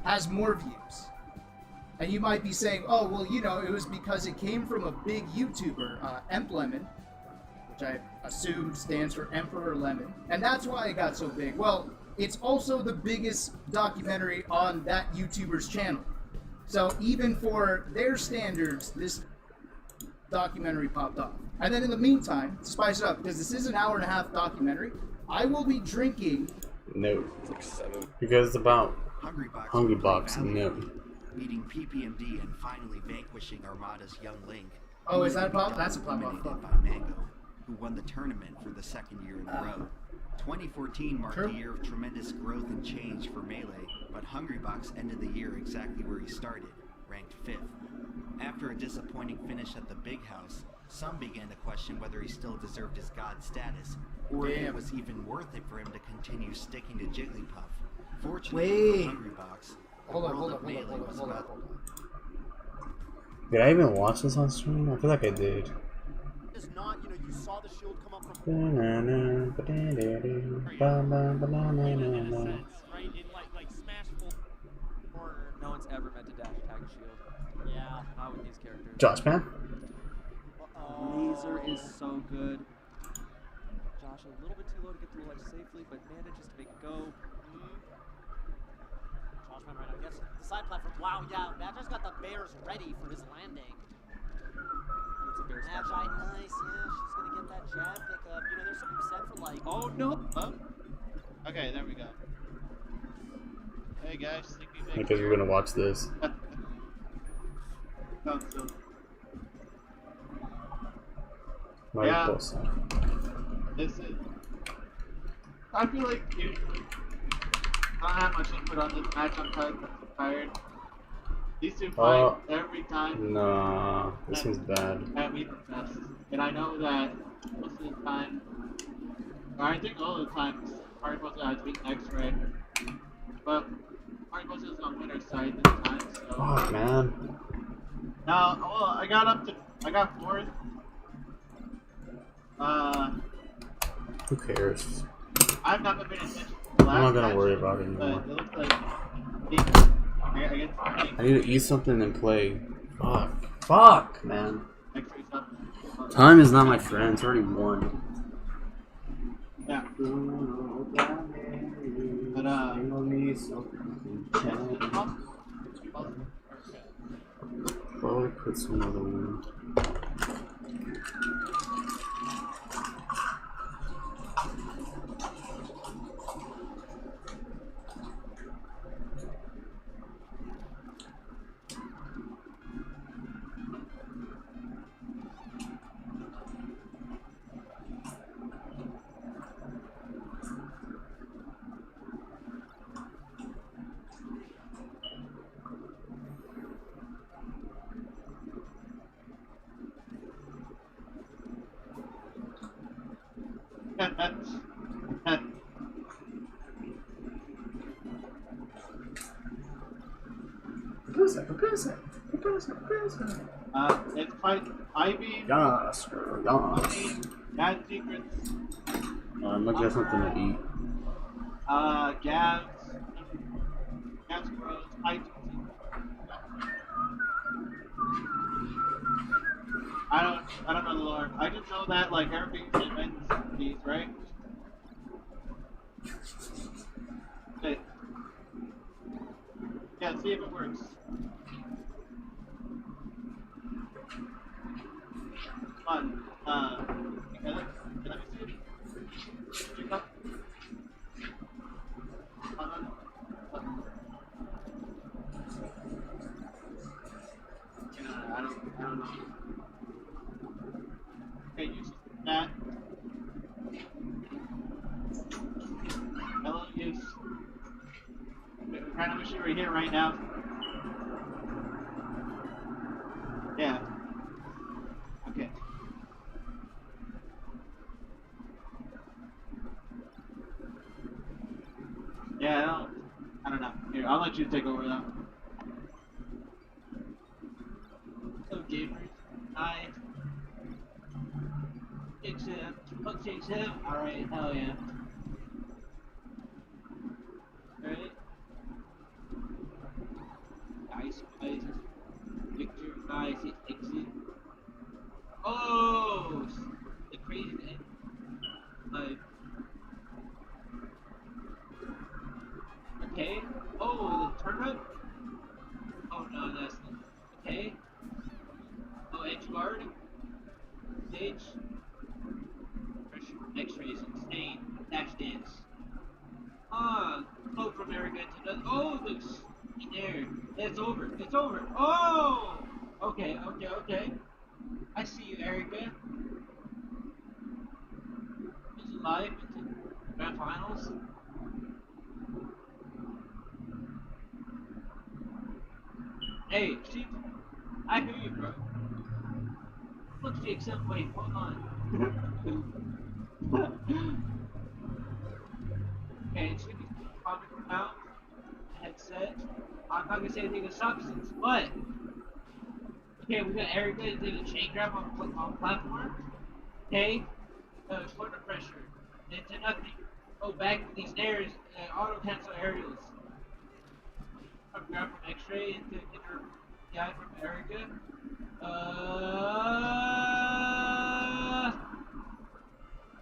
has more views. And you might be saying, oh, well, it was because it came from a big YouTuber, Emplemon, which I assume stands for Emperor Lemon. And that's why it got so big. Well, it's also the biggest documentary on that YouTuber's channel. So even for their standards, this documentary popped off. And then in the meantime, to spice it up, because this is an hour-and-a-half documentary, I will be drinking... No. Because it's about Hungrybox. No. Beating PPMD and finally vanquishing Armada's young Link. Oh, is that a pop? That's a pop-off. Dominated by Mango, who won the tournament for the second year in a row. 2014 marked a year of tremendous growth and change for Melee, but Hungrybox ended the year exactly where he started, ranked 5th. After a disappointing finish at the Big House, some began to question whether he still deserved his god status, or if it was even worth it for him to continue sticking to Jigglypuff. Fortunately for Hungrybox, the world of Melee was about... Did I even watch this on stream? I feel like I did. It's not, you saw the shield come up from Right? In like Smash 4, no one's ever meant to dash attack a shield. Yeah, not with these characters. Josh, man. Laser is so good. Josh, a little bit too low to get through life safely, but manages to make it go. platform right now. Yes, the side platform. Wow, yeah, Magi's got the bears ready for his landing. Magi, nice, yeah, she's gonna get that jab pickup. You know, there's something said for like. Oh no! Oh. Okay, there we go. Hey guys, think we make. Because we're gonna watch this. Mariposa. Listen, I feel like usually I don't have much input on this match. I'm tired. These two fight every time. Nah, this one's bad. At Weaver Fest, and I know that most of the time, or I think all the time, Mariposa has beaten X-Ray, but Mariposa is on winner's side this time. So. Fuck, man. Now, well, I got fourth. Who cares? I've not been paying attention to I'm the not last gonna match, worry about it anymore. but it looks like I need to eat something and play. Fuck. Fuck, man. Time is not my friend. It's already 1. Yeah. But Probably put some other one. It's fight Ivy. Yes, girl, yes. Bad Secrets. I'm gonna get something to eat. Gavs Bros. I don't know the lore. I just know that like everything wins these, right? Okay. Yeah, see if it works. Come on. Let me see it. Check up. I don't know. Okay, use that. Hello, use. We're trying to wish you were here right now. Yeah. Okay. Yeah, I don't know. Here, I'll let you take over though. So gamers, hi. Chicks him. Oh, chicks him. Alright, hell yeah. Alright. Nice, guys. Victor, nice, exit. Oh! The crazy man. Like. Okay. Oh, the turnip? Oh no, that's not. Okay. Oh, edge guard. Stage. Pressure, X-rays, sustain, dash dance. Float from Erica to the. Oh, looks in there. It's over. It's over. Oh! Okay. I see you, Erica. Is it live into grand finals? Hey, see, I hear you, bro. Look, except wait, hold on. Okay, it's gonna be probably from now. Headset. I'm not gonna say anything of substance, but okay, we got Erica did a chain grab on platform. Okay, corner pressure into nothing. Oh, back to these stairs. Auto cancel aerials. Grab from X-ray into inner guy from Erica.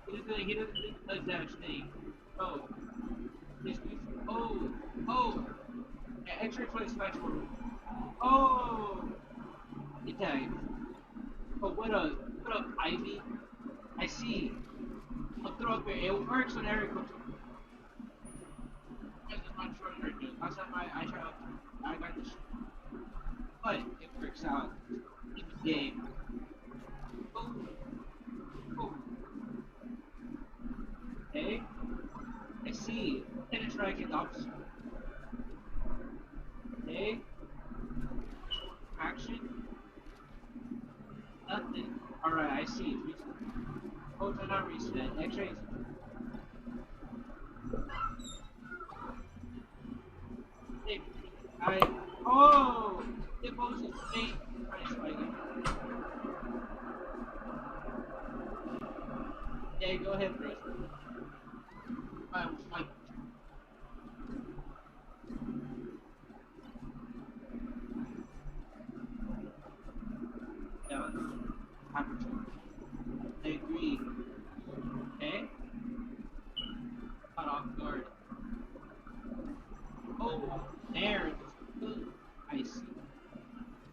He doesn't think the dash thing. Oh. Oh. Yeah, X-ray 20 smash forward. Oh! Attack. Oh, what up, Ivy? I see. I'll throw up here. It works when Eric comes. Last time I tried, I got this. But it works out in the game. Oh. Oh. Okay. I see. Finish strike is opposite. Okay. Action. Nothing. Alright, I see. Oh, no, not reset. X-rays. Oh! It goes in space. Yeah, go ahead, Bruce. Yeah. I agree. Okay? Caught off guard. Oh, there. I see.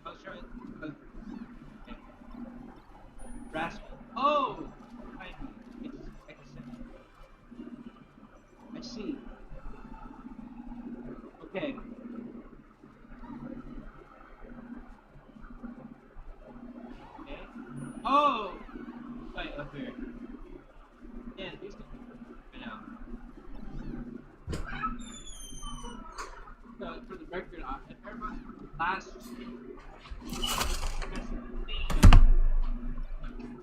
I was trying to. Okay. Rascal. Oh! I see. Okay. Okay. Oh! Right up here. Yeah, these guys right now. So, for the record, everybody last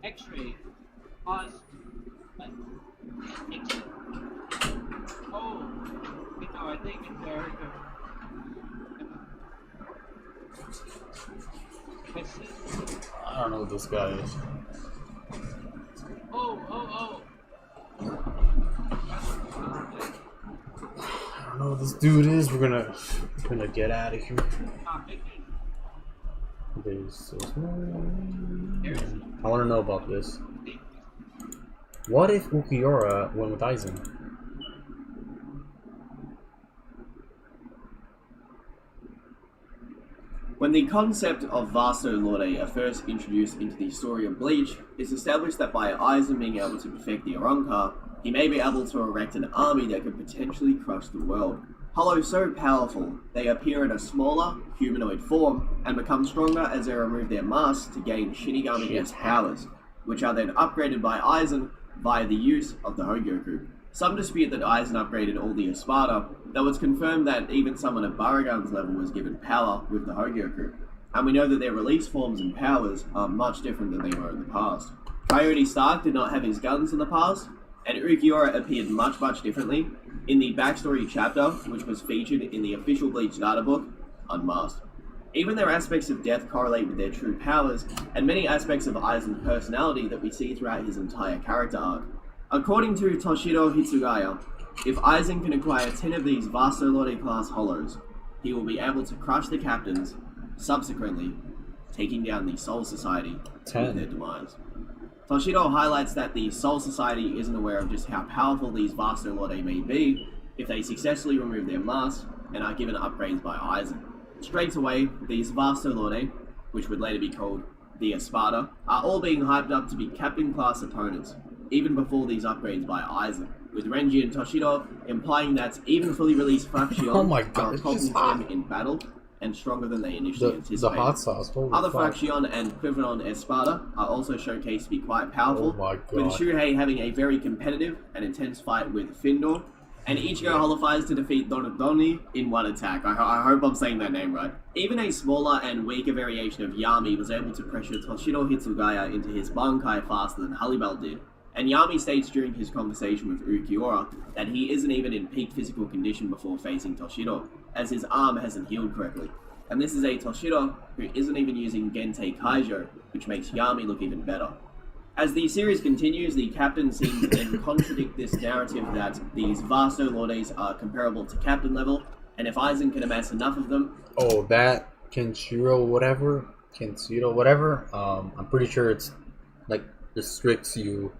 X-ray pause. Oh, no, I think it's there. I don't know what this guy is. Oh. I don't know what this dude is. We're gonna get out of here. I want to know about this. What if Ulquiorra went with Aizen? When the concept of Vasto Lorde are first introduced into the story of Bleach, it's established that by Aizen being able to perfect the Arrancar, he may be able to erect an army that could potentially crush the world. Hollow so powerful, they appear in a smaller, humanoid form, and become stronger as they remove their masks to gain Shinigami-esque powers, which are then upgraded by Aizen via the use of the Hogyoku. Some dispute that Aizen upgraded all the Espada, though it's confirmed that even someone at Baragon's level was given power with the Hogyoku, and we know that their release forms and powers are much different than they were in the past. Coyote Stark did not have his guns in the past, and Ulquiorra appeared much differently in the backstory chapter, which was featured in the official Bleach databook, Unmasked. Even their aspects of death correlate with their true powers, and many aspects of Aizen's personality that we see throughout his entire character arc. According to Toshiro Hitsugaya, if Aizen can acquire 10 of these Vasto Lorde class hollows, he will be able to crush the captains, subsequently taking down the Soul Society with their demise. Toshiro highlights that the Soul Society isn't aware of just how powerful these Vasto Lorde may be if they successfully remove their masks and are given upgrades by Aizen. Straight away, these Vasto Lorde, which would later be called the Espada, are all being hyped up to be captain class opponents, even before these upgrades by Aizen, with Renji and Toshiro implying that even fully released Fraction Oh my God, are it's opposing just hot. them in battle and stronger than they initially anticipated. The hot sauce. Holy Other fuck. Fraction and Quiveron Espada are also showcased to be quite powerful, Oh my God. with Shuhei having a very competitive and intense fight with Findor, and Ichigo holifies to defeat Donodoni in one attack. I hope I'm saying that name right. Even a smaller and weaker variation of Yami was able to pressure Toshiro Hitsugaya into his Bankai faster than Halibal did, and Yami states during his conversation with Ulquiorra that he isn't even in peak physical condition before facing Toshiro, as his arm hasn't healed correctly. And this is a Toshiro who isn't even using Gentei Kaijo, which makes Yami look even better. As the series continues, the captain seems to then contradict this narrative that these Vasto Lordes are comparable to captain level, and if Aizen can amass enough of them... Oh, that Kenshiro whatever, I'm pretty sure it's like restricts you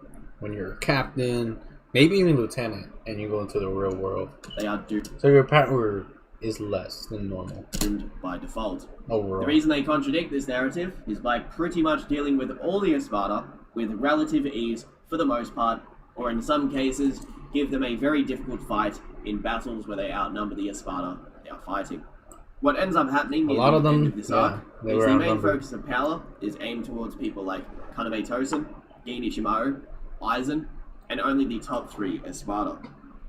when you're a captain, maybe even lieutenant, and you go into the real world. They are duped. So you're is less than normal. By default. Overall. The reason they contradict this narrative is by pretty much dealing with all the Espada with relative ease for the most part, or in some cases, give them a very difficult fight in battles where they outnumber the Espada they are fighting. What ends up happening A lot of them, end of this arc they is were the main outnumbered. focus of power is aimed towards people like Kaname Tosen, Gin Ichimaru, Aizen, and only the top 3 Espada.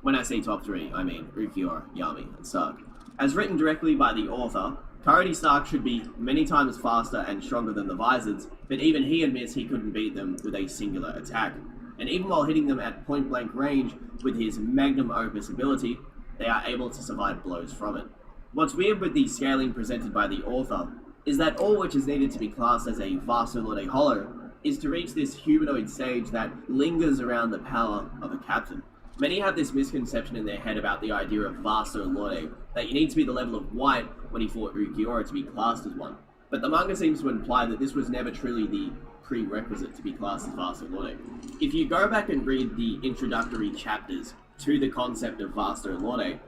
When I say top 3, I mean Ulquiorra, Yami, and Stark. As written directly by the author, Coyote Stark should be many times faster and stronger than the Vizards, but even he admits he couldn't beat them with a singular attack. And even while hitting them at point-blank range with his magnum opus ability, they are able to survive blows from it. What's weird with the scaling presented by the author is that all which is needed to be classed as a Vasto Lorde Hollow is to reach this humanoid stage that lingers around the power of a captain. Many have this misconception in their head about the idea of Vasto Lorde, that you need to be the level of White when he fought Ulquiorra to be classed as one. But the manga seems to imply that this was never truly the prerequisite to be classed as Vasto Lorde. If you go back and read the introductory chapters to the concept of Vasto Lorde,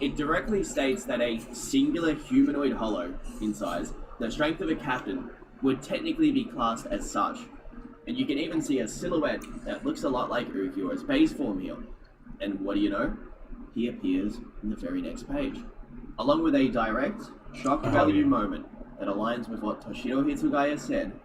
it directly states that a singular humanoid hollow in size, the strength of a captain, would technically be classed as such. And you can even see a silhouette that looks a lot like Ulquiorra's base form here. And what do you know? He appears in the very next page, along with a direct, shock value moment that aligns with what Toshiro Hitsugaya said.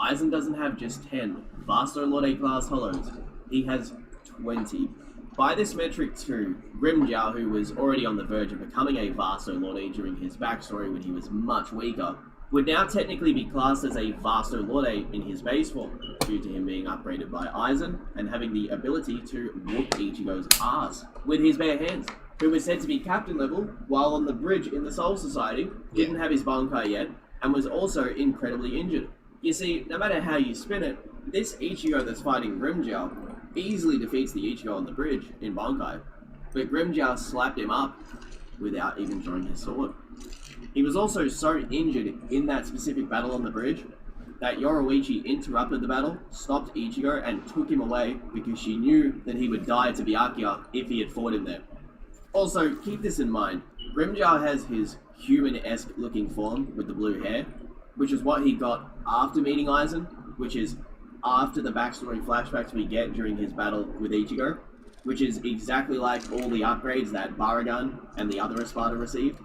Aizen doesn't have just 10 Vasto Lorde class hollows, he has 20. By this metric too, Grimmjow, who was already on the verge of becoming a Vasto Lorde during his backstory when he was much weaker, would now technically be classed as a Vasto Lorde in his base form, due to him being upgraded by Aizen and having the ability to whoop Ichigo's ass with his bare hands, who was said to be captain level while on the bridge in the Soul Society, didn't have his Bankai yet, and was also incredibly injured. You see, no matter how you spin it, this Ichigo that's fighting Grimmjow easily defeats the Ichigo on the bridge in Bankai, but Grimmjow slapped him up without even drawing his sword. He was also so injured in that specific battle on the bridge that Yoruichi interrupted the battle, stopped Ichigo, and took him away because she knew that he would die to Byakuya if he had fought him there. Also, keep this in mind, Grimmjow has his human-esque looking form with the blue hair, which is what he got after meeting Aizen, which is after the backstory flashbacks we get during his battle with Ichigo, which is exactly like all the upgrades that Baragan and the other Espada received.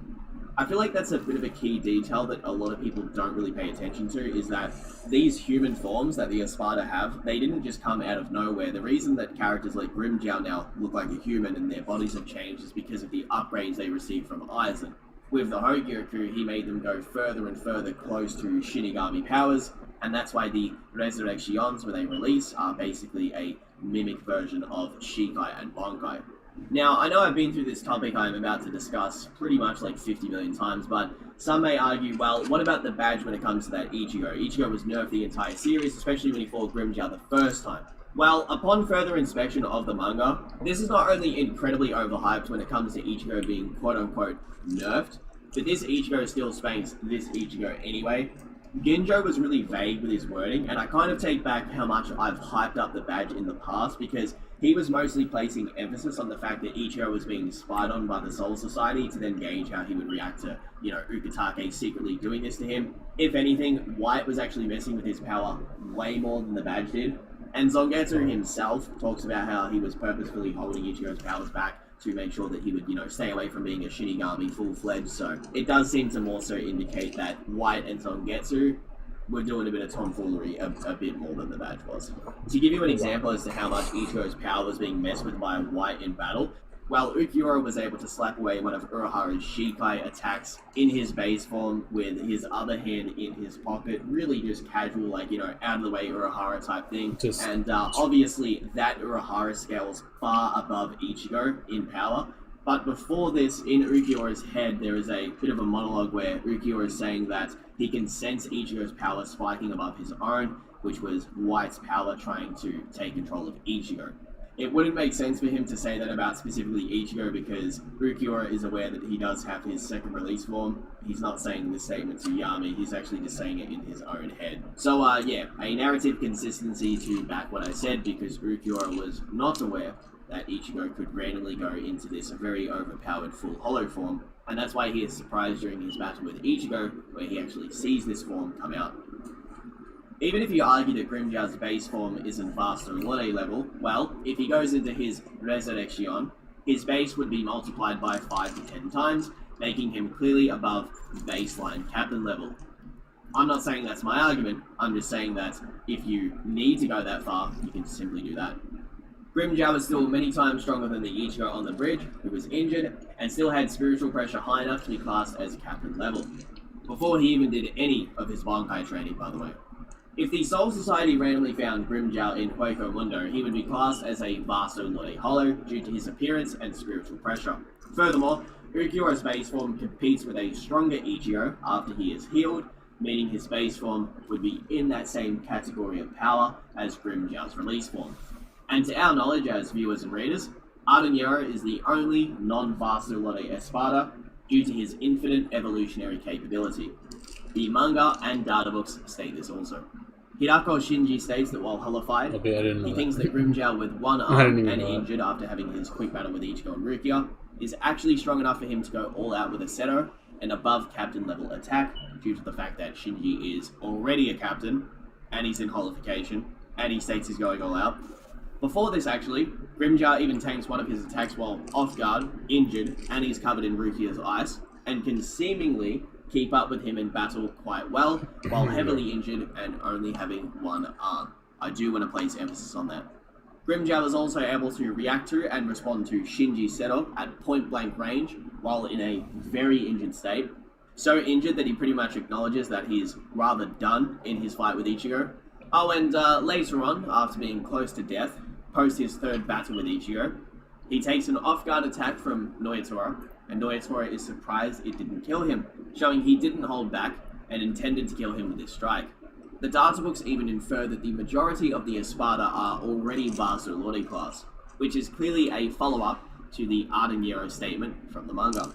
I feel like that's a bit of a key detail that a lot of people don't really pay attention to, is that these human forms that the Espada have, they didn't just come out of nowhere. The reason that characters like Grimmjow now look like a human and their bodies have changed is because of the upgrades they received from Aizen. With the Hogyoku, he made them go further and further close to Shinigami powers, and that's why the Resurrections, when they release, are basically a mimic version of Shikai and Bankai. Now, I know I've been through this topic I'm about to discuss pretty much like 50 million times, but some may argue, well, what about the badge when it comes to that Ichigo? Ichigo was nerfed the entire series, especially when he fought Grimmjow the first time. Well, upon further inspection of the manga, this is not only incredibly overhyped when it comes to Ichigo being quote-unquote nerfed, but this Ichigo still spanks this Ichigo anyway. Ginjo was really vague with his wording, and I kind of take back how much I've hyped up the badge in the past, because he was mostly placing emphasis on the fact that Ichigo was being spied on by the Soul Society to then gauge how he would react to, Ukitake secretly doing this to him. If anything, White was actually messing with his power way more than the badge did. And Zangetsu himself talks about how he was purposefully holding Ichigo's powers back to make sure that he would, stay away from being a Shinigami full-fledged. So it does seem to more so indicate that White and Zangetsu were doing a bit of tomfoolery a bit more than the badge was. To give you an example as to how much Ichigo's power was being messed with by White in battle, while Ulquiorra was able to slap away one of Urahara's Shikai attacks in his base form with his other hand in his pocket, really just casual, out of the way Urahara type thing. And obviously that Urahara scales far above Ichigo in power. But before this, in Ulquiorra's head, there is a bit of a monologue where Ulquiorra is saying that he can sense Ichigo's power spiking above his own, which was White's power trying to take control of Ichigo. It wouldn't make sense for him to say that about specifically Ichigo because Ulquiorra is aware that he does have his second release form. He's not saying this statement to Yami, he's actually just saying it in his own head. So yeah, a narrative consistency to back what I said, because Ulquiorra was not aware that Ichigo could randomly go into this very overpowered full hollow form and that's why he is surprised during his battle with Ichigo, where he actually sees this form come out. Even if you argue that Grimmjow's base form isn't Vasto Lorde level, well, if he goes into his Resurrection, his base would be multiplied by 5 to 10 times, making him clearly above baseline captain level. I'm not saying that's my argument, I'm just saying that if you need to go that far, you can simply do that. Grimmjow is still many times stronger than the Ichigo on the bridge, who was injured, and still had spiritual pressure high enough to be classed as captain level, before he even did any of his Bankai training, by the way. If the Soul Society randomly found Grimmjow in Hueco Mundo, he would be classed as a Vasto Lorde Hollow due to his appearance and spiritual pressure. Furthermore, Ulquiorra's base form competes with a stronger Ichigo after he is healed, meaning his base form would be in that same category of power as Grimmjow's release form. And to our knowledge as viewers and readers, Ardenniero is the only non-Vasto Lorde Espada due to his infinite evolutionary capability. The manga and databooks state this also. Hidako Shinji states that while hellified, he thinks that Grimmjow with one arm and injured after having his quick battle with Ichigo and Rukia is actually strong enough for him to go all out with a Seto and above captain level attack due to the fact that Shinji is already a captain and he's in holification and he states he's going all out. Before this actually, Grimmjow even tanks one of his attacks while off guard, injured, and he's covered in Rukia's ice and can seemingly keep up with him in battle quite well, while heavily injured and only having one arm. I do want to place emphasis on that. Grimmjow is also able to react to and respond to Shinji's Seto at point blank range while in a very injured state. So injured that he pretty much acknowledges that he's rather done in his fight with Ichigo. Oh, and later on, after being close to death, post his third battle with Ichigo, he takes an off-guard attack from Noyatora, and Noyatora is surprised it didn't kill him, showing he didn't hold back and intended to kill him with this strike. The databooks even infer that the majority of the Espada are already Vasto Lorde class, which is clearly a follow-up to the Ardenniero statement from the manga.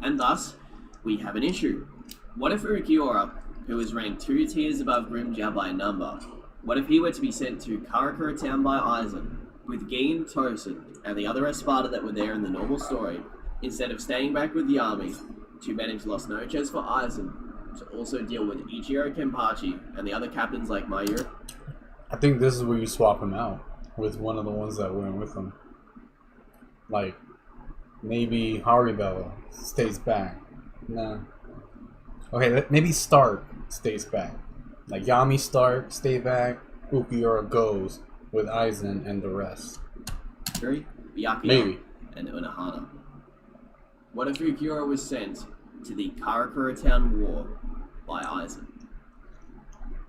And thus, we have an issue. What if Ulquiorra, who is ranked 2 tiers above Grimmjow by number, what if he were to be sent to Karakura Town by Aizen, with Gin, Tosin, and the other Espada that were there in the normal story, instead of staying back with the army to manage Los Noches for Aizen, to also deal with Ichiro Kenpachi and the other captains like Mayuri? I think this is where you swap him out with one of the ones that went with him. Like, maybe Haribella stays back. Nah. Okay, maybe Stark stays back. Like, Yami Stark, stay back. Ulquiorra goes with Aizen and the rest. Byakuya, maybe. And Unohana. What if Ulquiorra was sent to the Karakura Town War by Aizen?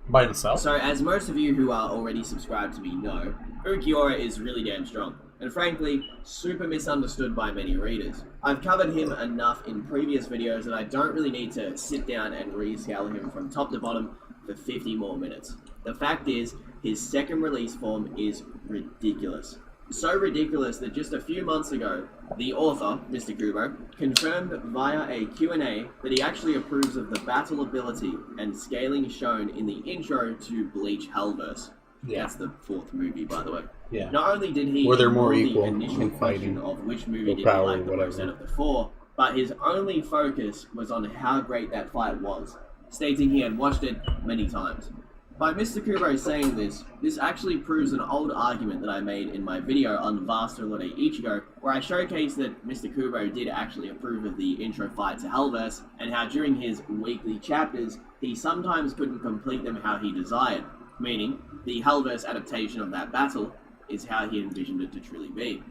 By himself? So, as most of you who are already subscribed to me know, Ulquiorra is really damn strong, and frankly, super misunderstood by many readers. I've covered him enough in previous videos that I don't really need to sit down and rescale him from top to bottom for 50 more minutes. The fact is, his second release form is ridiculous. So ridiculous that just a few months ago, the author, Mr. Kubo, confirmed via a Q&A that he actually approves of the battle ability and scaling shown in the intro to Bleach Hellverse. Yeah. That's the 4th movie, by the way. Yeah. Not only did he were there more ignore equal the initial in question fighting of which movie did he power like or the most out whatever. of the 4, but his only focus was on how great that fight was, stating he had watched it many times. By Mr. Kubo saying this actually proves an old argument that I made in my video on Vasto Lorde Ichigo, where I showcased that Mr. Kubo did actually approve of the intro fight to Hellverse, and how during his weekly chapters, he sometimes couldn't complete them how he desired, meaning the Hellverse adaptation of that battle is how he envisioned it to truly be.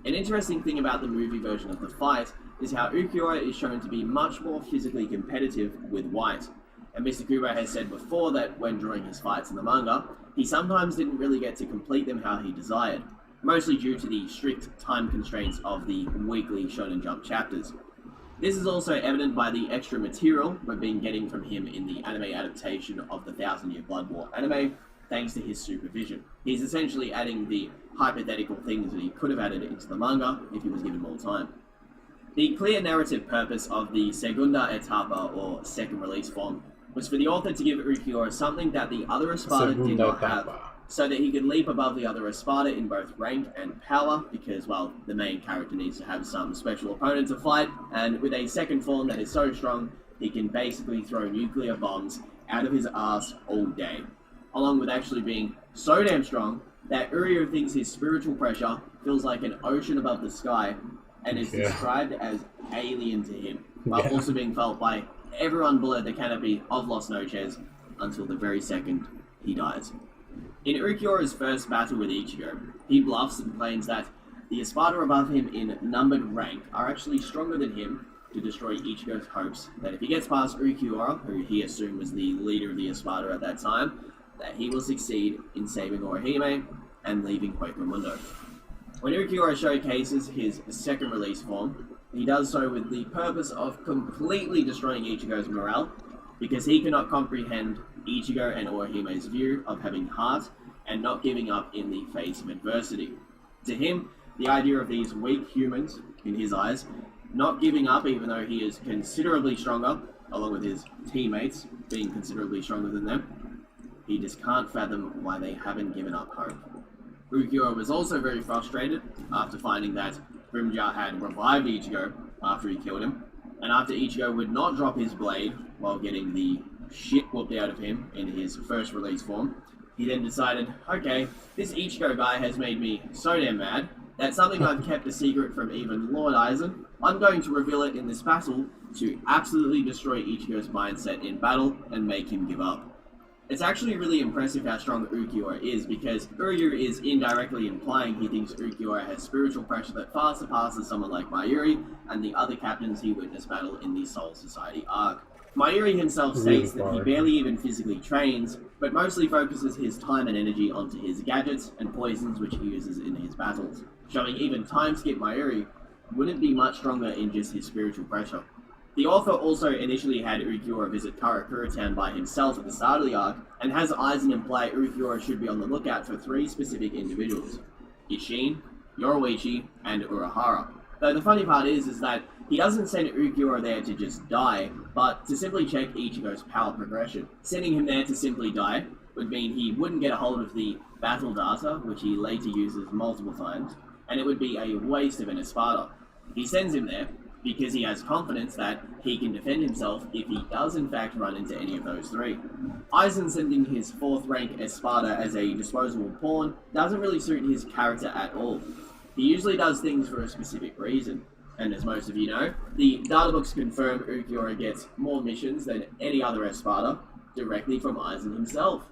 An interesting thing about the movie version of the fight is how Ulquiorra is shown to be much more physically competitive with White. And Mr. Kubo has said before that when drawing his fights in the manga, he sometimes didn't really get to complete them how he desired, mostly due to the strict time constraints of the weekly Shonen Jump chapters. This is also evident by the extra material we've been getting from him in the anime adaptation of the 1000 Year Blood War anime, thanks to his supervision. He's essentially adding the hypothetical things that he could have added into the manga if he was given more time. The clear narrative purpose of the Segunda Etapa, or second release form, was for the author to give Ulquiorra something that the other Espada did not have, so that he could leap above the other Espada in both rank and power, because, well, the main character needs to have some special opponent to fight, and with a second form that is so strong, he can basically throw nuclear bombs out of his ass all day, along with actually being so damn strong that Uryu thinks his spiritual pressure feels like an ocean above the sky, and is described as alien to him, while also being felt by everyone below the canopy of Los Noches until the very second he dies. In Ulquiorra's first battle with Ichigo, he bluffs and claims that the Espada above him in numbered rank are actually stronger than him to destroy Ichigo's hopes that if he gets past Ulquiorra, who he assumed was the leader of the Espada at that time, that he will succeed in saving Orihime and leaving Hueco When Ulquiorra showcases his second release form, he does so with the purpose of completely destroying Ichigo's morale, because he cannot comprehend Ichigo and Orihime's view of having heart and not giving up in the face of adversity. To him, the idea of these weak humans, in his eyes, not giving up even though he is considerably stronger, along with his teammates being considerably stronger than them, he just can't fathom why they haven't given up hope. Ulquiorra was also very frustrated after finding that Grimmjow had revived Ichigo after he killed him, and after Ichigo would not drop his blade while getting the shit whooped out of him in his first release form, he then decided, okay, this Ichigo guy has made me so damn mad that something I've kept a secret from even Lord Aizen, I'm going to reveal it in this battle to absolutely destroy Ichigo's mindset in battle and make him give up. It's actually really impressive how strong Ulquiorra is, because Uryu is indirectly implying he thinks Ulquiorra has spiritual pressure that far surpasses someone like Mayuri and the other captains he witnessed battle in the Soul Society arc. Mayuri himself states that he barely even physically trains, but mostly focuses his time and energy onto his gadgets and poisons which he uses in his battles, showing even time skip Mayuri wouldn't be much stronger in just his spiritual pressure. The author also initially had Ulquiorra visit Karakura Town by himself at the start of the arc, and has Aizen imply Ulquiorra should be on the lookout for 3 specific individuals: Isshin, Yoruichi, and Urahara. Though the funny part is that he doesn't send Ulquiorra there to just die, but to simply check Ichigo's power progression. Sending him there to simply die would mean he wouldn't get a hold of the battle data, which he later uses multiple times, and it would be a waste of an Espada. He sends him there because he has confidence that he can defend himself if he does in fact run into any of those 3. Aizen sending his 4th rank Espada as a disposable pawn doesn't really suit his character at all. He usually does things for a specific reason, and as most of you know, the databooks confirm Ulquiorra gets more missions than any other Espada directly from Aizen himself.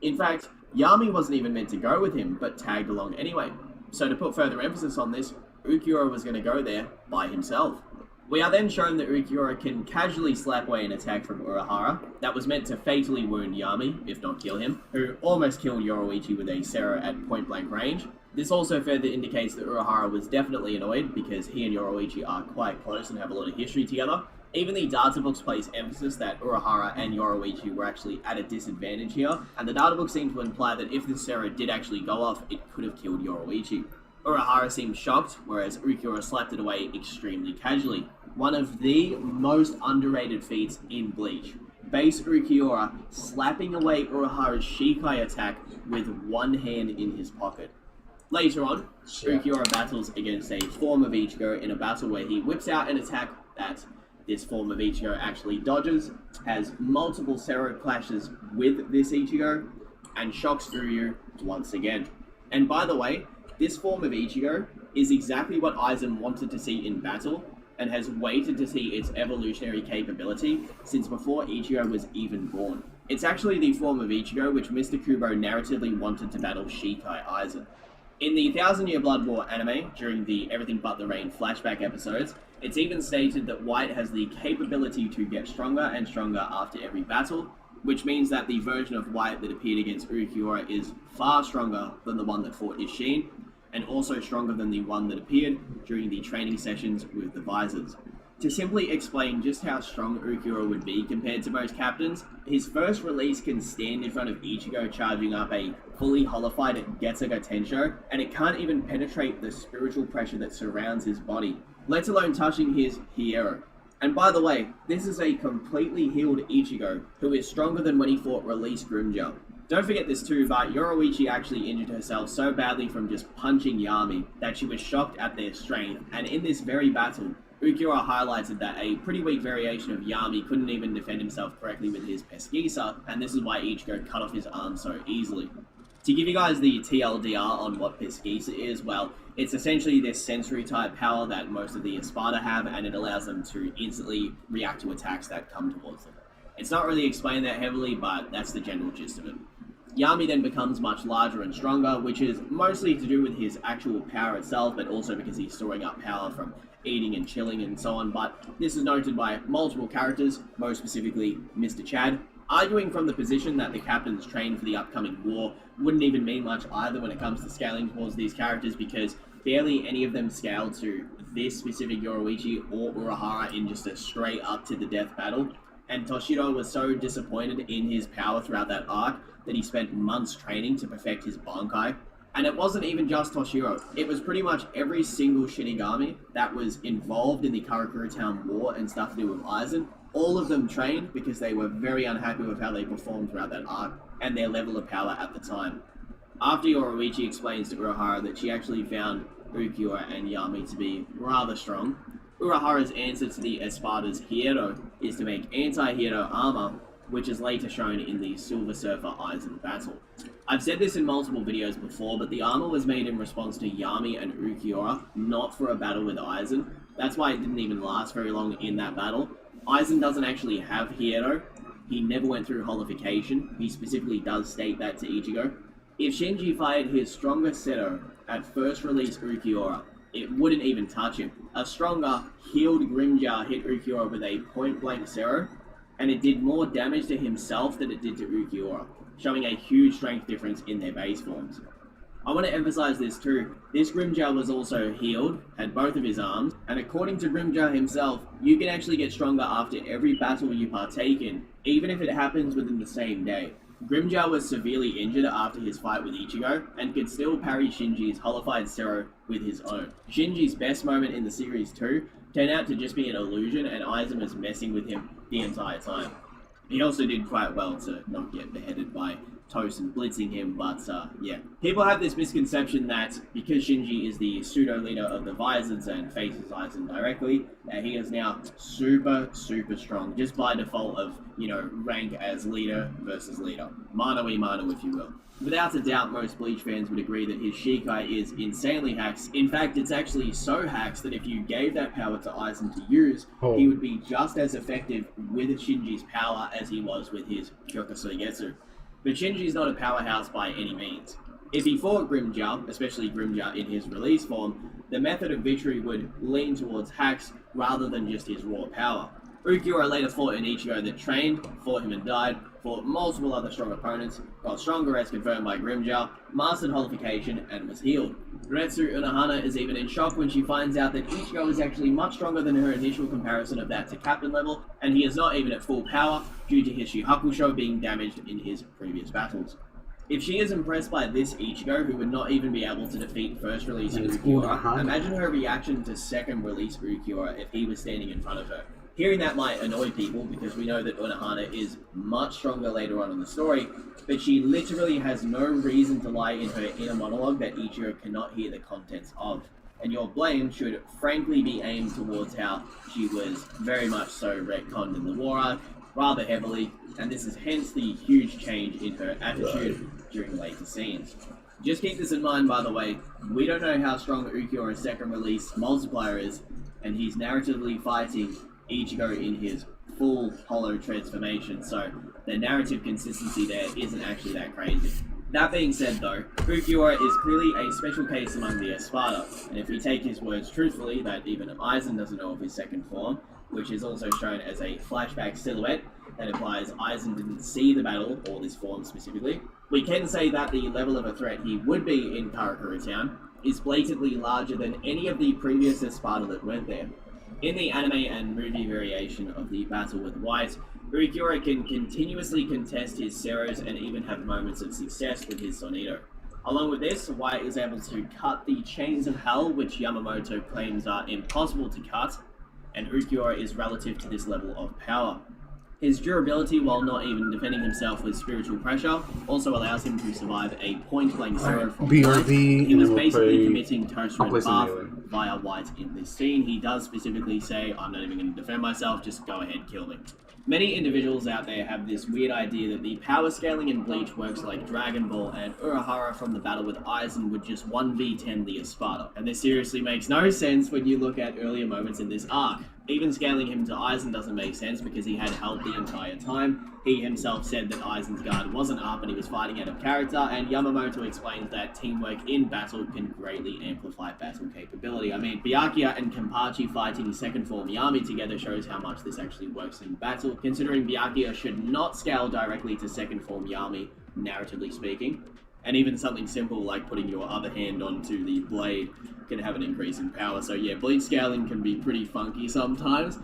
In fact, Yami wasn't even meant to go with him, but tagged along anyway. So to put further emphasis on this, Ulquiorra was going to go there by himself. We are then shown that Ulquiorra can casually slap away an attack from Urahara that was meant to fatally wound Yami, if not kill him, who almost killed Yoruichi with a Sera at point blank range. This also further indicates that Urahara was definitely annoyed because he and Yoruichi are quite close and have a lot of history together. Even the databooks place emphasis that Urahara and Yoruichi were actually at a disadvantage here, and the databooks seem to imply that if the Sera did actually go off, it could have killed Yoruichi. Urahara seemed shocked, whereas Ulquiorra slapped it away extremely casually. One of the most underrated feats in Bleach. Base Ulquiorra slapping away Urahara's Shikai attack with one hand in his pocket. Later on, Ulquiorra battles against a form of Ichigo in a battle where he whips out an attack that this form of Ichigo actually dodges, has multiple Sero clashes with this Ichigo, and shocks Uryu once again. And by the way, this form of Ichigo is exactly what Aizen wanted to see in battle, and has waited to see its evolutionary capability since before Ichigo was even born. It's actually the form of Ichigo which Mr. Kubo narratively wanted to battle Shikai Aizen. In the 1000-Year Blood War anime, during the Everything But the Rain flashback episodes, it's even stated that White has the capability to get stronger and stronger after every battle, which means that the version of White that appeared against Ulquiorra is far stronger than the one that fought Isshin, and also stronger than the one that appeared during the training sessions with the Visors. To simply explain just how strong Ulquiorra would be compared to most captains, his first release can stand in front of Ichigo charging up a fully holified Getsuga Tensho, and it can't even penetrate the spiritual pressure that surrounds his body, let alone touching his Hierro. And by the way, this is a completely healed Ichigo, who is stronger than when he fought Release Grimmjow. Don't forget this too, but Yoruichi actually injured herself so badly from just punching Yami that she was shocked at their strength, and in this very battle, Ulquiorra highlighted that a pretty weak variation of Yami couldn't even defend himself correctly with his Pesquisa, and this is why Ichigo cut off his arm so easily. To give you guys the TLDR on what Pesquisa is, well, it's essentially this sensory type power that most of the Espada have, and it allows them to instantly react to attacks that come towards them. It's not really explained that heavily, but that's the general gist of it. Yami then becomes much larger and stronger, which is mostly to do with his actual power itself, but also because he's storing up power from eating and chilling and so on, but this is noted by multiple characters, most specifically Mr. Chad, arguing from the position that the captains trained for the upcoming war wouldn't even mean much either when it comes to scaling towards these characters, because barely any of them scale to this specific Yoruichi or Urahara in just a straight up to the death battle, and Toshiro was so disappointed in his power throughout that arc that he spent months training to perfect his Bankai. And it wasn't even just Toshiro, it was pretty much every single Shinigami that was involved in the Karakura Town War and stuff to do with Aizen. All of them trained because they were very unhappy with how they performed throughout that arc and their level of power at the time. After Yoruichi explains to Urahara that she actually found Ulquiorra and Yami to be rather strong, Urahara's answer to the Espada's Hierro is to make anti-Hierro armor, which is later shown in the Silver Surfer Aizen battle. I've said this in multiple videos before, but the armor was made in response to Yami and Ulquiorra, not for a battle with Aizen. That's why it didn't even last very long in that battle. Aizen doesn't actually have Hierro. He never went through holification. He specifically does state that to Ichigo. If Shinji fired his stronger Seto at first release Ulquiorra, it wouldn't even touch him. A stronger, healed Grimmjow hit Ulquiorra with a point-blank Zero, and it did more damage to himself than it did to Ulquiorra, showing a huge strength difference in their base forms. I want to emphasize this too, this Grimmjow was also healed, had both of his arms, and according to Grimmjow himself, you can actually get stronger after every battle you partake in, even if it happens within the same day. Grimmjow was severely injured after his fight with Ichigo, and could still parry Shinji's holified Zero with his own. Shinji's best moment in the series too turned out to just be an illusion, and Aizen was messing with him the entire time. He also did quite well to not get beheaded by Tosen blitzing him, but yeah. People have this misconception that because Shinji is the pseudo-leader of the Vizards and faces Aizen directly, that he is now super strong, just by default of, you know, rank as leader versus leader. Mano-y-mano, if you will. Without a doubt, most Bleach fans would agree that his Shikai is insanely hacked. In fact, it's actually so hacked that if you gave that power to Aizen to use, he would be just as effective with Shinji's power as he was with his Kyokusogetsu. But Shinji's not a powerhouse by any means. If he fought Grimmjow, especially Grimmjow in his release form, the method of victory would lean towards hacks rather than just his raw power. Ulquiorra later fought an Ichigo that trained, fought him and died, fought multiple other strong opponents, got stronger as confirmed by Grimmjow, mastered holification, and was healed. Uretsu Unohana is even in shock when she finds out that Ichigo is actually much stronger than her initial comparison of that to captain level, and he is not even at full power due to his Shihakusho being damaged in his previous battles. If she is impressed by this Ichigo, who would not even be able to defeat first release Ulquiorra, imagine her reaction to second release Ulquiorra if he was standing in front of her. Hearing that might annoy people, because we know that Unohana is much stronger later on in the story, but she literally has no reason to lie in her inner monologue that Ichigo cannot hear the contents of. And your blame should frankly be aimed towards how she was very much so retconned in the war arc, rather heavily, and this is hence the huge change in her attitude during later scenes. Just keep this in mind, by the way, we don't know how strong Ulquiorra's second release multiplier is, and he's narratively fighting Ichigo in his full hollow transformation, so the narrative consistency there isn't actually that crazy. That being said though, Ulquiorra is clearly a special case among the Espada, and if we take his words truthfully that even Aizen doesn't know of his second form, which is also shown as a flashback silhouette that implies Aizen didn't see the battle, or this form specifically, we can say that the level of a threat he would be in Karakura Town is blatantly larger than any of the previous Espada that went there. In the anime and movie variation of the battle with White, Ulquiorra can continuously contest his Zeros and even have moments of success with his Sonido. Along with this, White is able to cut the chains of hell which Yamamoto claims are impossible to cut, and Ulquiorra is relative to this level of power. His durability, while not even defending himself with spiritual pressure, also allows him to survive a point-blank zero from BRB, White. He and was then we'll basically play- committing toast I'll red play some buff melee. via White in this scene. He does specifically say, I'm not even going to defend myself, just go ahead, kill me. Many individuals out there have this weird idea that the power scaling in Bleach works like Dragon Ball, and Urahara from the battle with Aizen would just 1v10 the Espada. And this seriously makes no sense when you look at earlier moments in this arc. Even scaling him to Aizen doesn't make sense because he had health the entire time. He himself said that Aizen's guard wasn't up and he was fighting out of character, and Yamamoto explains that teamwork in battle can greatly amplify battle capability. I mean, Byakuya and Kenpachi fighting second form Yami together shows how much this actually works in battle, considering Byakuya should not scale directly to second form Yami, narratively speaking. And even something simple like putting your other hand onto the blade can have an increase in power. So yeah, bleed scaling can be pretty funky sometimes.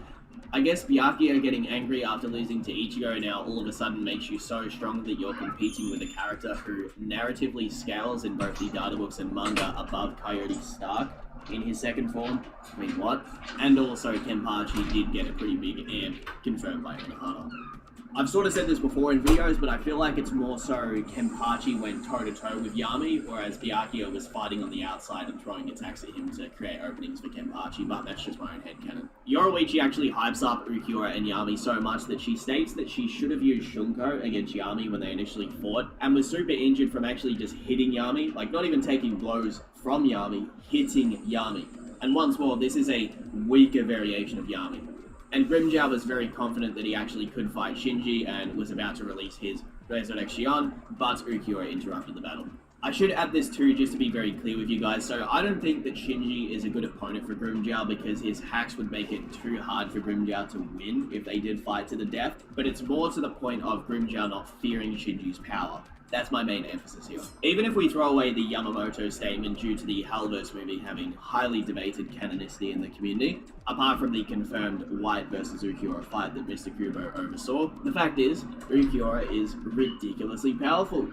I guess Byakuya getting angry after losing to Ichigo now all of a sudden makes you so strong that you're competing with a character who narratively scales in both the data books and manga above Coyote Stark in his second form. I mean, what? And also Kenpachi did get a pretty big amp confirmed by Urahara. I've sort of said this before in videos, but I feel like it's more so Kenpachi went toe-to-toe with Yami, whereas Byakuya was fighting on the outside and throwing attacks at him to create openings for Kenpachi, but that's just my own headcanon. Yoruichi actually hypes up Ulquiorra and Yami so much that she states that she should have used Shunko against Yami when they initially fought, and was super injured from actually just hitting Yami, like not even taking blows from Yami, hitting Yami. And once more, this is a weaker variation of Yami. And Grimmjow was very confident that he actually could fight Shinji and was about to release his Resurrection, but Ulquiorra interrupted the battle. I should add this too, just to be very clear with you guys, so I don't think that Shinji is a good opponent for Grimmjow because his hacks would make it too hard for Grimmjow to win if they did fight to the death, but it's more to the point of Grimmjow not fearing Shinji's power. That's my main emphasis here. Even if we throw away the Yamamoto statement due to the Hellverse movie having highly debated canonicity in the community, apart from the confirmed White versus Ulquiorra fight that Mr. Kubo oversaw, the fact is, Ulquiorra is ridiculously powerful.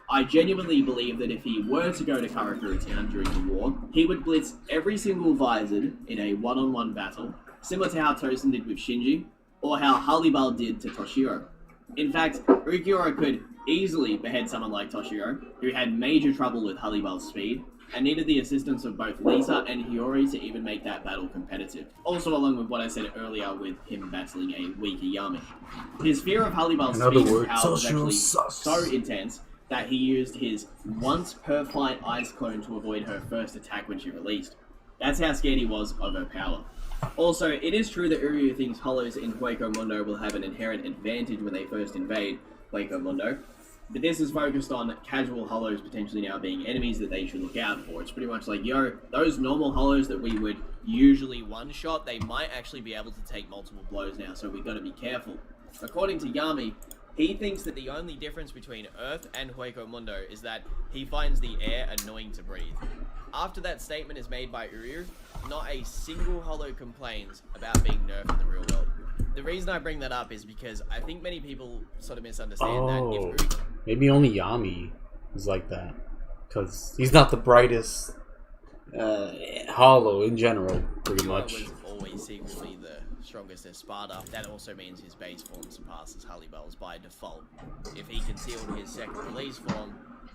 I genuinely believe that if he were to go to Karakura Town during the war, he would blitz every single Vizard in a one-on-one battle, similar to how Tosen did with Shinji, or how Hallibal did to Toshiro. In fact, Ulquiorra could easily behead someone like Toshiro, who had major trouble with Hallibal's speed, and needed the assistance of both Lisa and Hiyori to even make that battle competitive. Also along with what I said earlier with him battling a weaker Yami. His fear of Hallibal's In other speed and words, power was Toshiro actually sucks. so intense that he used his once per fight ice clone to avoid her first attack when she released. That's how scared he was of her power. Also, it is true that Uryu thinks Hollows in Hueco Mundo will have an inherent advantage when they first invade Hueco Mundo, but this is focused on casual Hollows potentially now being enemies that they should look out for. It's pretty much like, yo, those normal Hollows that we would usually one-shot, they might actually be able to take multiple blows now, so we've got to be careful. According to Yami, he thinks that the only difference between Earth and Hueco Mundo is that he finds the air annoying to breathe. After that statement is made by Uryu, not a single Hollow complains about being nerfed in the real world. The reason I bring that up is because I think many people sort of misunderstand that if Uryu... Maybe only Yami is like that. Because he's not the brightest Hollow in general, pretty much. was always secretly the strongest Espada, that also means his base form surpasses Hallibal's by default. If he concealed his second release form,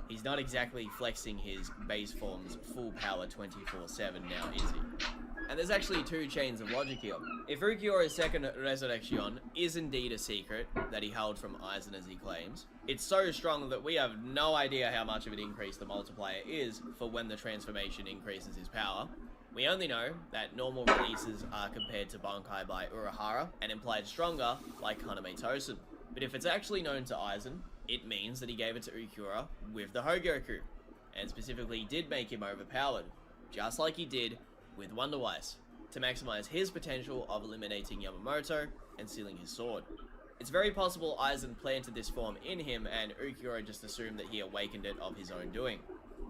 he's not exactly flexing his base form's full power 24/7 now, is he? And there's actually two chains of logic here. If Ulquiorra's second Resurrection is indeed a secret that he held from Aizen as he claims, it's so strong that we have no idea how much of an increase the multiplier is for when the transformation increases his power. We only know that normal releases are compared to Bankai by Urahara and implied stronger like Haname Tosen. But if it's actually known to Aizen, it means that he gave it to Ulquiorra with the Hogyoku, and specifically did make him overpowered, just like he did with Wonder Weiss, to maximize his potential of eliminating Yamamoto and stealing his sword. It's very possible Aizen planted this form in him and Ulquiorra just assumed that he awakened it of his own doing.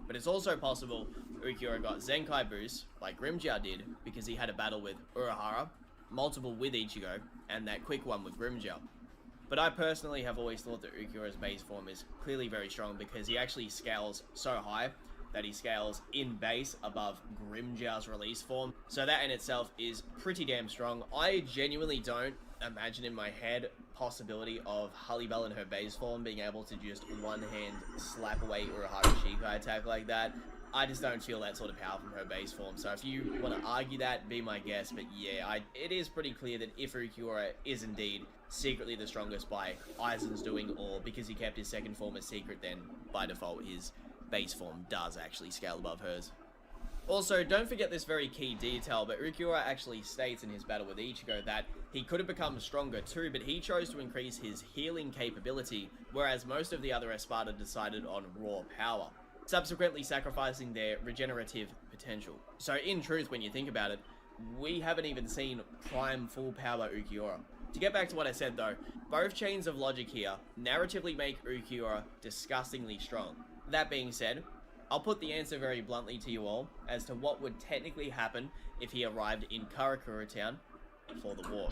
But it's also possible Ulquiorra got Zenkai boost, like Grimmjow did, because he had a battle with Urahara, multiple with Ichigo, and that quick one with Grimmjow. But I personally have always thought that Ulquiorra's base form is clearly very strong because he actually scales so high that he scales in base above Grimmjow's release form. So that in itself is pretty damn strong. I genuinely don't imagine in my head possibility of Hallibell in her base form being able to just one-hand slap away Urahara Shikai attack like that. I just don't feel that sort of power from her base form. So if you want to argue that, be my guest. But yeah, it is pretty clear that if Ulquiorra is indeed secretly the strongest by Aizen's doing, or because he kept his second form a secret, then by default his base form does actually scale above hers. Also, don't forget this very key detail, but Ulquiorra actually states in his battle with Ichigo that he could have become stronger too, but he chose to increase his healing capability, whereas most of the other Espada decided on raw power, subsequently sacrificing their regenerative potential. So in truth, when you think about it, we haven't even seen prime full power Ulquiorra. To get back to what I said though, both chains of logic here narratively make Ulquiorra disgustingly strong. That being said, I'll put the answer very bluntly to you all as to what would technically happen if he arrived in Karakura Town before the war.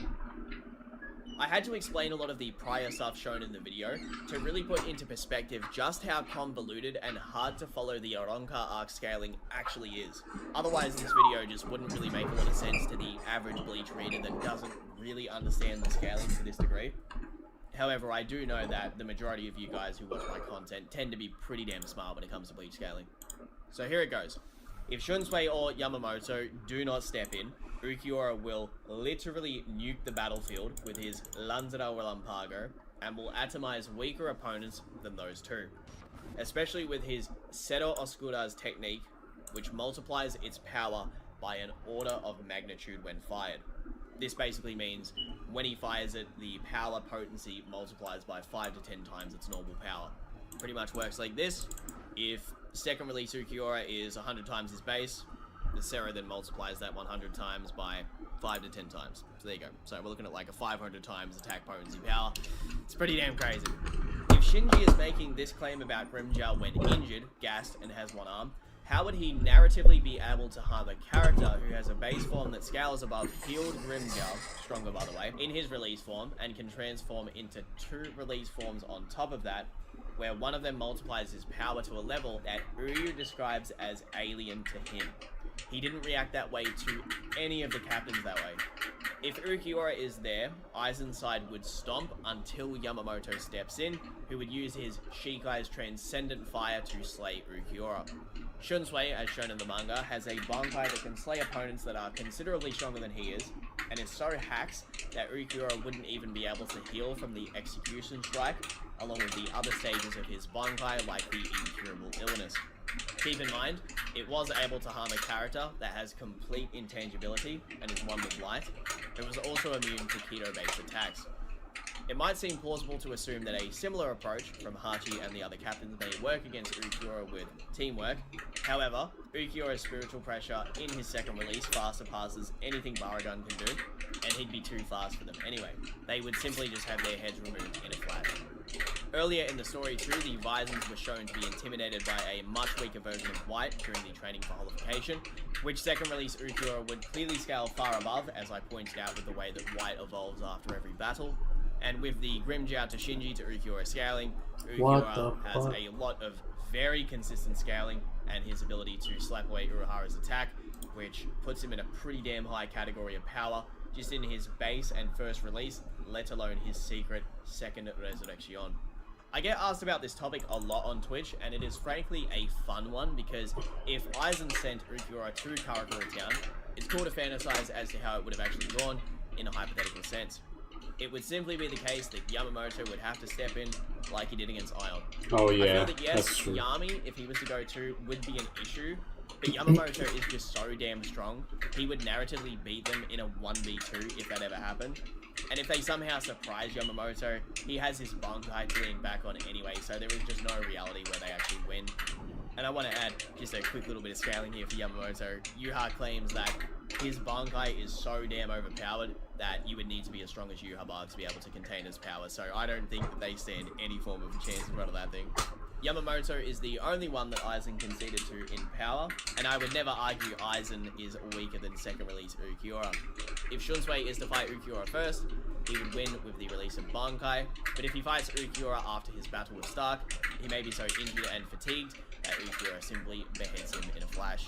I had to explain a lot of the prior stuff shown in the video to really put into perspective just how convoluted and hard to follow the Arrancar arc scaling actually is. Otherwise this video just wouldn't really make a lot of sense to the average Bleach reader that doesn't really understand the scaling to this degree. However, I do know that the majority of you guys who watch my content tend to be pretty damn smart when it comes to Bleach scaling. So here it goes. If Shunsui or Yamamoto do not step in, Ulquiorra will literally nuke the battlefield with his Lanzara Relampago and will atomize weaker opponents than those two. Especially with his Cero Oscura's technique, which multiplies its power by an order of magnitude when fired. This basically means when he fires it, the power potency multiplies by 5 to 10 times its normal power. Pretty much works like this. If second release Ulquiorra is 100 times his base, the Cero then multiplies that 100 times by 5 to 10 times. So there you go. So we're looking at like a 500 times attack potency power. It's pretty damn crazy. If Shinji is making this claim about Grimmjow when injured, gassed, and has one arm, how would he narratively be able to harm a character who has a base form that scales above healed Grimmjow, stronger by the way, in his release form, and can transform into 2 release forms on top of that, where one of them multiplies his power to a level that Uryu describes as alien to him? He didn't react that way to any of the captains that way. If Ulquiorra is there, Aizen's side would stomp until Yamamoto steps in, who would use his Shikai's transcendent fire to slay Ulquiorra. Shunsui, as shown in the manga, has a Bankai that can slay opponents that are considerably stronger than he is, and is so hacks that Ulquiorra wouldn't even be able to heal from the execution strike, along with the other stages of his Bankai like the incurable illness. Keep in mind, it was able to harm a character that has complete intangibility and is one with light, but was also immune to Keto-based attacks. It might seem plausible to assume that a similar approach from Hachi and the other captains may work against Ulquiorra with teamwork. However, Ulquiorra's spiritual pressure in his second release far surpasses anything Baragon can do, and he'd be too fast for them anyway. They would simply just have their heads removed in a flash. Earlier in the story too, the Visons were shown to be intimidated by a much weaker version of White during the training for Holification, which second release Ulquiorra would clearly scale far above, as I pointed out with the way that White evolves after every battle. And with the Grimmjow to Shinji to Ulquiorra scaling, Ulquiorra has a lot of very consistent scaling, and his ability to slap away Urahara's attack, which puts him in a pretty damn high category of power, just in his base and first release, let alone his secret second resurrection. I get asked about this topic a lot on Twitch, and it is frankly a fun one, because if Aizen sent Ulquiorra to Karakura Town, it's cool to fantasize as to how it would have actually gone in a hypothetical sense. It would simply be the case that Yamamoto would have to step in like he did against Ion. Oh yeah, I feel that yes, that's true. Yami, if he was to go to, would be an issue, but Yamamoto is just so damn strong, he would narratively beat them in a 1v2 if that ever happened. And if they somehow surprise Yamamoto, he has his Bankai to lean back on anyway, so there is just no reality where they actually win. And I want to add just a quick little bit of scaling here for Yamamoto. Yuha claims that his Bankai is so damn overpowered that you would need to be as strong as Yuha Bar to be able to contain his power, so I don't think that they stand any form of a chance in front of that thing. Yamamoto is the only one that Aizen conceded to in power, and I would never argue Aizen is weaker than second release Ulquiorra. If Shunsui is to fight Ulquiorra first, he would win with the release of Bankai, but if he fights Ulquiorra after his battle with Stark, he may be so injured and fatigued that Ulquiorra simply beheads him in a flash.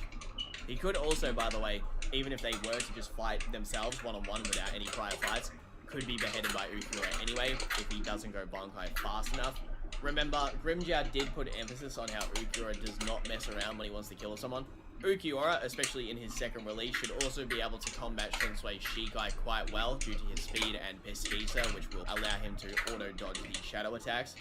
He could also, by the way, even if they were to just fight themselves one-on-one without any prior fights, could be beheaded by Ulquiorra anyway if he doesn't go Bankai fast enough. Remember, Grimmjow did put emphasis on how Ulquiorra does not mess around when he wants to kill someone. Ulquiorra, especially in his second release, should also be able to combat Shunsui Shikai quite well due to his speed and Pesquisa, which will allow him to auto-dodge the shadow attacks.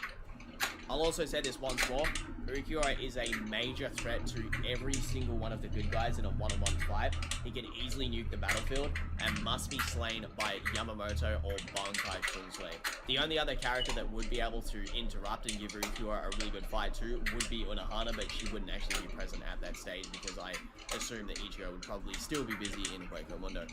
I'll also say this once more, Ulquiorra is a major threat to every single one of the good guys in a one-on-one fight. He can easily nuke the battlefield and must be slain by Yamamoto or Bankai Shunsui. The only other character that would be able to interrupt and give Ulquiorra a really good fight too would be Unohana, but she wouldn't actually be present at that stage because I assume that Ichigo would probably still be busy in Hueco Mundo.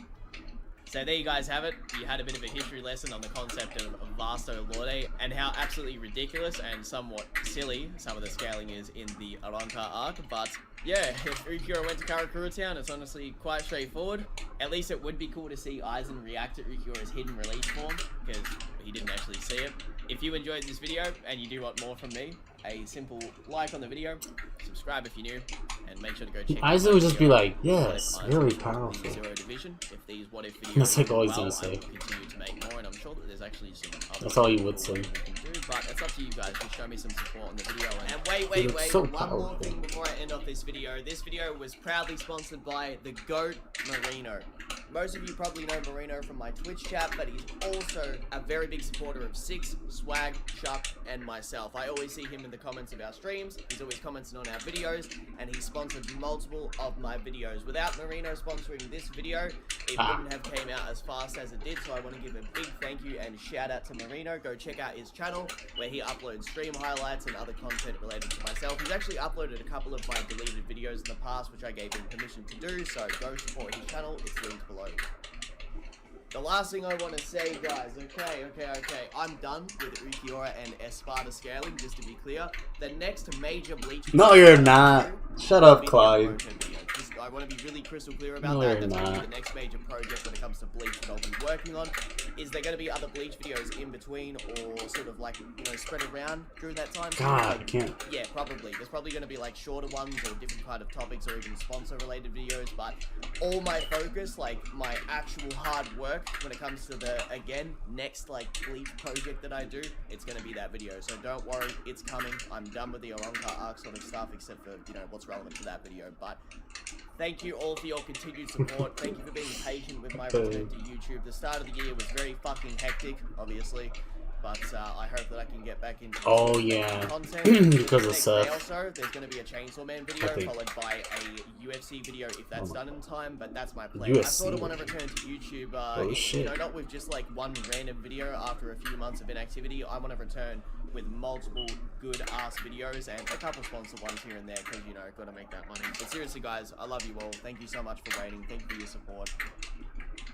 So there you guys have it. You had a bit of a history lesson on the concept of Vasto Lorde and how absolutely ridiculous and somewhat silly some of the scaling is in the Arrancar arc. But yeah, if Ulquiorra went to Karakura Town, it's honestly quite straightforward. At least it would be cool to see Aizen react to Ulquiorra's hidden release form, because he didn't actually see it. If you enjoyed this video and you do want more from me, a simple like on the video, subscribe if you're new, and make sure to go check out Aizen would just be like, yes, very powerful. Zero Division. If these what if videos That's like all he's well, gonna say. I will continue to make more, and I'm sure that there's actually some other That's all he would say. we can do, but it's up to you guys. Just show me some support on the video. And wait, Dude, it's so one more powerful. thing before I end off this video. This video was proudly sponsored by the GOAT Marino. Most of you probably know Marino from my Twitch chat, but he's also a very big supporter of Six, Swag, Chuck, and myself. I always see him in the comments of our streams. He's always commenting on our videos, and he's sponsored multiple of my videos. Without Marino sponsoring this video, it wouldn't have came out as fast as it did, so I want to give a big thank you and shout out to Marino. Go check out his channel, where he uploads stream highlights and other content related to myself. He's actually uploaded a couple of my deleted videos in the past, which I gave him permission to do, so go support his channel. It's linked below. The last thing I want to say, guys, okay, I'm done with Ulquiorra and Espada scaling, just to be clear. The next major Bleach... No, you're not. Shut up, Clyde. I want to be really crystal clear about No, that. you're That's going to not. be the next major project when it comes to Bleach that I'll be working on. Is there going to be other Bleach videos in between, or sort of like, you know, spread around during that time? God, I can't. Yeah, probably. There's probably going to be like shorter ones or different kind of topics or even sponsor related videos, but all my focus, like my actual hard work when it comes to the, again, next like Bleach project that I do, it's going to be that video. So don't worry, it's coming. I'm done with the Arrancar arc sort of stuff, except for, you know, what's relevant to that video. But thank you all for your continued support. Thank you for being patient with my return to YouTube. The start of the year was very fucking hectic, obviously. But I hope that I can get back into content. Because of Next Seth. day also, there's going to be a Chainsaw Man video, followed by a UFC video if that's done in time, but that's my plan. I UFC. sort of want to return to YouTube, you know, not with just like one random video after a few months of inactivity. I want to return with multiple good-ass videos and a couple sponsored ones here and there, because, you know, got to make that money. But seriously, guys, I love you all. Thank you so much for waiting. Thank you for your support.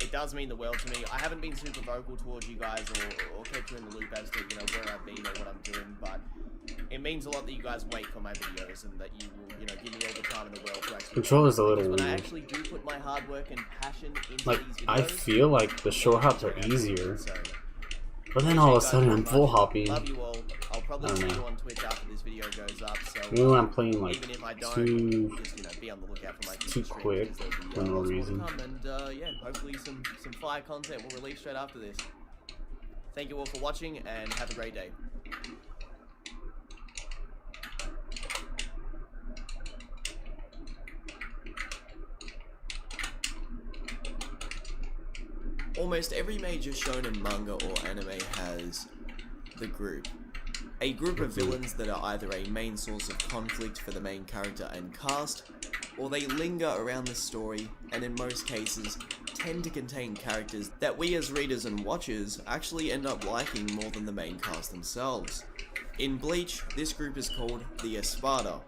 It does mean the world to me. I haven't been super vocal towards you guys or kept you in the loop as to, you know, where I've been or what I'm doing, but it means a lot that you guys wait for my videos and that you will, you know, give me all the time in the world to actually... Controller's a little Because when I weird. actually do put my hard work and passion into Like, these videos... I feel like the short hops are easier. But then all of a sudden I'm full hopping. Love you all. I'll probably I see don't you know. on Twitch after this video goes up, so... Maybe when I'm playing like even if I don't, too just, you know, be on the lookout for my too future quick streams, there'll be, for no lots more to reason. come, and yeah, hopefully some fire content will release straight after this. Thank you all for watching, and have a great day. Almost every major shonen manga or anime has the group. A group of villains that are either a main source of conflict for the main character and cast, or they linger around the story and in most cases tend to contain characters that we as readers and watchers actually end up liking more than the main cast themselves. In Bleach, this group is called the Espada.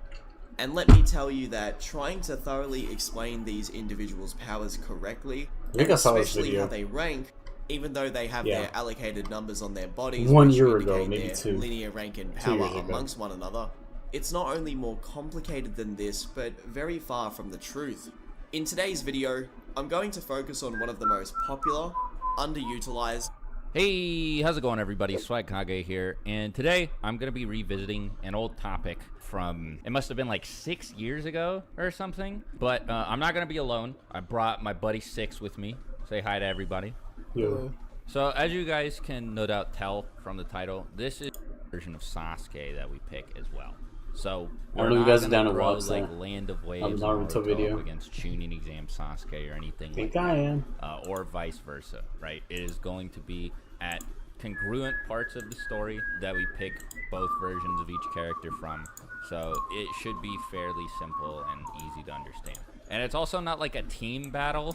And let me tell you that trying to thoroughly explain these individuals' powers correctly, I think and I saw this especially video. how they rank, even though they have Yeah. their allocated numbers on their bodies, 1 which year ago, indicate maybe their two. linear rank and 2 power years ago. amongst one another, it's not only more complicated than this, but very far from the truth. In today's video, I'm going to focus on one of the most popular, underutilized, Hey, how's it going everybody? Swag Kage here, and today I'm going to be revisiting an old topic from, it must have been like 6 years ago or something, but I'm not going to be alone. I brought my buddy Six with me. Say hi to everybody. Yo. So as you guys can no doubt tell from the title, this is a version of Sasuke that we pick as well. So I we're don't know if not you guys are gonna down to throw watch like that. Land of On Waves the Naruto video. up against Chunin Exam Sasuke or anything Think like I that. am. Or vice versa, right? It is going to be at congruent parts of the story that we pick both versions of each character from. So it should be fairly simple and easy to understand. And it's also not like a team battle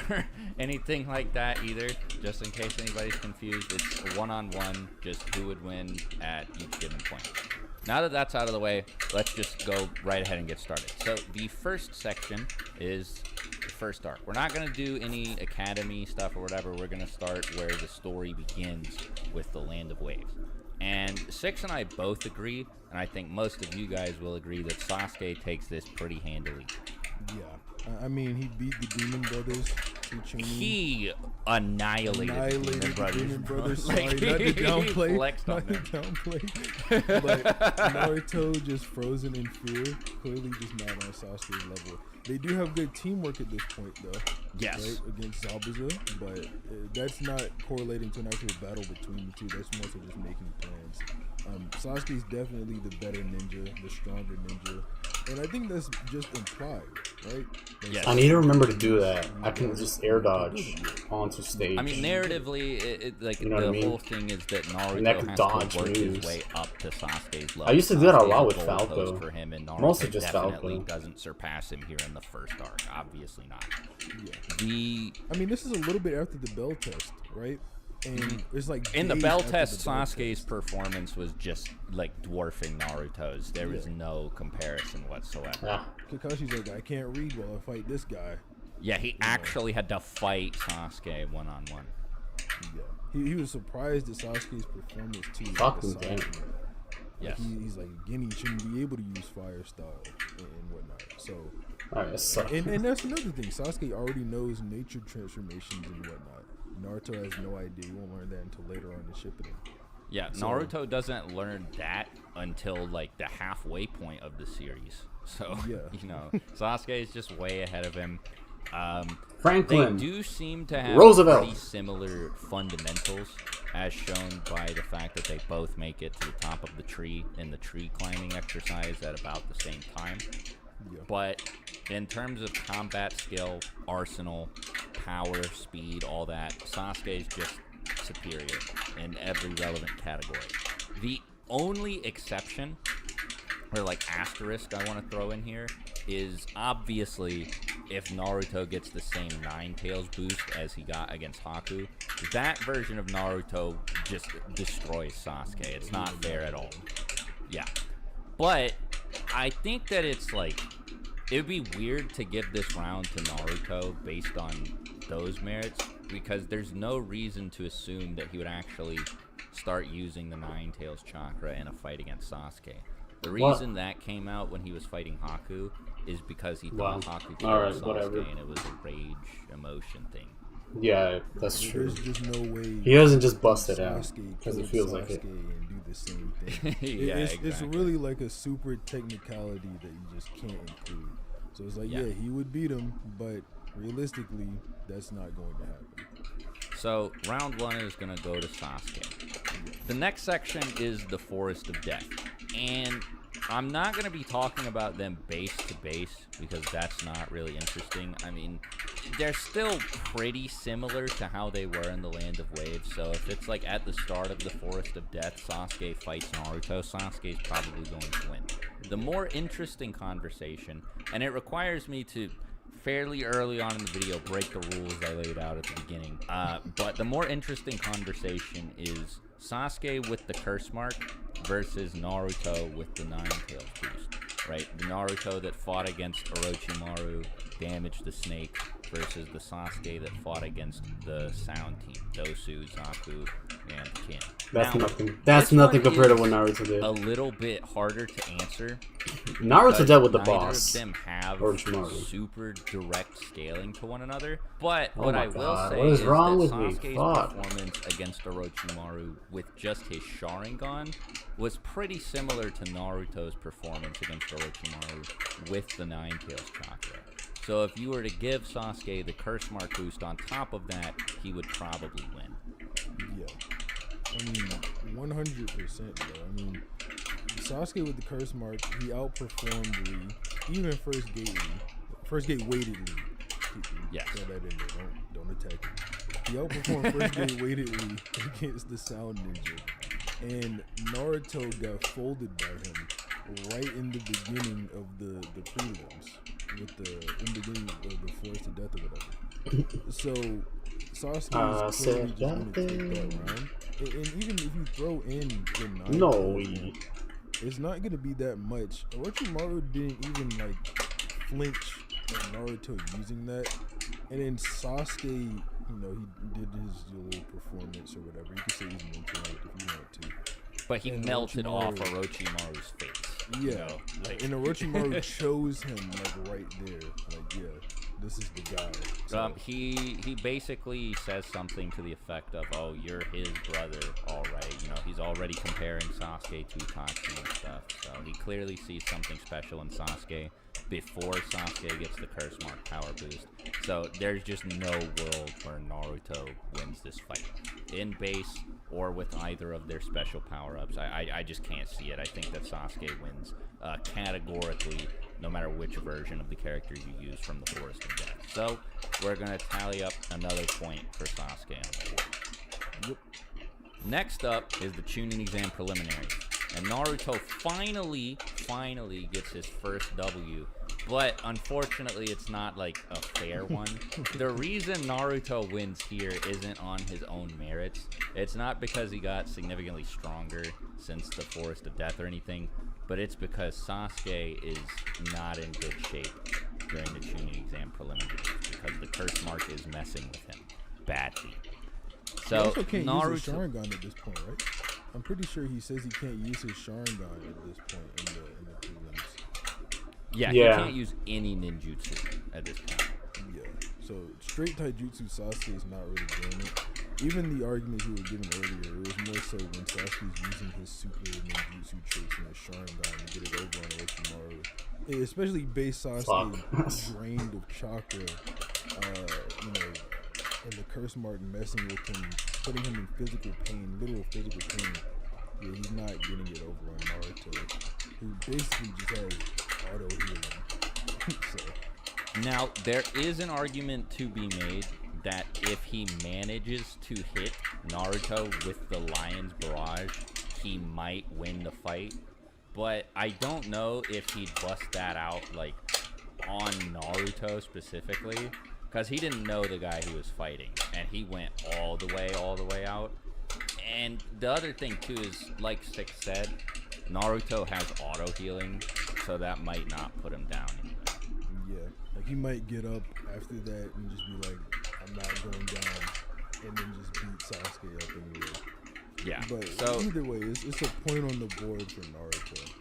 or anything like that either, just in case anybody's confused. It's a one-on-one, just who would win at each given point. Now that that's out of the way, let's just go right ahead and get started. So the first section is the first arc. We're not going to do any academy stuff or whatever. We're going to start where the story begins with the Land of Waves. And Six and I both agree, and I think most of you guys will agree, that Sasuke takes this pretty handily. Yeah, I mean, he beat the Demon Brothers. He annihilated the Demon Brothers. Demon Brothers. Sorry, Like, not to he downplay. flexed on Not to them. downplay. But Naruto just frozen in fear. Clearly just not on Sasuke's level. They do have good teamwork at this point, though. Yes. Right, against Zabuza, but that's not correlating to an actual battle between the two. That's more so just making plans. Sasuke's definitely the better ninja, the stronger ninja, and I think that's just implied, right? Like, I need to remember to do that. I can just air dodge onto stage. I mean, narratively, like You know what the I mean? whole thing is that And that Naruto could has dodge to work his moves. way up to Sasuke's level. I used to do that a Sasuke lot is with goal post Falco. For him, and Naruto Mostly just definitely Falco. doesn't surpass him here in the first arc. Obviously not. Yeah. I mean, this is a little bit after the bell test, right? And it's like In the days bell after test, the bell Sasuke's performance was just like dwarfing Naruto's. There was no comparison whatsoever. Kakashi's like, I can't read while I fight this guy. Yeah, he actually had to fight Sasuke one-on-one. Yeah. He was surprised at Sasuke's performance too. Fuck like, him, damn. aside from that. Yes. He's like, again, he shouldn't be able to use fire style and whatnot. So, Alright, that sucks. and that's another thing. Sasuke already knows nature transformations and whatnot. Naruto has no idea. He won't learn that until later on in Shippuden. Yeah, So- Naruto doesn't learn that until like the halfway point of the series. So, Yeah. you know, Sasuke is just way ahead of him. Franklin. They do seem to have Roosevelt. pretty similar fundamentals, as shown by the fact that they both make it to the top of the tree in the tree climbing exercise at about the same time. But in terms of combat skill, arsenal, power, speed, all that, Sasuke is just superior in every relevant category. The only exception, or like asterisk I want to throw in here, is obviously if Naruto gets the same Nine Tails boost as he got against Haku, that version of Naruto just destroys Sasuke. It's not fair at all. Yeah. But I think that it's like, it would be weird to give this round to Naruto based on those merits, because there's no reason to assume that he would actually start using the Nine Tails chakra in a fight against Sasuke. The reason that came out when he was fighting Haku is because he thought Haku killed Alright, Sasuke, whatever. and it was a rage emotion thing. Yeah, that's true. There's just no way He doesn't just bust it out Sasuke because it killed feels like it. Sasuke and do the same thing. Yeah, it's exactly. really like a super technicality that you just can't include. So it's like, Yeah. yeah, he would beat him, but realistically, that's not going to happen. So round one is going to go to Sasuke. The next section is the Forest of Death. And I'm not going to be talking about them base to base because that's not really interesting. I mean, they're still pretty similar to how they were in the Land of Waves. So if it's like at the start of the Forest of Death, Sasuke fights Naruto, Sasuke's probably going to win. The more interesting conversation, and it requires me to fairly early on in the video break the rules I laid out at the beginning, but the more interesting conversation is Sasuke with the curse mark versus Naruto with the Nine Tails boost, right? The Naruto that fought against Orochimaru, damaged the snake, versus the Sasuke that fought against the Sound Team, Dosu, Zaku, and Kin. That's Now, nothing. That's this nothing one compared to is what Naruto did. a little bit harder to answer. Naruto because dealt with the neither boss, of them have Orochimaru. super direct scaling to one another. But Oh what my I will God, say what is wrong that with me? Sasuke's Fuck. performance against Orochimaru with just his Sharingan was pretty similar to Naruto's performance against Orochimaru with the Nine Tails chakra. So if you were to give Sasuke the curse mark boost on top of that, he would probably win. I mean, 100%, bro. I mean, Sasuke with the curse mark, he outperformed Lee, even first gate weighted Lee. Yes. Throw that in there. Don't attack him. He outperformed first gate weighted Lee against the Sound Ninja, and Naruto got folded by him right in the beginning of the prelims, with in the beginning of the Forest of Death or whatever. So Sasuke is clearly just going to take that round, and even if you throw in the 9, it's not going to be that much. Orochimaru didn't even like flinch at Naruto using that, and then Sasuke, you know, he did his little performance or whatever. You can say he's mental if you want to. But he melted off Orochimaru's face. Yeah, you know, like... and Orochimaru chose him like right there. Like, yeah, this is the guy. So, he basically says something to the effect of, "Oh, you're his brother, all right." You know, he's already comparing Sasuke to Itachi and stuff. So he clearly sees something special in Sasuke before Sasuke gets the curse mark power boost. So there's just no world where Naruto wins this fight in base or with either of their special power-ups. I just can't see it. I think that Sasuke wins categorically, no matter which version of the character you use from the Forest of Death. So we're going to tally up another point for Sasuke on the board. Yep. Next up is the Chunin exam preliminary. And Naruto finally gets his first W, but unfortunately it's not like a fair one. The reason Naruto wins here isn't on his own merits. It's not because he got significantly stronger since the Forest of Death or anything, but it's because Sasuke is not in good shape during the Chunin exam preliminaries because the curse mark is messing with him badly. So he also can't Naruto use his Sharingan at this point, right? I'm pretty sure he says he can't use his Sharingan at this point in the prelims. Yeah, he can't use any ninjutsu at this point. Yeah, so straight taijutsu Sasuke is not really doing it. Even the arguments you were giving earlier, it was more so when Sasuke's using his super ninjutsu tricks and his Sharingan to get it over on Orochimaru. Especially base Sasuke drained of chakra, you know, and the curse mark messing with him, putting him in physical pain, literal physical pain. Yeah, he's not getting it over on Naruto, who basically just has auto healing. So. Now, there is an argument to be made that if he manages to hit Naruto with the Lion's Barrage, he might win the fight. But I don't know if he'd bust that out, like, on Naruto specifically. Because he didn't know the guy he was fighting, and he went all the way out. And the other thing, too, is, like Six said, Naruto has auto-healing, so that might not put him down anyway. Yeah, like he might get up after that and just be like, I'm not going down, and then just beat Sasuke up anyway. Yeah, but so either way, it's a point on the board for Naruto.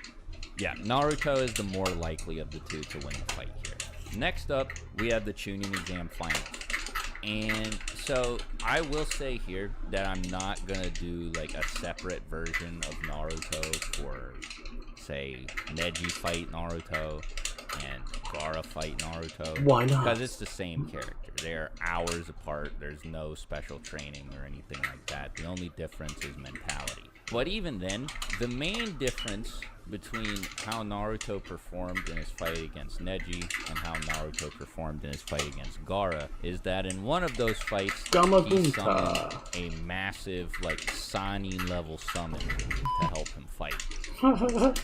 Yeah, Naruto is the more likely of the two to win the fight here. Next up, we have the Chunin exam finals. And so I will say here that I'm not going to do like a separate version of Naruto for, say, Neji fight Naruto and Gaara fight Naruto. Why not? Because it's the same character. They're hours apart. There's no special training or anything like that. The only difference is mentality. But even then, the main difference between how Naruto performed in his fight against Neji and how Naruto performed in his fight against Gaara is that in one of those fights, he summoned a massive, like, Sani level summon to help him fight.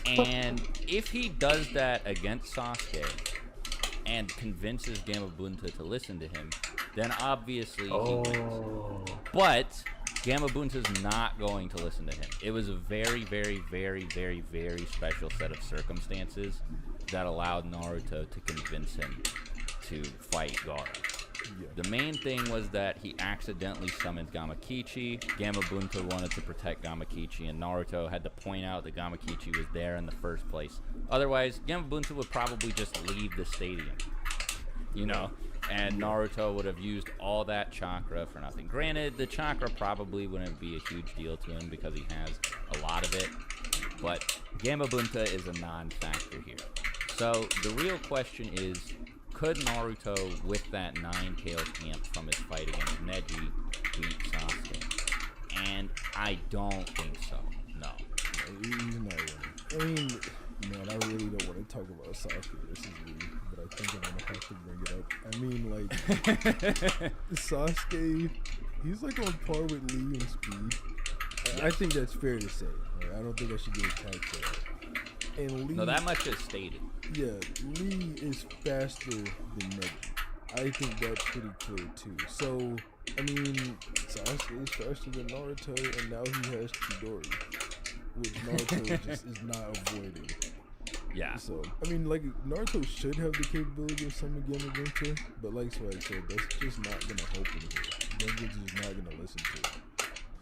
And if he does that against Sasuke and convinces Gamabunta to listen to him, then obviously he wins. But Gamabunta's not going to listen to him. It was a very, very, very, very, very special set of circumstances that allowed Naruto to convince him to fight Gaara. The main thing was that he accidentally summoned Gamakichi. Gamabunta wanted to protect Gamakichi, and Naruto had to point out that Gamakichi was there in the first place. Otherwise, Gamabunta would probably just leave the stadium, you know? And Naruto would have used all that chakra for nothing. Granted, the chakra probably wouldn't be a huge deal to him because he has a lot of it, but Gamabunta is a non-factor here. So the real question is, could Naruto, with that 9 Tails amp from his fight against Neji, beat Sasuke? and I don't think so. No. He's not winning. I mean, man, I really don't want to talk about Sasuke. This is weird, but I think I'm gonna have to bring it up. I mean, like Sasuke, he's like on par with Lee in speed. I think that's fair to say. Right? I don't think I should get attacked for that. And Lee, No, that much is stated. yeah, Lee is faster than Neji. I think that's pretty clear too. So, I mean, Sasuke is faster than Naruto, and now he has Chidori, which Naruto just is not avoiding. Yeah. So, I mean, like, Naruto should have the capability of Summoning Adventure, but like Swag said, that's just not gonna help him here. Neji's just not gonna listen to it.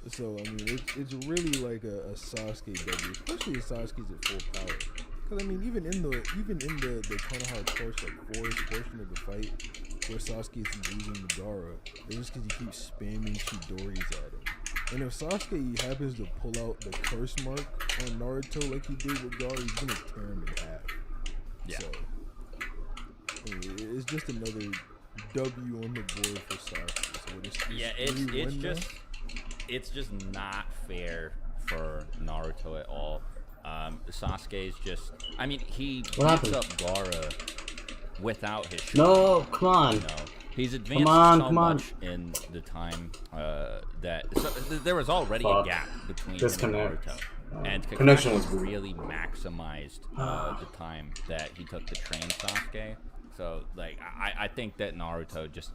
So, I mean, it's really like a Sasuke W, especially if Sasuke's at full power. Because, I mean, even in the Konoha Torch, like, forest portion of the fight, where Sasuke is using Madara, it's just because he keeps spamming Chidoris at him. And if Sasuke happens to pull out the curse mark on Naruto like he did with Gaara, he's gonna tear him in half. Yeah. So, I mean, it's just another W on the board for Sasuke. So it's just not fair for Naruto at all. Sasuke's just, I mean, he beats up Gaara without his shield. No, come on. You know, he's advanced so much on. in the time that there was already a gap between him and Disconnect. Naruto. And Connection Kakashi was weird. really maximized the time that he took to train Sasuke. So, like, I think that Naruto just,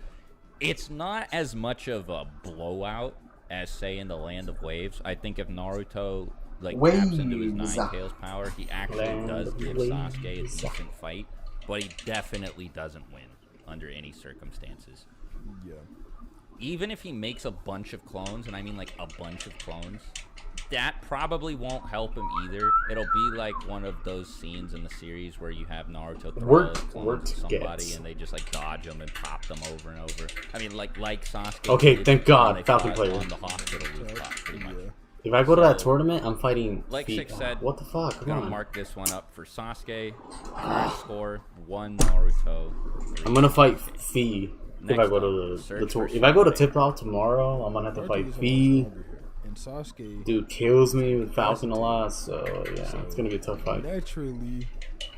it's not as much of a blowout as, say, in the Land of Waves. I think if Naruto, like, taps into his Nine Tails power, he actually does give Sasuke a decent fight, but he definitely doesn't win under any circumstances. Yeah. Even if he makes a bunch of clones, and I mean like a bunch of clones, that probably won't help him either. It'll be like one of those scenes in the series where you have Naruto throw his clones at somebody and they just like dodge them and pop them over and over. I mean, like Sasuke. Okay, did thank God, when they Falcon fought player. on the hospital rooftop, pretty much. If I go to that tournament, I'm fighting. Like Feet. Six said, what the fuck? I'm Come gonna on. mark this one up for Sasuke. Current score 1 Naruto. 3. I'm gonna fight Fee if I Next go up, to the search tour. for If I go to Sasuke. Tip Off tomorrow, I'm gonna have to fight Naruto's Fee. And Sasuke, Dude kills me with Falcon a lot, so yeah, it's gonna be a tough fight. naturally,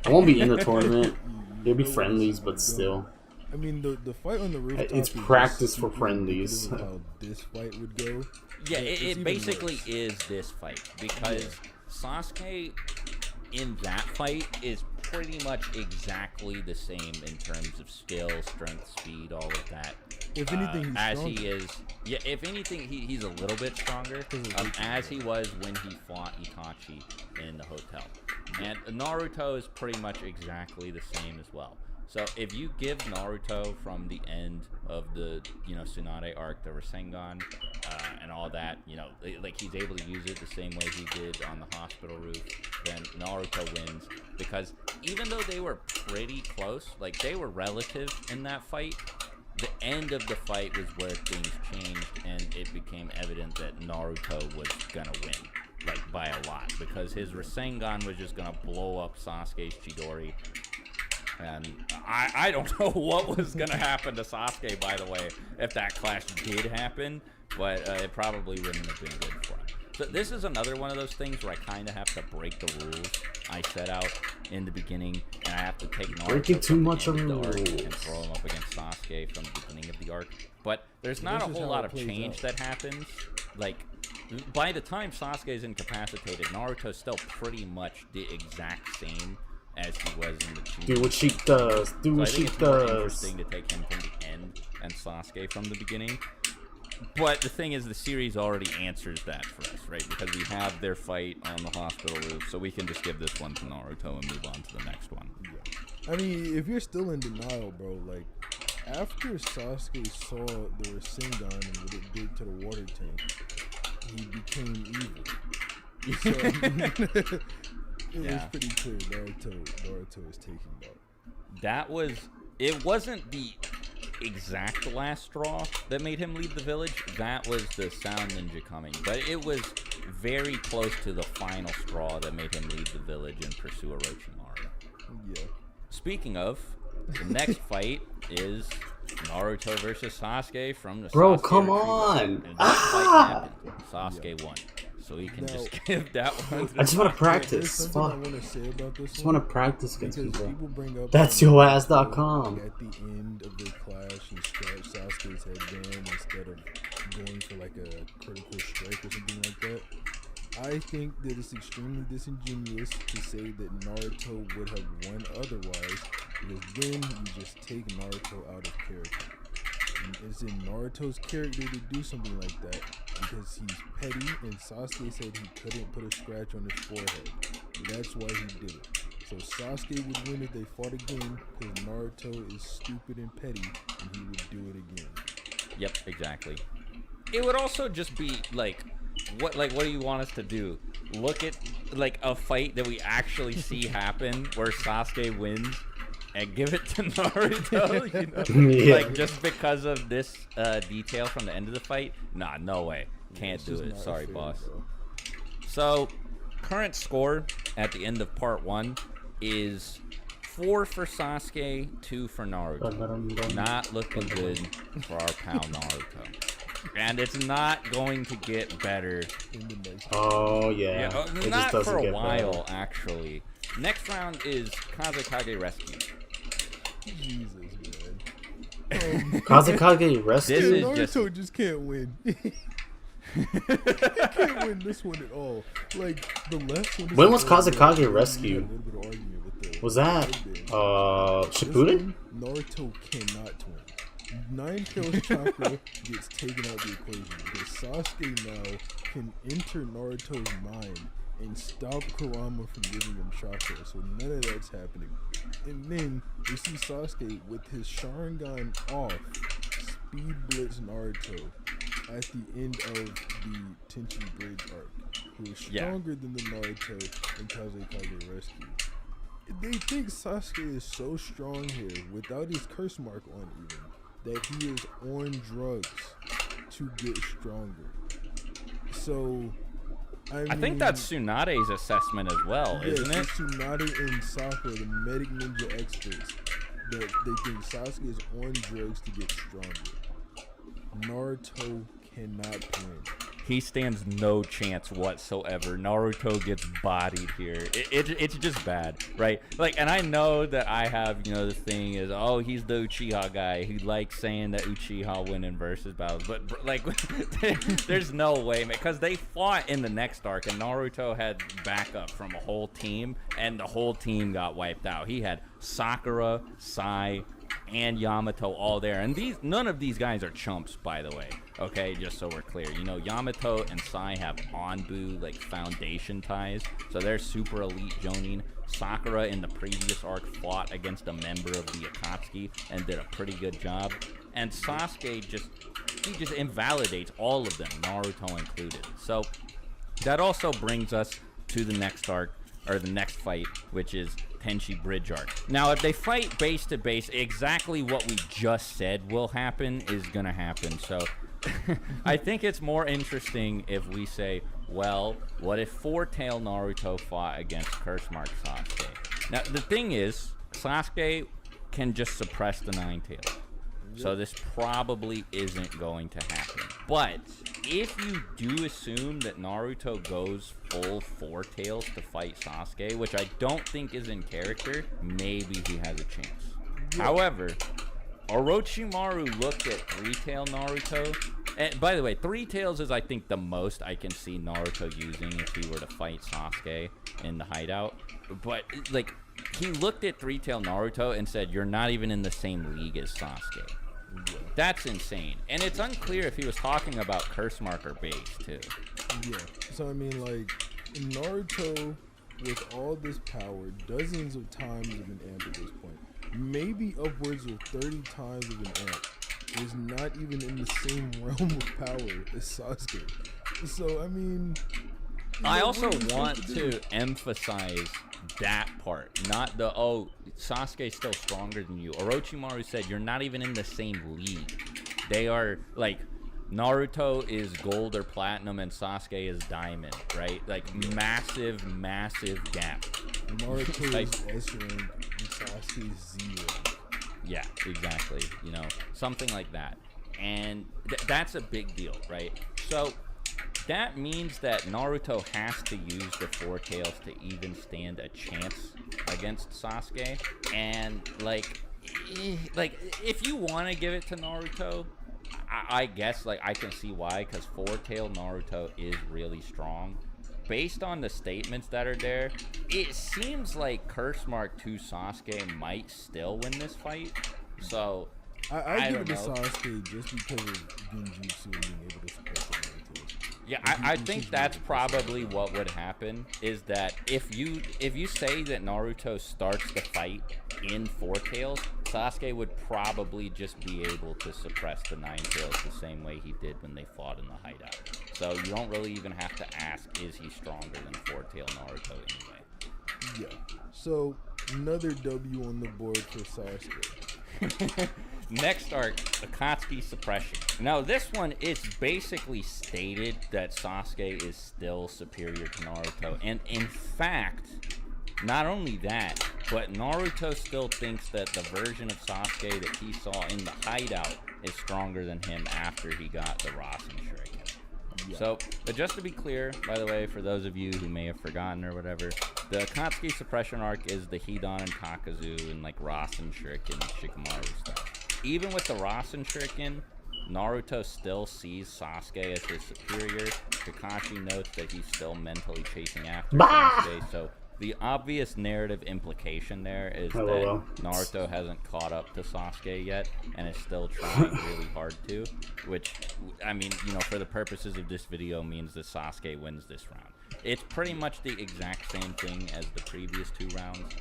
I won't be in the tournament. It'll be friendlies, but still. I mean, the fight on the rooftop. It's is just practice for super friendlies. indicative of how this fight would go. Yeah, But it's it even basically worse. is this fight because Sasuke in that fight is pretty much exactly the same in terms of skill, strength, speed, all of that. If anything, he's as stronger. he is, yeah. If anything, he's a little bit stronger, as he was when he fought Itachi in the hotel. And Naruto is pretty much exactly the same as well. So if you give Naruto from the end of the, Tsunade arc, the Rasengan, and all that, like he's able to use it the same way he did on the hospital roof, then Naruto wins. Because even though they were pretty close, like they were relative in that fight, the end of the fight was where things changed and it became evident that Naruto was gonna win. Like by a lot. Because his Rasengan was just gonna blow up Sasuke's Chidori. And I don't know what was going to happen to Sasuke, by the way, if that clash did happen, but it probably wouldn't have been good for him. So this is another one of those things where I kind of have to break the rules I set out in the beginning, and I have to take Naruto Breaking too from the much end of the arc rules. and throw him up against Sasuke from the beginning of the arc. But there's not a This is whole how lot it of plays change out. that happens. Like, by the time Sasuke is incapacitated, Naruto's still pretty much the exact same as he was in the Chunin. Do what Sheik does. Do So I what think Sheik it's more does. interesting to take him from the end and Sasuke from the beginning. But the thing is, the series already answers that for us, right? Because we have their fight on the hospital roof, so we can just give this one to Naruto and move on to the next one. I mean, if you're still in denial, bro, like, after Sasuke saw the Rasengan and what it did to the water tank, he became evil. So, it was pretty clear Naruto is taking that. It wasn't the exact last straw that made him leave the village. That was the Sound Ninja coming. But it was very close to the final straw that made him leave the village and pursue Orochimaru. Yeah. Speaking of, the next fight is Naruto versus Sasuke from the Bro, Sasuke come retreat. on. And that fight happened. Sasuke won. So he can just give that one. I just want to There's practice. something I Fuck. want to say about this Just one. want to practice against Because people. bring up That's how yourass.com. At the end of the clash, he scratched Sasuke's headband instead of going for like a critical strike or something like that. I think that it's extremely disingenuous to say that Naruto would have won otherwise, because then you just take Naruto out of character. And it's in Naruto's character to do something like that because he's petty, and Sasuke said he couldn't put a scratch on his forehead. That's why he did it. So Sasuke would win if they fought again, because Naruto is stupid and petty, and he would do it again. Yep, exactly. It would also just be like, what do you want us to do? Look at like a fight that we actually see happen where Sasuke wins and give it to Naruto, you know? Yeah. Like just because of this detail from the end of the fight? Nah, no way. Can't do it. Sorry, boss. So, current score at the end of part 1 is 4 for Sasuke, 2 for Naruto. Not looking good for our pal Naruto. And it's not going to get better. Oh, yeah. It just Not doesn't for a get while, better. actually. Next round is Kazekage Rescue. Jesus, Kazekage Rescue? This is Naruto just can't win. He can't win this one at all. Like the last one. When was Kazekage Rescue? Was that Shippuden? Naruto cannot win. Nine-Tails Chakra gets taken out of the equation because Sasuke now can enter Naruto's mind and stop Kurama from giving him chakra. So none of that's happening. And then we see Sasuke with his Sharingan off, speed blitz Naruto at the end of the Tenchi Bridge arc, who is stronger than the Naruto in Kazekage Rescue. They think Sasuke is so strong here without his curse mark on even that he is on drugs to get stronger. So I think that's Tsunade's assessment as well, isn't it? It's Tsunade and Sakura, the medic ninja experts, that they think Sasuke is on drugs to get stronger. Naruto cannot win. He stands no chance whatsoever. Naruto gets bodied here. It's just bad, right? Like, and I know that I have, this thing is, oh, he's the Uchiha guy. He likes saying that Uchiha win in versus battles. But, like, there's no way, man. Because they fought in the next arc, and Naruto had backup from a whole team, and the whole team got wiped out. He had Sakura, Sai, and Yamato all there, and none of these guys are chumps, by the way. Okay, just so we're clear, Yamato and Sai have Anbu like foundation ties, so they're super elite Jonin. Sakura in the previous arc fought against a member of the Akatsuki and did a pretty good job, and Sasuke just invalidates all of them, Naruto included. So that also brings us to the next arc, or the next fight, which is Tenchi Bridge arc. Now, if they fight base to base, exactly what we just said will happen is gonna happen. So I think it's more interesting if we say, well, what if Four-Tail Naruto fought against Curse Mark Sasuke? Now, the thing is, Sasuke can just suppress the Nine-Tails. So this probably isn't going to happen. But if you do assume that Naruto goes full Four-Tails to fight Sasuke, which I don't think is in character, maybe he has a chance. Yeah. However, Orochimaru looked at Three-Tail Naruto. And by the way, Three-Tails is, I think, the most I can see Naruto using if he were to fight Sasuke in the hideout. But, like, he looked at Three-Tail Naruto and said, you're not even in the same league as Sasuke. That's insane. And it's unclear if he was talking about Curse Marker base, too. Yeah. So, I mean, like, Naruto, with all this power, dozens of times of an amp at this point, maybe upwards of 30 times of an amp, is not even in the same realm of power as Sasuke. So, I mean... I also want to emphasize that part, not the, oh, Sasuke's still stronger than you. Orochimaru said you're not even in the same league. They are, like, Naruto is gold or platinum and Sasuke is diamond, right? Like, massive, massive gap. Naruto is S rank and Sasuke is Z rank. Yeah, exactly. You know, something like that. And that's a big deal, right? So that means that Naruto has to use the Four Tails to even stand a chance against Sasuke. And like if you want to give it to Naruto, I guess like I can see why, because Four Tail Naruto is really strong. Based on the statements that are there, it seems like Curse Mark 2 Sasuke might still win this fight. So I give don't it to know. Sasuke just because of Genjutsu and being able to suppress the Naruto. Yeah, I think that's probably what would happen, is that if you say that Naruto starts the fight in Four Tails, Sasuke would probably just be able to suppress the Nine Tails the same way he did when they fought in the hideout. So you don't really even have to ask, is he stronger than Four Tail Naruto anyway? Yeah. So another W on the board for Sasuke. Next arc, Akatsuki Suppression. Now this one, it's basically stated that Sasuke is still superior to Naruto. And in fact, not only that, but Naruto still thinks that the version of Sasuke that he saw in the hideout is stronger than him after he got the Rasen Shuriken. Yeah. So, but just to be clear, by the way, for those of you who may have forgotten or whatever, the Akatsuki Suppression arc is the Hidan and Takazu and like Rasen Shuriken, Shikamaru stuff. Even with the Rasen Shuriken, Naruto still sees Sasuke as his superior. Kakashi notes that he's still mentally chasing after Sasuke, so the obvious narrative implication there is that Naruto hasn't caught up to Sasuke yet and is still trying really hard to, which, I mean, you know, for the purposes of this video means that Sasuke wins this round. It's pretty much the exact same thing as the previous two rounds.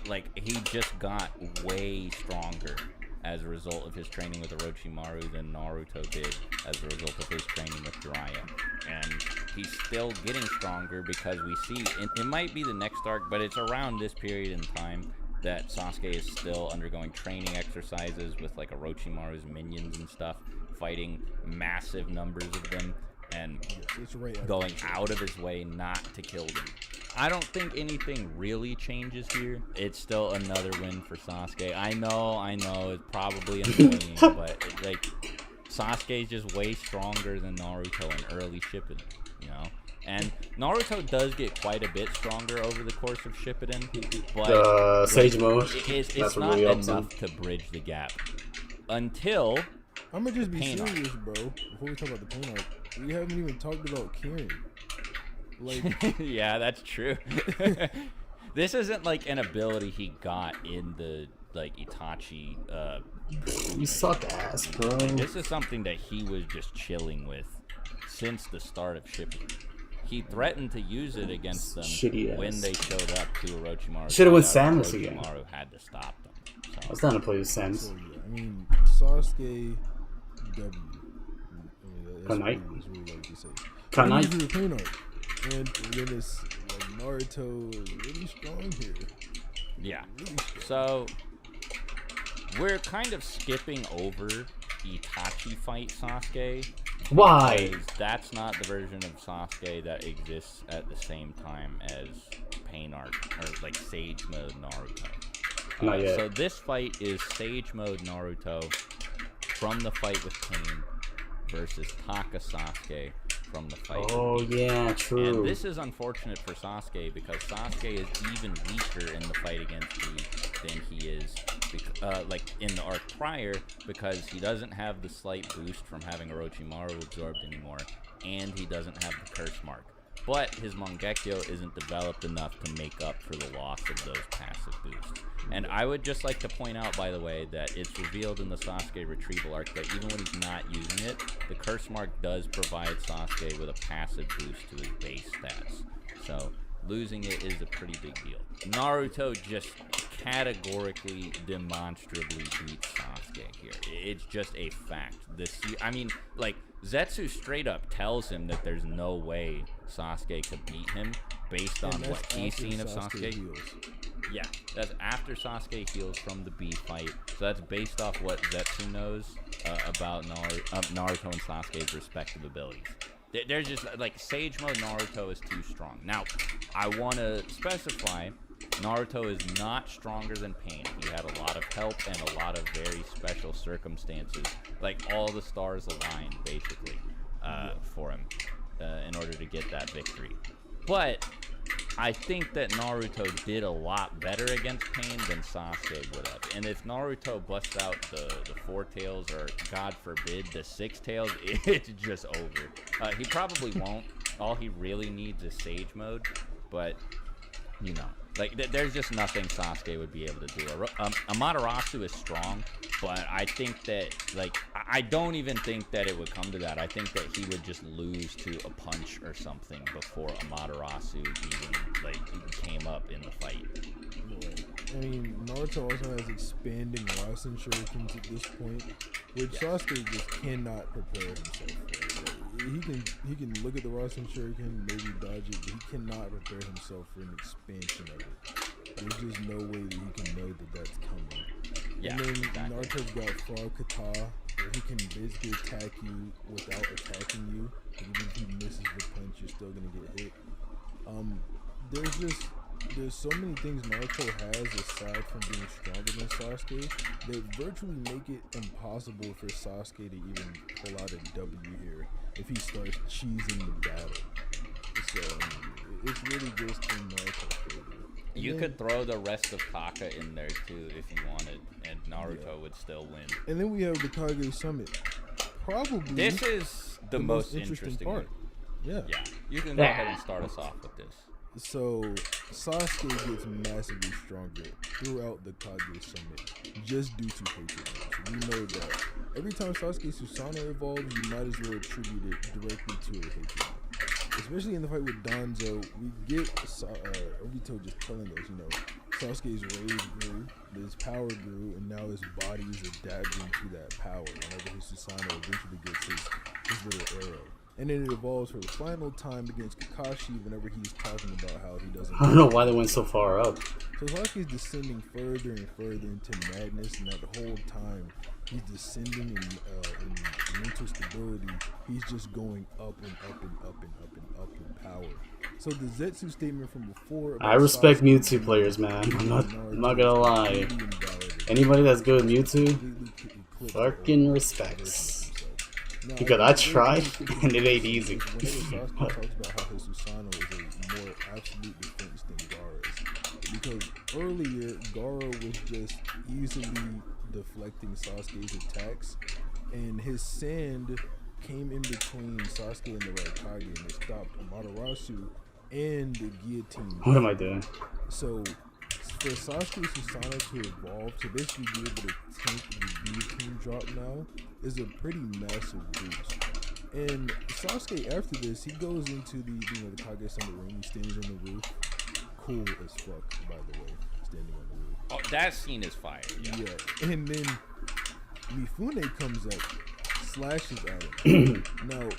Like, he just got way stronger as a result of his training with Orochimaru than Naruto did as a result of his training with Jiraiya. And he's still getting stronger because we see, it might be the next arc, but it's around this period in time that Sasuke is still undergoing training exercises with like Orochimaru's minions and stuff, fighting massive numbers of them, and going out of his way not to kill them. I don't think anything really changes here. It's still another win for Sasuke. I know, it's probably annoying, but like Sasuke's just way stronger than Naruto in early Shippuden, you know? And Naruto does get quite a bit stronger over the course of Shippuden, but Sage Mode. It's not enough to bridge the gap. Until I'm gonna just be Pain arc. serious, bro. Before we talk about the Pain arc, we haven't even talked about Kirin. Like, yeah, that's true. This isn't like an ability he got in the like Itachi. You suck ass, bro. Like, this is something that he was just chilling with since the start of Shippuden. He threatened to use it against them when they showed up to Orochimaru. Should've went Samus again. Orochimaru had to stop them. So. I was down to play with Samus. So, yeah, I mean, Sasuke W. That's Kanai. what we like to say. Kanai. These are the Pain arc. And then it's like Naruto really strong here. Yeah. So we're kind of skipping over Itachi fight Sasuke. Why? Because that's not the version of Sasuke that exists at the same time as Pain arc or like Sage Mode Naruto. Not yet. So this fight is Sage Mode Naruto from the fight with Pain versus Taka Sasuke from the fight. Oh yeah, true. And this is unfortunate for Sasuke because Sasuke is even weaker in the fight against Lee than he is, like in the arc prior, because he doesn't have the slight boost from having Orochimaru absorbed anymore, and he doesn't have the curse mark. But his Mangekyo isn't developed enough to make up for the loss of those passive boosts. And I would just like to point out, by the way, that it's revealed in the Sasuke retrieval arc that even when he's not using it, the curse mark does provide Sasuke with a passive boost to his base stats. So losing it is a pretty big deal. Naruto just categorically, demonstrably beats Sasuke here. It's just a fact. I mean, like, Zetsu straight up tells him that there's no way Sasuke could beat him based on what he's seen of Sasuke. Yeah, that's after Sasuke heals from the B fight. So that's based off what Zetsu knows about Naruto and Sasuke's respective abilities. There's just, like, Sage Mode Naruto is too strong. Now, I want to specify Naruto is not stronger than Pain. He had a lot of help and a lot of very special circumstances. Like, all the stars aligned, basically, for him in order to get that victory. But I think that Naruto did a lot better against Pain than Sasuke would have. And if Naruto busts out the 4 tails, or God forbid, the 6 tails, it's just over. He probably won't. All he really needs is Sage Mode. But, you know, like, there's just nothing Sasuke would be able to do. Amaterasu is strong, but I think that, like, I don't even think that it would come to that. I think that he would just lose to a punch or something before Amaterasu even came up in the fight. I mean, Naruto also has expanding Rasen Shurikens at this point, which Sasuke just cannot prepare himself for. He can look at the Rasen Shuriken, maybe dodge it, but he cannot prepare himself for an expansion of it. There's just no way that he can know that that's coming. Yeah, and then exactly. Naruto's got Frog Kata, where he can basically attack you without attacking you. Even if he misses the punch, you're still gonna get hit. There's so many things Naruto has aside from being stronger than Sasuke that virtually make it impossible for Sasuke to even pull out a W here if he starts cheesing the battle. So it's really just in Naruto's favor. You could throw the rest of Kaka in there too if you wanted, and Naruto would still win. And then we have the Kage Summit. Probably this is the most interesting part. Yeah. You can go ahead and start us off with this. So Sasuke gets massively stronger throughout the Kage Summit just due to hatred. So we know that every time Sasuke Susanoo evolves, you might as well attribute it directly to a hatred. Especially in the fight with Danzo, we get Obito just telling us, you know, Sasuke's rage grew, his power grew, and now his body is adapting to that power whenever his Susanoo eventually gets his little arrow. And then it evolves for the final time against Kakashi whenever he's talking about how he doesn't... I don't know why they went so far up. So Sasuke's descending further and further into madness, and that whole time he's descending in mental stability. He's just going up and up and up and up and up in power. So the Zetsu statement from before... I respect Mewtwo players, man. I'm not gonna lie. Anybody that's good with Mewtwo, fucking respects. Because I tried, and it ain't easy. Whenever Sasuke talks about how his Susanoo is a more absolute defense than Gaara's. Because earlier, Gaara was just easily deflecting Sasuke's attacks, and his sand came in between Sasuke and the Raikage, and it stopped Amaterasu and the guillotine. What am I doing? So, for Sasuke Susanoo to evolve, to basically be able to tank the guillotine drop now, is a pretty massive boost. And Sasuke, after this, he goes into the the Kage Summit room. He stands on the roof. Cool as fuck, by the way, standing on the roof. Oh, that scene is fire. Yeah. And then Mifune comes up, slashes at him. Now,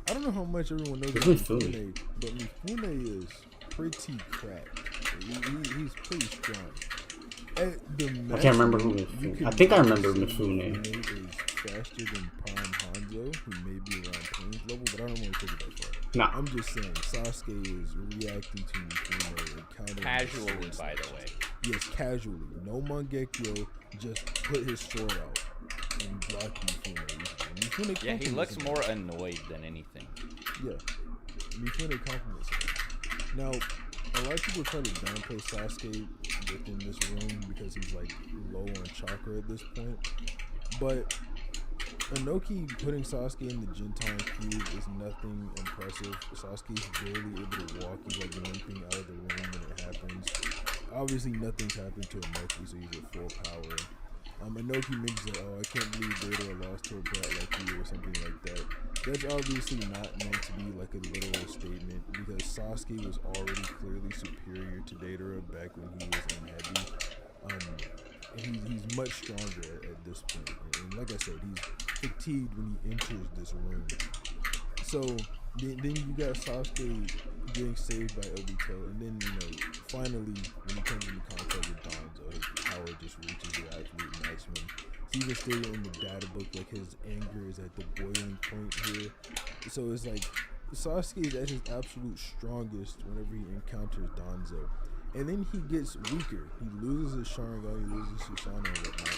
I don't know how much everyone knows about Mifune, but Mifune is pretty cracked. He's pretty strong. I can't remember who Mifune. I think I remember Mifune. Is faster than Prime Hanzo, who may be around Pain's level, but I don't want to take it that far. Nah. I'm just saying, Sasuke is reacting to Mifune and countering. Casually, by the way. Yes, casually. No Mangekyo, just put his sword out and block Mifune. Yeah, he looks more annoyed than anything. Yeah. Mifune compliments him. Now, a lot of people try to downplay Sasuke within this room because he's like low on chakra at this point. But Inoki putting Sasuke in the Jintan cube is nothing impressive. Sasuke's barely able to walk. He's like limping out of the room when it happens. Obviously, nothing's happened to Inoki, so he's at full power. Inoki mentions that, oh, I can't believe Deidara lost to a brat like you or something like that. That's obviously not meant to be like a literal statement because Sasuke was already clearly superior to Deidara back when he was in Heavy. He's much stronger at this point. And like I said, he's fatigued when he enters this room. So then you got Sasuke getting saved by Obito, and then finally when he comes into contact with Danzo, his power just reaches the absolute maximum. It's even stated in the data book like his anger is at the boiling point here. So it's like Sasuke is at his absolute strongest whenever he encounters Danzo. And then he gets weaker. He loses his Sharingan, he loses Susanoo and whatnot.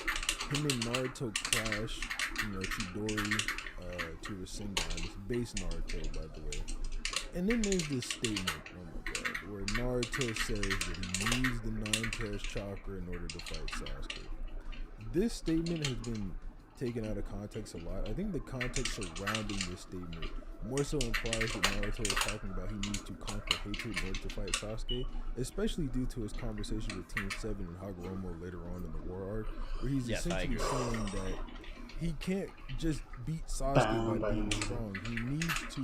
Him and Naruto clash, Chidori to Rasengan. It's base Naruto, by the way. And then there's this statement, oh my god, where Naruto says that he needs the Nine-Tails chakra in order to fight Sasuke. This statement has been taken out of context a lot. I think the context surrounding this statement more so implies that Naruto is talking about he needs to conquer hatred in order to fight Sasuke, especially due to his conversation with Team 7 and Hagoromo later on in the war arc, where he's essentially saying that he can't just beat Sasuke by being strong. He needs to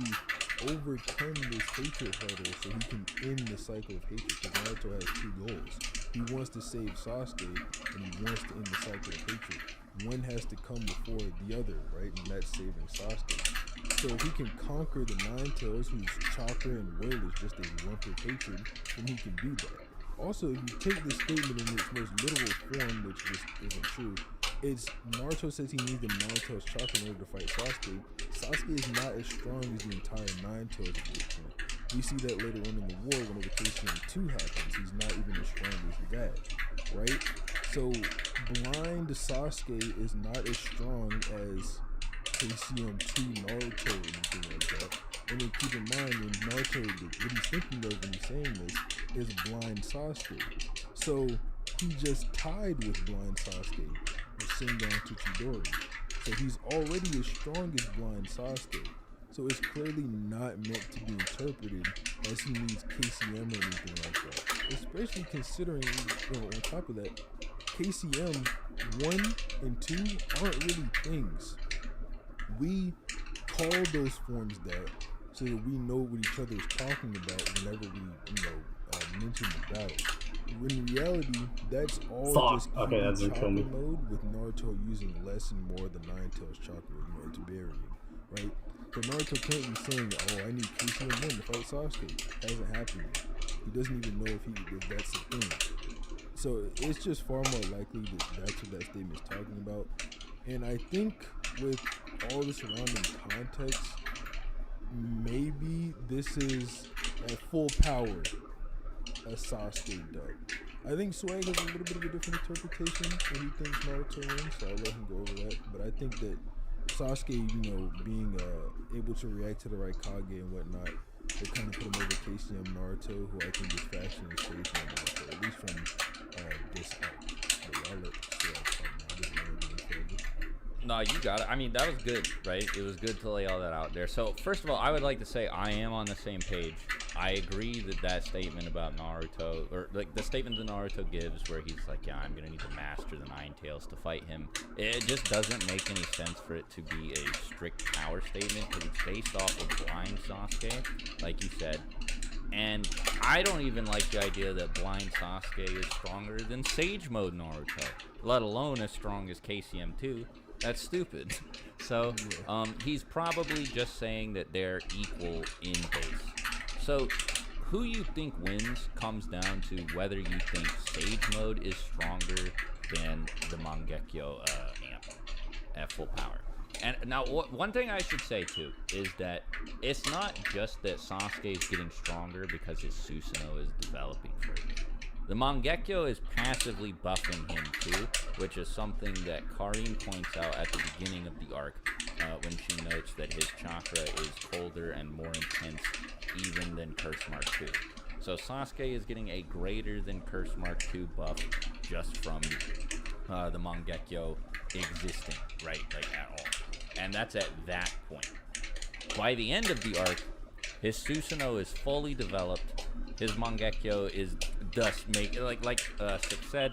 overcome this hatred hurdle so he can end the cycle of hatred, because Naruto has two goals. He wants to save Sasuke, and he wants to end the cycle of hatred. One has to come before the other, right? And that's saving Sasuke. So if he can conquer the Nine-Tails, whose chakra and will is just a lump of hatred, then he can do that. Also, if you take this statement in its most literal form, which just isn't true, it's Naruto says he needs the Nine-Tails chakra in order to fight Sasuke. Sasuke is not as strong as the entire Nine-Tails at this point. We see that later on in the war whenever KCM2 happens. He's not even as strong as that, right? So blind Sasuke is not as strong as KCM2 Naruto or anything like that. And then keep in mind, when Naruto, what he's thinking of when he's saying this is blind Sasuke. So he just tied with blind Sasuke with Sengoku to Chidori. So he's already as strong as blind Sasuke. So it's clearly not meant to be interpreted as he needs KCM or anything like that. Especially considering, on top of that, KCM 1 and 2 aren't really things. We call those forms that so that we know what each other is talking about whenever we, mention the battle. In reality, that's all just chakra mode with Naruto using less and more the Nine-Tails chakra, to bury him, right? But Naruto can't be saying, oh, I need KCM1 to fight Sasuke. It hasn't happened yet. He doesn't even know if that's the thing. So it's just far more likely that that's what that statement is talking about. And I think with all the surrounding context, maybe this is at full power a Sasuke dub. I think Swag has a little bit of a different interpretation when he thinks Naruto wins, so I'll let him go over that. But I think that Sasuke, being able to react to the right Kage and whatnot, they kind of put him over KCM Naruto, who I think is faster and safer than Naruto, at least from this arc. But I'll let Swag talk now. I just want to be further. No, you got it. I mean, that was good, right? It was good to lay all that out there. So, first of all, I would like to say I am on the same page. I agree that statement about Naruto, or like the statement that Naruto gives where he's like, yeah, I'm going to need to master the Nine-Tails to fight him. It just doesn't make any sense for it to be a strict power statement because it's based off of blind Sasuke, like you said. And I don't even like the idea that blind Sasuke is stronger than Sage Mode Naruto, let alone as strong as KCM2. That's stupid. So, he's probably just saying that they're equal in base. So, who you think wins comes down to whether you think Sage Mode is stronger than the Mangekyo amp at full power. And now, one thing I should say too is that it's not just that Sasuke is getting stronger because his Susanoo is developing further. The Mangekyo is passively buffing him too, which is something that Karin points out at the beginning of the arc when she notes that his chakra is colder and more intense even than Curse Mark II. So Sasuke is getting a greater than Curse Mark II buff just from the Mangekyo existing, right, like at all. And that's at that point. By the end of the arc, his Susanoo is fully developed. His Mangekyo is thus like Six said,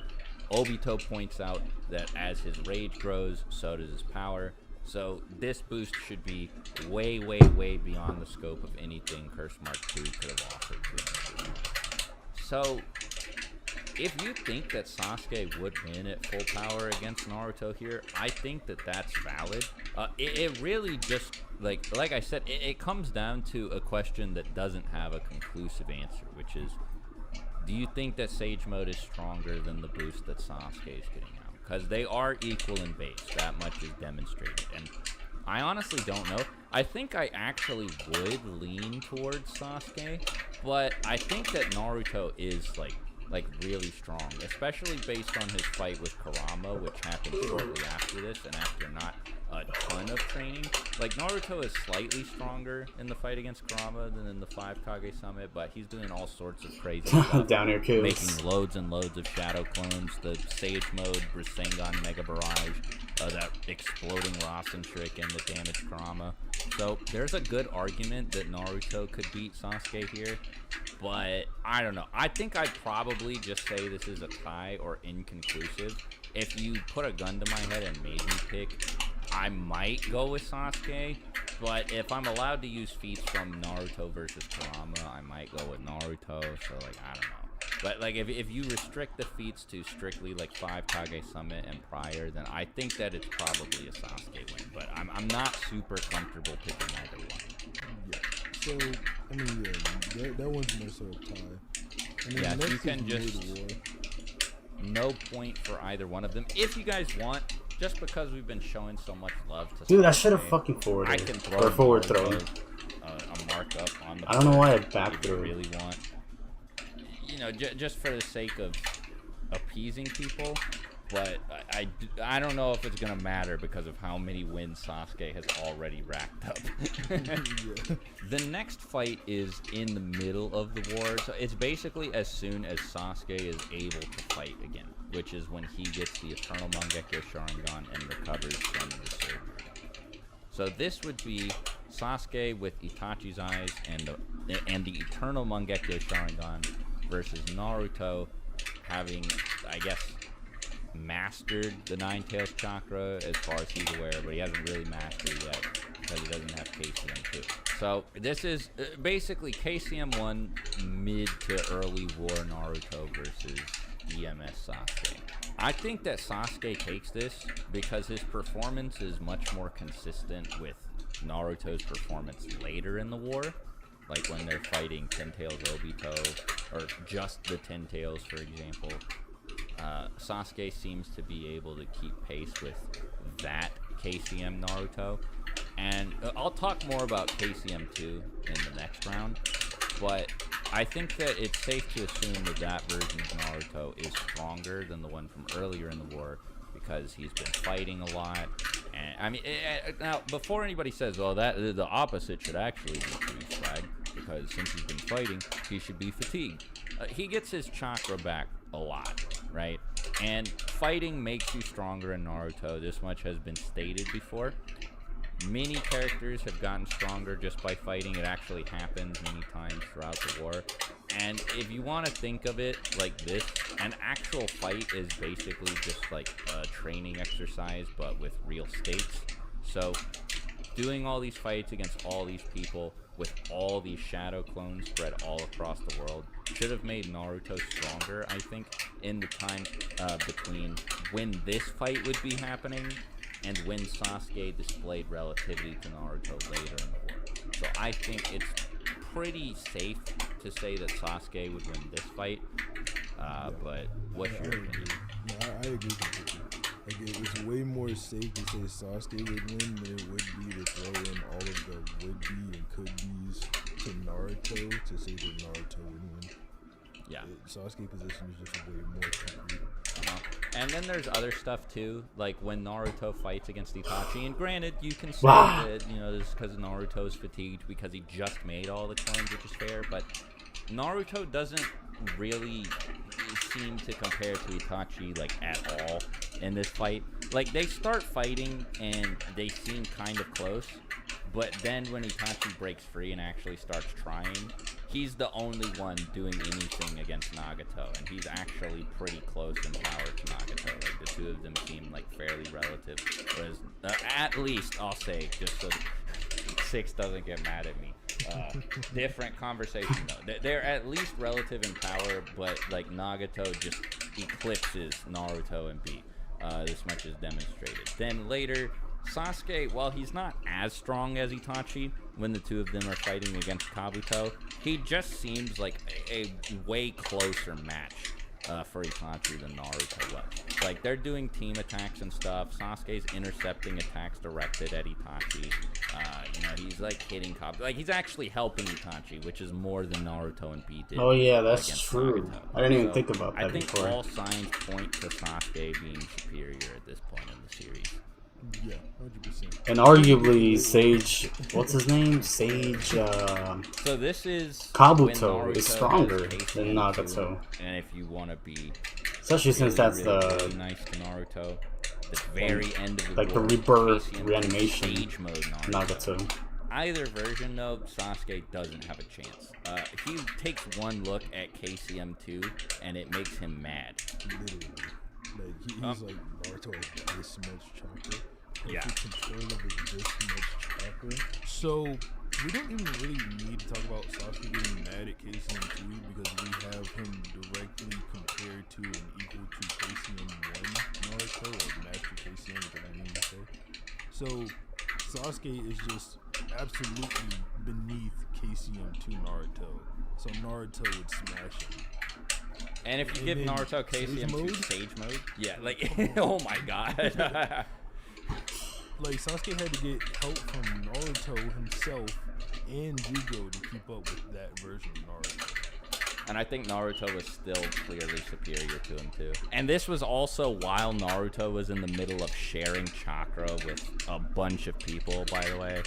Obito points out that as his rage grows, so does his power. So this boost should be way, way, way beyond the scope of anything Curse Mark II could have offered to him. So if you think that Sasuke would win at full power against Naruto here, I think that that's valid. It really just, like I said, it comes down to a question that doesn't have a conclusive answer, which is, do you think that Sage Mode is stronger than the boost that Sasuke is getting out? Because they are equal in base, that much is demonstrated. And I honestly don't know. I think I actually would lean towards Sasuke, but I think that Naruto is, like, like really strong, especially based on his fight with Kurama, which happened shortly after this and after not a ton of training. Like, Naruto is slightly stronger in the fight against Kurama than in the 5 Kage Summit, but he's doing all sorts of crazy stuff. Down air kills. Making loads and loads of shadow clones, the Sage Mode, Rasengan Mega Barrage, that exploding Rasen trick and the damage Kurama. So there's a good argument that Naruto could beat Sasuke here, but I don't know. I think I'd probably just say this is a tie or inconclusive. If you put a gun to my head and made me pick, I might go with Sasuke, but if I'm allowed to use feats from Naruto versus Kurama, I might go with Naruto, so like, I don't know. But like, if you restrict the feats to strictly like 5 Kage Summit and prior, then I think that it's probably a Sasuke win, but I'm not super comfortable picking either one. Yeah. So, I mean, yeah, that one's more so a tie. I mean, Yeah, next you is can just... War. No point for either one of them. If you guys want, just because we've been showing so much love to Dude, I Sasuke, should have fucking forwarded. I can throw or forward Naruto, thrown. A markup on the I don't know why I board back if you threw. really want. You know, just for the sake of appeasing people, but I don't know if it's gonna matter because of how many wins Sasuke has already racked up. The next fight is in the middle of the war, so it's basically as soon as Sasuke is able to fight again, which is when he gets the Eternal Mangekyo Sharingan and recovers from the surgery. So this would be Sasuke with Itachi's eyes and the Eternal Mangekyo Sharingan versus Naruto having, I guess, mastered the Nine Tails Chakra as far as he's aware, but he hasn't really mastered it yet because he doesn't have KCM 2. So this is basically KCM 1 mid to early war Naruto versus EMS Sasuke. I think that Sasuke takes this because his performance is much more consistent with Naruto's performance later in the war. Like when they're fighting Ten Tails Obito, or just the Ten Tails, for example. Sasuke seems to be able to keep pace with that KCM Naruto. And I'll talk more about KCM 2 in the next round, but I think that it's safe to assume that that version of Naruto is stronger than the one from earlier in the war because he's been fighting a lot. And I mean, now before anybody says, well, that the opposite should actually be Freeze Flag, because since he's been fighting, he should be fatigued. He gets his chakra back a lot, right? And fighting makes you stronger in Naruto. This much has been stated before. Many characters have gotten stronger just by fighting. It actually happens many times throughout the war. And if you want to think of it like this, an actual fight is basically just like a training exercise, but with real stakes. So doing all these fights against all these people with all these shadow clones spread all across the world should have made Naruto stronger, I think, in the time between when this fight would be happening and when Sasuke displayed relativity to Naruto later in the war. So I think it's pretty safe to say that Sasuke would win this fight, but what's your opinion? No, I agree with you. Like, it's way more safe to say Sasuke would win than it would be to throw in all of the would-be and could-be's to Naruto to say that Naruto would win. Yeah. Sasuke position is just way more concrete. And then there's other stuff too, like when Naruto fights against Itachi, and granted, you can say that, you know, this is because Naruto's fatigued because he just made all the clones, which is fair, but Naruto doesn't really seem to compare to Itachi, like, at all in this fight. Like, they start fighting and they seem kind of close, but then when Itachi breaks free and actually starts trying, he's the only one doing anything against Nagato, and he's actually pretty close in power to Nagato. Like, the two of them seem like fairly relative, whereas at least I'll say, just so Six doesn't get mad at me, different conversation though. They're at least relative in power, but like Nagato just eclipses Naruto and beat. This much is demonstrated. Then later, Sasuke, while he's not as strong as Itachi when the two of them are fighting against Kabuto, he just seems like a way closer match for Itachi than Naruto was. Like, they're doing team attacks and stuff. Sasuke's intercepting attacks directed at Itachi. You know, he's like hitting like he's actually helping Itachi, which is more than Naruto and B did. Oh yeah, that's against true. Nagato. I didn't even So, think about that I think before. all signs point to Sasuke being superior at this point in the series. Yeah, 100%. And arguably, Sage, what's his name? Sage, So this is Kabuto when is Naruto stronger has than KCM2, Nagato. And if you want to be Especially since that's really nice to Naruto, the very end of the like the war, rebirth KCM2 reanimation stage mode Nagato. Either version, though, Sasuke doesn't have a chance. He takes one look at KCM2, and it makes him mad. Literally. Like, he's like, Naruto has this much chocolate. Yeah. Control of this much chocolate. So, we don't even really need to talk about Sasuke getting mad at KCM2 because we have him directly compared to and equal to KCM1 Naruto, or Master KCM, which I mean to say. So, Sasuke is just absolutely beneath KCM2 Naruto. So Naruto would smash him. And if you And give then Naruto Sage KCM2 mode? stage mode, yeah, like, oh my god. Like, Sasuke had to get help from Naruto himself and Jugo to keep up with that version of Naruto. And I think Naruto was still clearly superior to him, too. And this was also while Naruto was in the middle of sharing chakra with a bunch of people, by the way.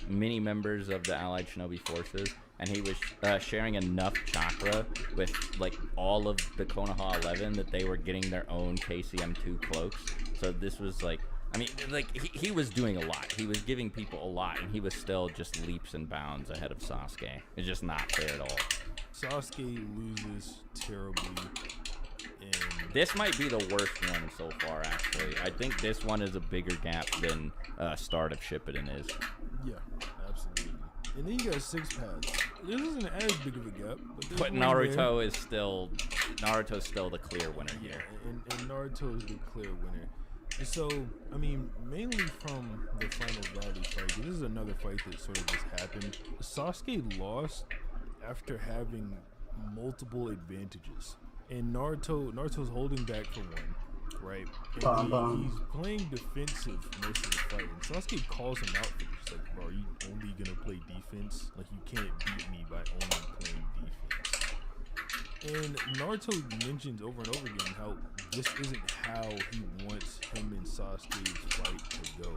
Many members of the Allied Shinobi Forces. And he was sharing enough chakra with, like, all of the Konoha 11 that they were getting their own KCM2 cloaks. So this was, like... I mean, like, he was doing a lot. He was giving people a lot, and he was still just leaps and bounds ahead of Sasuke. It's just not fair at all. Sasuke loses terribly. And This might be the worst one so far, actually. I think this one is a bigger gap than Start of Shippuden is. yeah, absolutely. And then you got 6 paths. This isn't as big of a gap. But there's one Naruto there. is still... Naruto's still the clear winner here. And Naruto is the clear winner. And so, I mean, mainly from the Final Valley fight, this is another fight that sort of just happened. Sasuke lost after having multiple advantages. And Naruto's holding back for one, right? And he's playing defensive most of the fight. And Sasuke calls him out for this. Like, bro, are you only gonna play defense? Like, you can't beat me by only playing defense. And Naruto mentions over and over again how this isn't how he wants him and Sasuke's fight to go.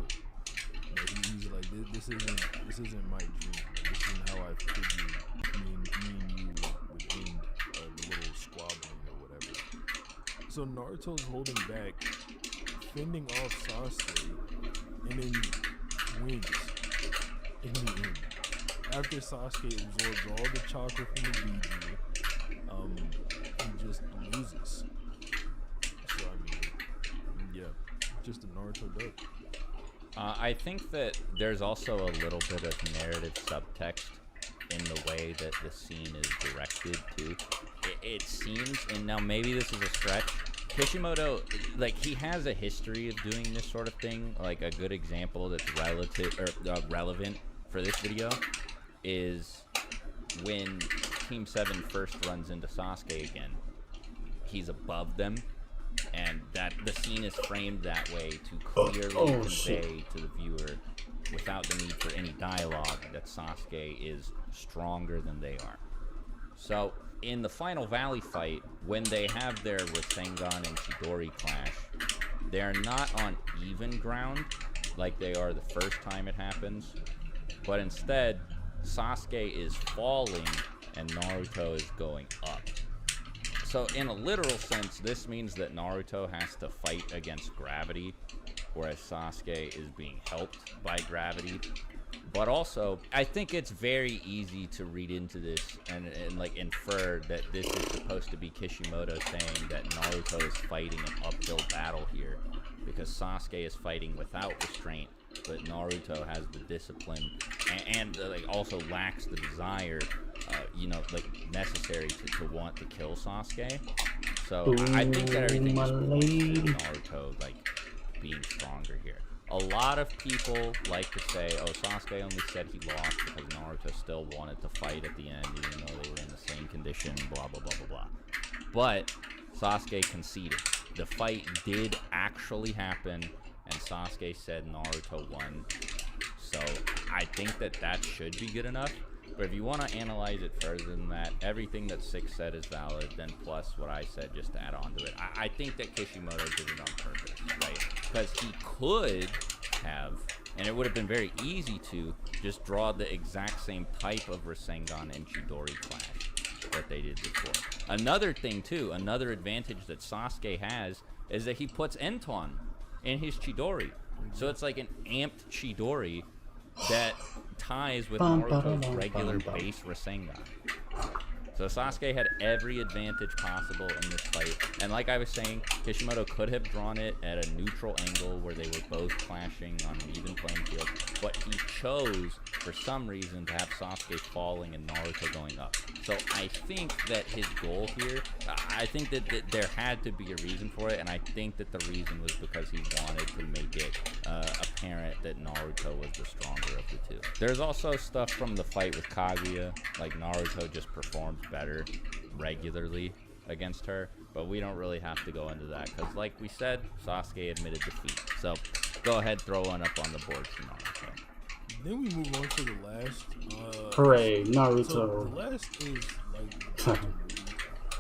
Like, he's like, this isn't my dream. Like, this isn't how I figured me and you would end a little squabbling or whatever. So Naruto's holding back, fending off Sasuke, and then wins in the end. After Sasuke absorbs all the chakra from the Biju, he just loses. So I mean, yeah, just a Naruto dub. I think that there's also a little bit of narrative subtext in the way that the scene is directed too. It seems, and now maybe this is a stretch, Kishimoto, like, he has a history of doing this sort of thing. Like, a good example that's relevant for this video is when Team 7 first runs into Sasuke again. He's above them, and that the scene is framed that way to clearly convey to the viewer, without the need for any dialogue, that Sasuke is stronger than they are. So in the Final Valley fight, when they have their Rasengan and Chidori clash, they're not on even ground like they are the first time it happens, but instead Sasuke is falling and Naruto is going up. So in a literal sense, this means that Naruto has to fight against gravity, whereas Sasuke is being helped by gravity. But also, I think it's very easy to read into this and like infer that this is supposed to be Kishimoto saying that Naruto is fighting an uphill battle here, because Sasuke is fighting without restraint, but Naruto has the discipline and like also lacks the desire, like necessary to want to kill Sasuke. So I think that everything just points to Naruto like being stronger here. A lot of people like to say, oh, Sasuke only said he lost because Naruto still wanted to fight at the end, even though they were in the same condition, blah, blah, blah, blah, blah. But Sasuke conceded. The fight did actually happen, and Sasuke said Naruto won. So I think that that should be good enough. But if you want to analyze it further than that, everything that Six said is valid, then plus what I said just to add on to it. I think that Kishimoto did it on purpose, right? Because he could have, and it would have been very easy to, just draw the exact same type of Rasengan and Chidori clash that they did before. Another thing, too, another advantage that Sasuke has is that he puts Enton in his Chidori. So it's like an amped Chidori that ties with Naruto's regular base Rasengan. So Sasuke had every advantage possible in this fight. And like I was saying, Kishimoto could have drawn it at a neutral angle where they were both clashing on an even playing field. But he chose, for some reason, to have Sasuke falling and Naruto going up. So I think that his goal here, I think that there had to be a reason for it. And I think that the reason was because he wanted to make it apparent that Naruto was the stronger of the two. There's also stuff from the fight with Kaguya, like Naruto just performed better regularly against her, but we don't really have to go into that because, like we said, Sasuke admitted defeat. So go ahead, throw one up on the board for Naruto. Then we move on to the last. Hooray, Naruto. So the last is like the movie.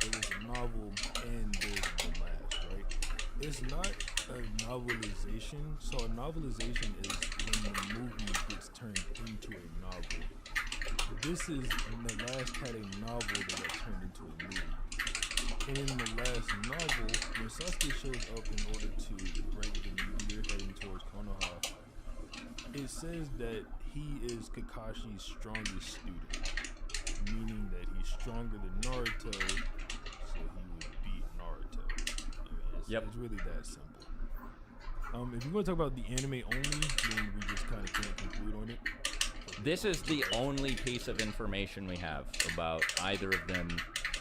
It was a novel and there's the last, right? It's not a novelization. So a novelization is when the movie gets turned into a novel. This is, in the last had a novel that got turned into a movie. And in the last novel, when Sasuke shows up in order to break the meteor heading towards Konoha, it says that he is Kakashi's strongest student, meaning that he's stronger than Naruto, so he would beat Naruto. I mean, it's really that simple. If you're going to talk about the anime only, then we just kind of can't conclude on it. This is the only piece of information we have about either of them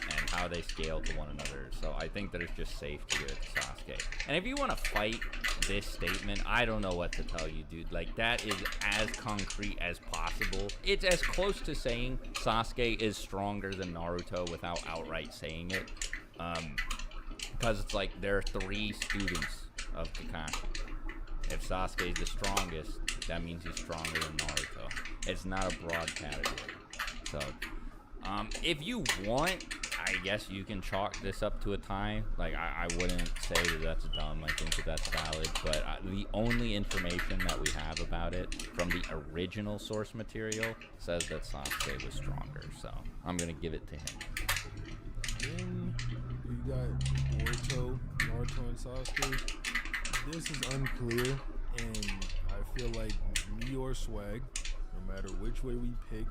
and how they scale to one another. So I think that it's just safe to give it to Sasuke. And if you want to fight this statement, I don't know what to tell you, dude. Like, that is as concrete as possible. It's as close to saying Sasuke is stronger than Naruto without outright saying it. Because it's like there are 3 students of Kakashi. If Sasuke is the strongest, that means he's stronger than Naruto. It's not a broad category. So, if you want, I guess you can chalk this up to a tie. Like, I wouldn't say that that's dumb. I think that that's valid. But the only information that we have about it from the original source material says that Sasuke was stronger. So, I'm going to give it to him. Then we got Naruto and Sasuke. This is unclear, and I feel like me or Swag, no matter which way we pick,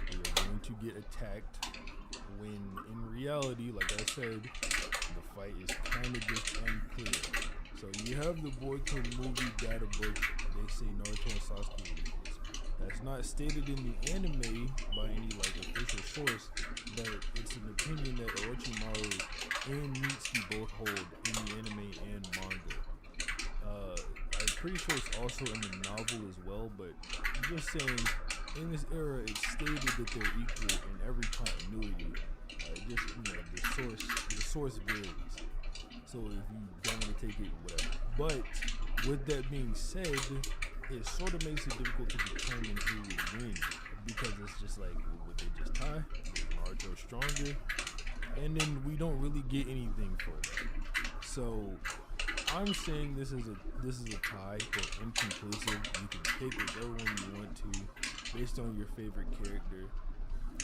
we are going to get attacked. When in reality, like I said, the fight is kind of just unclear. So you have the Boyko movie data book. They say Naruto and Sasuke are equals. That's not stated in the anime by any like official source, but it's an opinion that Orochimaru and Mitsuki both hold in the anime and manga. I'm pretty sure it's also in the novel as well, but I'm just saying, in this era, it's stated that they're equal in every continuity. The source varies. So if you don't want to take it, whatever. But with that being said, it sort of makes it difficult to determine who would win, because it's just like, would they just tie? Is Naruto stronger? And then we don't really get anything for that. So I'm saying this is a tie, but inconclusive. You can pick whichever one you want to, based on your favorite character,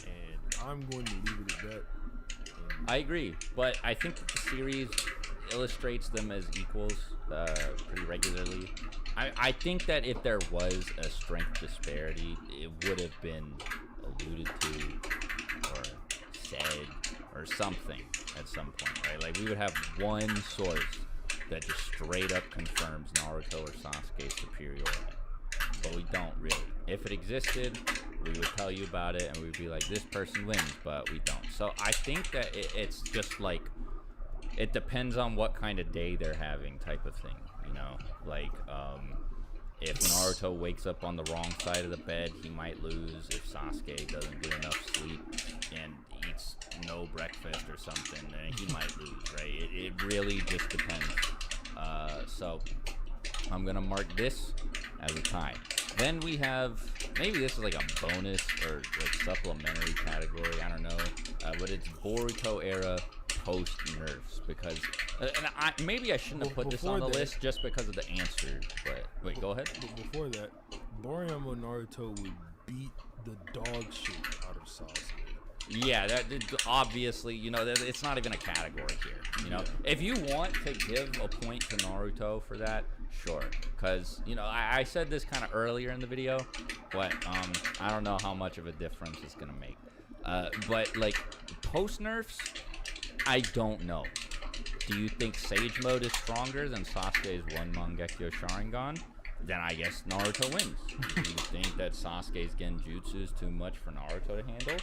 and I'm going to leave it at that. I agree, but I think that the series illustrates them as equals pretty regularly. I think that if there was a strength disparity, it would have been alluded to or said or something at some point, right? Like, we would have one source that just straight up confirms Naruto or Sasuke's superiority. But we don't really. If it existed, we would tell you about it and we'd be like, this person wins, but we don't. So I think that it's just like, it depends on what kind of day they're having type of thing, you know? Like, If Naruto wakes up on the wrong side of the bed, he might lose. If Sasuke doesn't get enough sleep and eats no breakfast or something, then he might lose, right? It really just depends. So I'm going to mark this as a tie. Then we have, maybe this is like a bonus or like supplementary category, I don't know. But it's Boruto era post nerfs, because maybe I shouldn't have put this on the list just because of the answer, but wait, go ahead. But before that, Boriyama Naruto would beat the dog shit out of Sasuke. Yeah, that obviously, you know, it's not even a category here. You know, if you want to give a point to Naruto for that, sure. Because, you know, I said this kind of earlier in the video, but I don't know how much of a difference it's gonna make. But like post nerfs, I don't know. Do you think Sage Mode is stronger than Sasuke's one Mangekyo Sharingan? Then I guess Naruto wins. Do you think that Sasuke's Genjutsu is too much for Naruto to handle?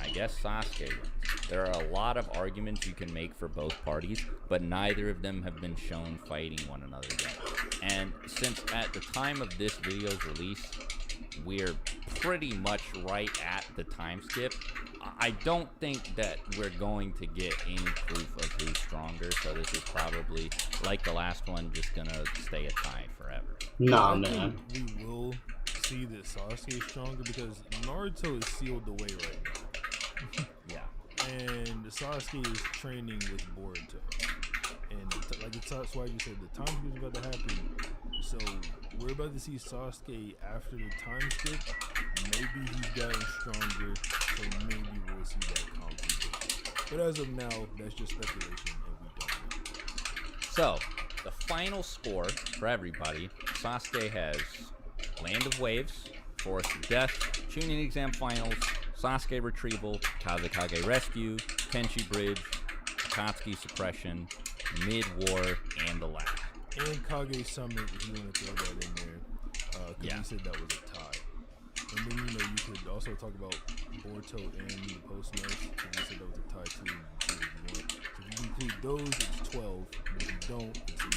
I guess Sasuke wins. There are a lot of arguments you can make for both parties, but neither of them have been shown fighting one another yet. And since at the time of this video's release, we're pretty much right at the time skip, I don't think that we're going to get any proof of who's stronger, so this is probably, like the last one, just gonna stay a tie forever. Nah, I man. think we will see that Sasuke is stronger because Naruto is sealed away right now. Yeah. And Sasuke is training with Boruto. And like the top swag you said, the time skip is about to happen. So we're about to see Sasuke after the time skip. Maybe he's gotten stronger, so maybe we'll see that confidence. But as of now, that's just speculation, and we don't know. So, the final score for everybody, Sasuke has Land of Waves, Forest of Death, Chunin Exam Finals, Sasuke Retrieval, Kazekage Rescue, Tenchi Bridge, Akatsuki Suppression, Mid-War, and the last. And Kage Summit, if you want to throw that in there, because you said that was a tie. And then, you know, you could also talk about Boruto and the post-nerf, because you said that was a tie too. So if you include those, it's 12. But if you don't, it's 9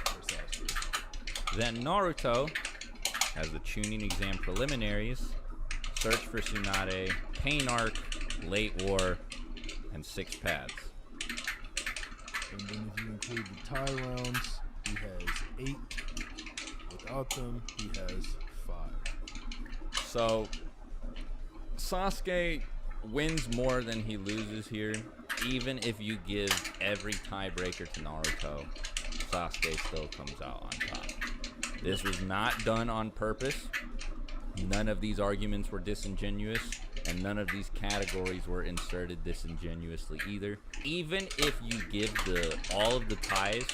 for Sasuke. Then Naruto has the Chunin Exam Preliminaries, Search for Tsunade, Pain Arc, Late War, and 6 pads. And then if you include the tie rounds, he has 8. Without them, he has 5. So, Sasuke wins more than he loses here. Even if you give every tiebreaker to Naruto, Sasuke still comes out on top. This was not done on purpose. None of these arguments were disingenuous, and none of these categories were inserted disingenuously either. Even if you give all of the ties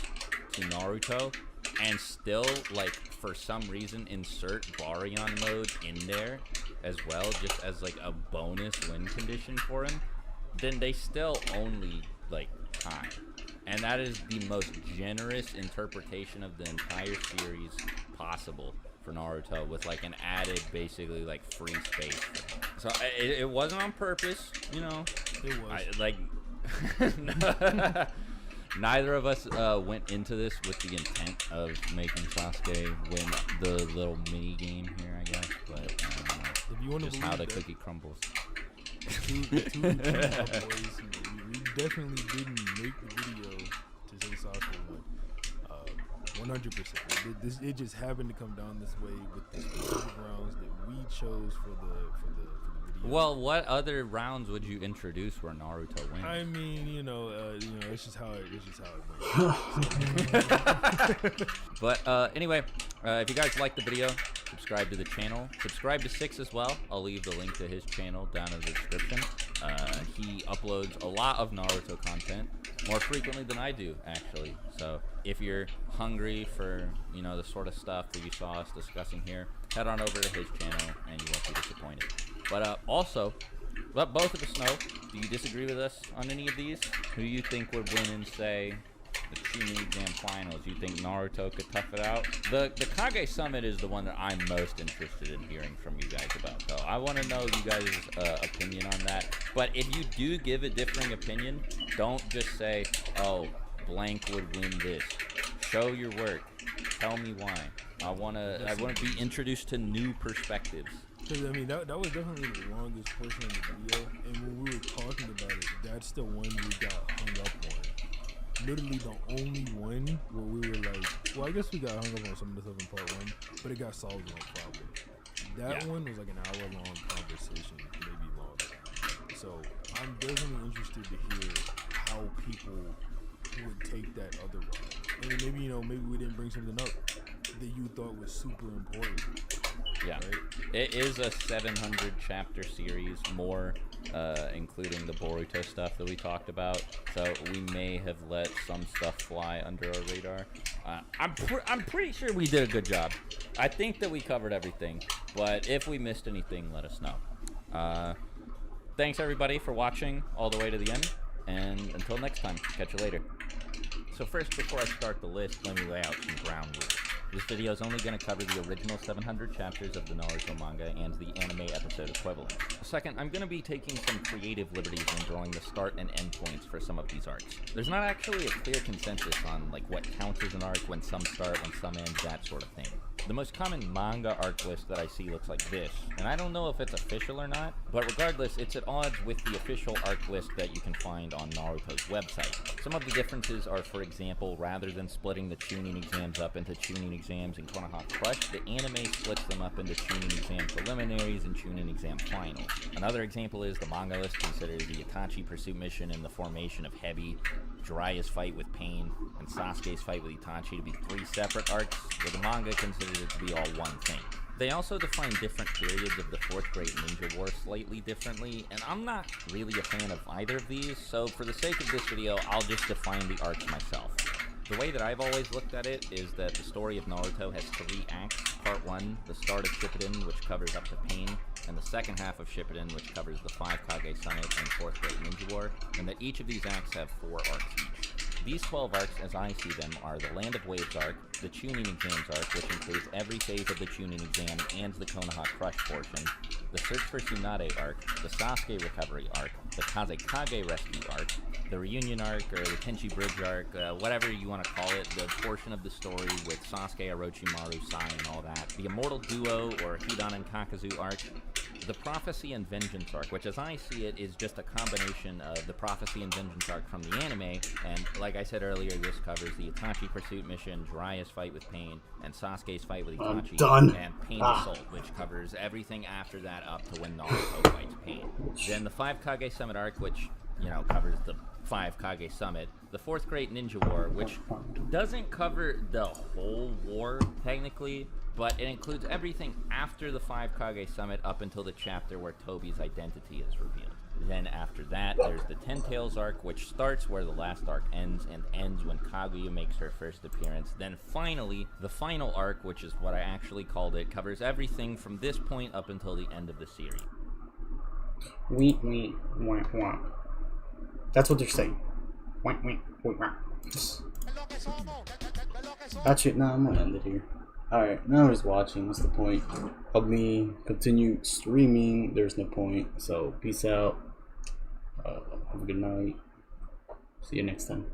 to Naruto, and still, like, for some reason insert Baryon mode in there as well, just as like a bonus win condition for him, then they still only like tie. And that is the most generous interpretation of the entire series possible for Naruto, with like an added basically like free space. So it wasn't on purpose, you know. It was. Neither of us went into this with the intent of making Sasuke win the little mini game here, I guess. But if you want to just how the cookie crumbles. Two boys, we definitely didn't make the video to say Sasuke won. 100%. It just happened to come down this way with the specific rounds that we chose for the video. Well, what other rounds would you introduce where Naruto wins? I mean, you know, it's just how it went. But anyway, if you guys liked the video, subscribe to the channel. Subscribe to Six as well. I'll leave the link to his channel down in the description. He uploads a lot of Naruto content, more frequently than I do, actually. So if you're hungry for, you know, the sort of stuff that you saw us discussing here, head on over to his channel and you won't be disappointed. But also, let both of us know, do you disagree with us on any of these? Who you think would win in, say, the Chunin Exam Finals? You think Naruto could tough it out? The Kage Summit is the one that I'm most interested in hearing from you guys about, though. I want to know you guys' opinion on that. But if you do give a differing opinion, don't just say, oh, blank would win this. Show your work. Tell me why. I wanna be introduced to new perspectives. Because, I mean, that was definitely the longest portion of the video, and when we were talking about it, that's the one we got hung up on. Literally the only one where we were like, well, I guess we got hung up on some of the stuff in part 1, but it got solved no problem. That one was like an hour-long conversation, maybe longer. So I'm definitely interested to hear how people would take that other route. And maybe, maybe we didn't bring something up that you thought was super important. Yeah, right? It is a 700 chapter series, more including the Boruto stuff that we talked about. So we may have let some stuff fly under our radar. I'm pretty sure we did a good job. I think that we covered everything, but if we missed anything, let us know. Thanks everybody for watching all the way to the end, and until next time, catch you later. So first, before I start the list, let me lay out some ground rules. This video is only going to cover the original 700 chapters of the Naruto manga and the anime episode equivalent. Second, I'm going to be taking some creative liberties in drawing the start and end points for some of these arcs. There's not actually a clear consensus on what counts as an arc, when some start, when some end, that sort of thing. The most common manga arc list that I see looks like this, and I don't know if it's official or not, but regardless, it's at odds with the official arc list that you can find on Naruto's website. Some of the differences are, for example, rather than splitting the Chunin exams up into Chunin exams and Konoha Crush, the anime splits them up into Chunin exam preliminaries and Chunin exam finals. Another example is the manga list considers the Itachi pursuit mission and the formation of Hebi, Jiraiya's fight with Pain, and Sasuke's fight with Itachi to be 3 separate arcs, where the manga considers it to be all one thing. They also define different periods of the 4th grade ninja war slightly differently, and I'm not really a fan of either of these, so for the sake of this video, I'll just define the arcs myself. The way that I've always looked at it is that the story of Naruto has 3 acts. Part 1, the start of Shippuden, which covers up to Pain, and the second half of Shippuden, which covers the 5 Kage Summit and 4th grade ninja war, and that each of these acts have 4 arcs each. These 12 arcs, as I see them, are the Land of Waves arc, the Chunin exams arc, which includes every phase of the Chunin exam and the Konoha Crush portion, the Search for Tsunade arc, the Sasuke recovery arc, the Kazekage rescue arc, the Reunion arc, or the Tenchi Bridge arc, whatever you want to call it, the portion of the story with Sasuke, Orochimaru, Sai, and all that, the Immortal Duo, or Hidan and Kakazu arc, the Prophecy and Vengeance arc, which as I see it is just a combination of the Prophecy and Vengeance arc from the anime, and like I said earlier, this covers the Itachi pursuit mission, Jiraiya's fight with Pain, and Sasuke's fight with Itachi, and Pain's Assault, which covers everything after that up to when Naruto fights Pain. Then the 5 Kage Summit arc, which, covers the 5 Kage Summit, the 4th Great Ninja War, which doesn't cover the whole war, technically, but it includes everything after the 5 Kage Summit up until the chapter where Tobi's identity is revealed. Then after that, there's the Ten Tails arc, which starts where the last arc ends and ends when Kaguya makes her first appearance. Then finally, the final arc, which is what I actually called it, covers everything from this point up until the end of the series. Wink, wink, wink, wink. That's what they're saying. Wink, wink, wink, wink. Actually, no, I'm gonna end it here. Alright, now I'm just watching. What's the point of me continue streaming? There's no point. So, peace out. Have a good night. See you next time.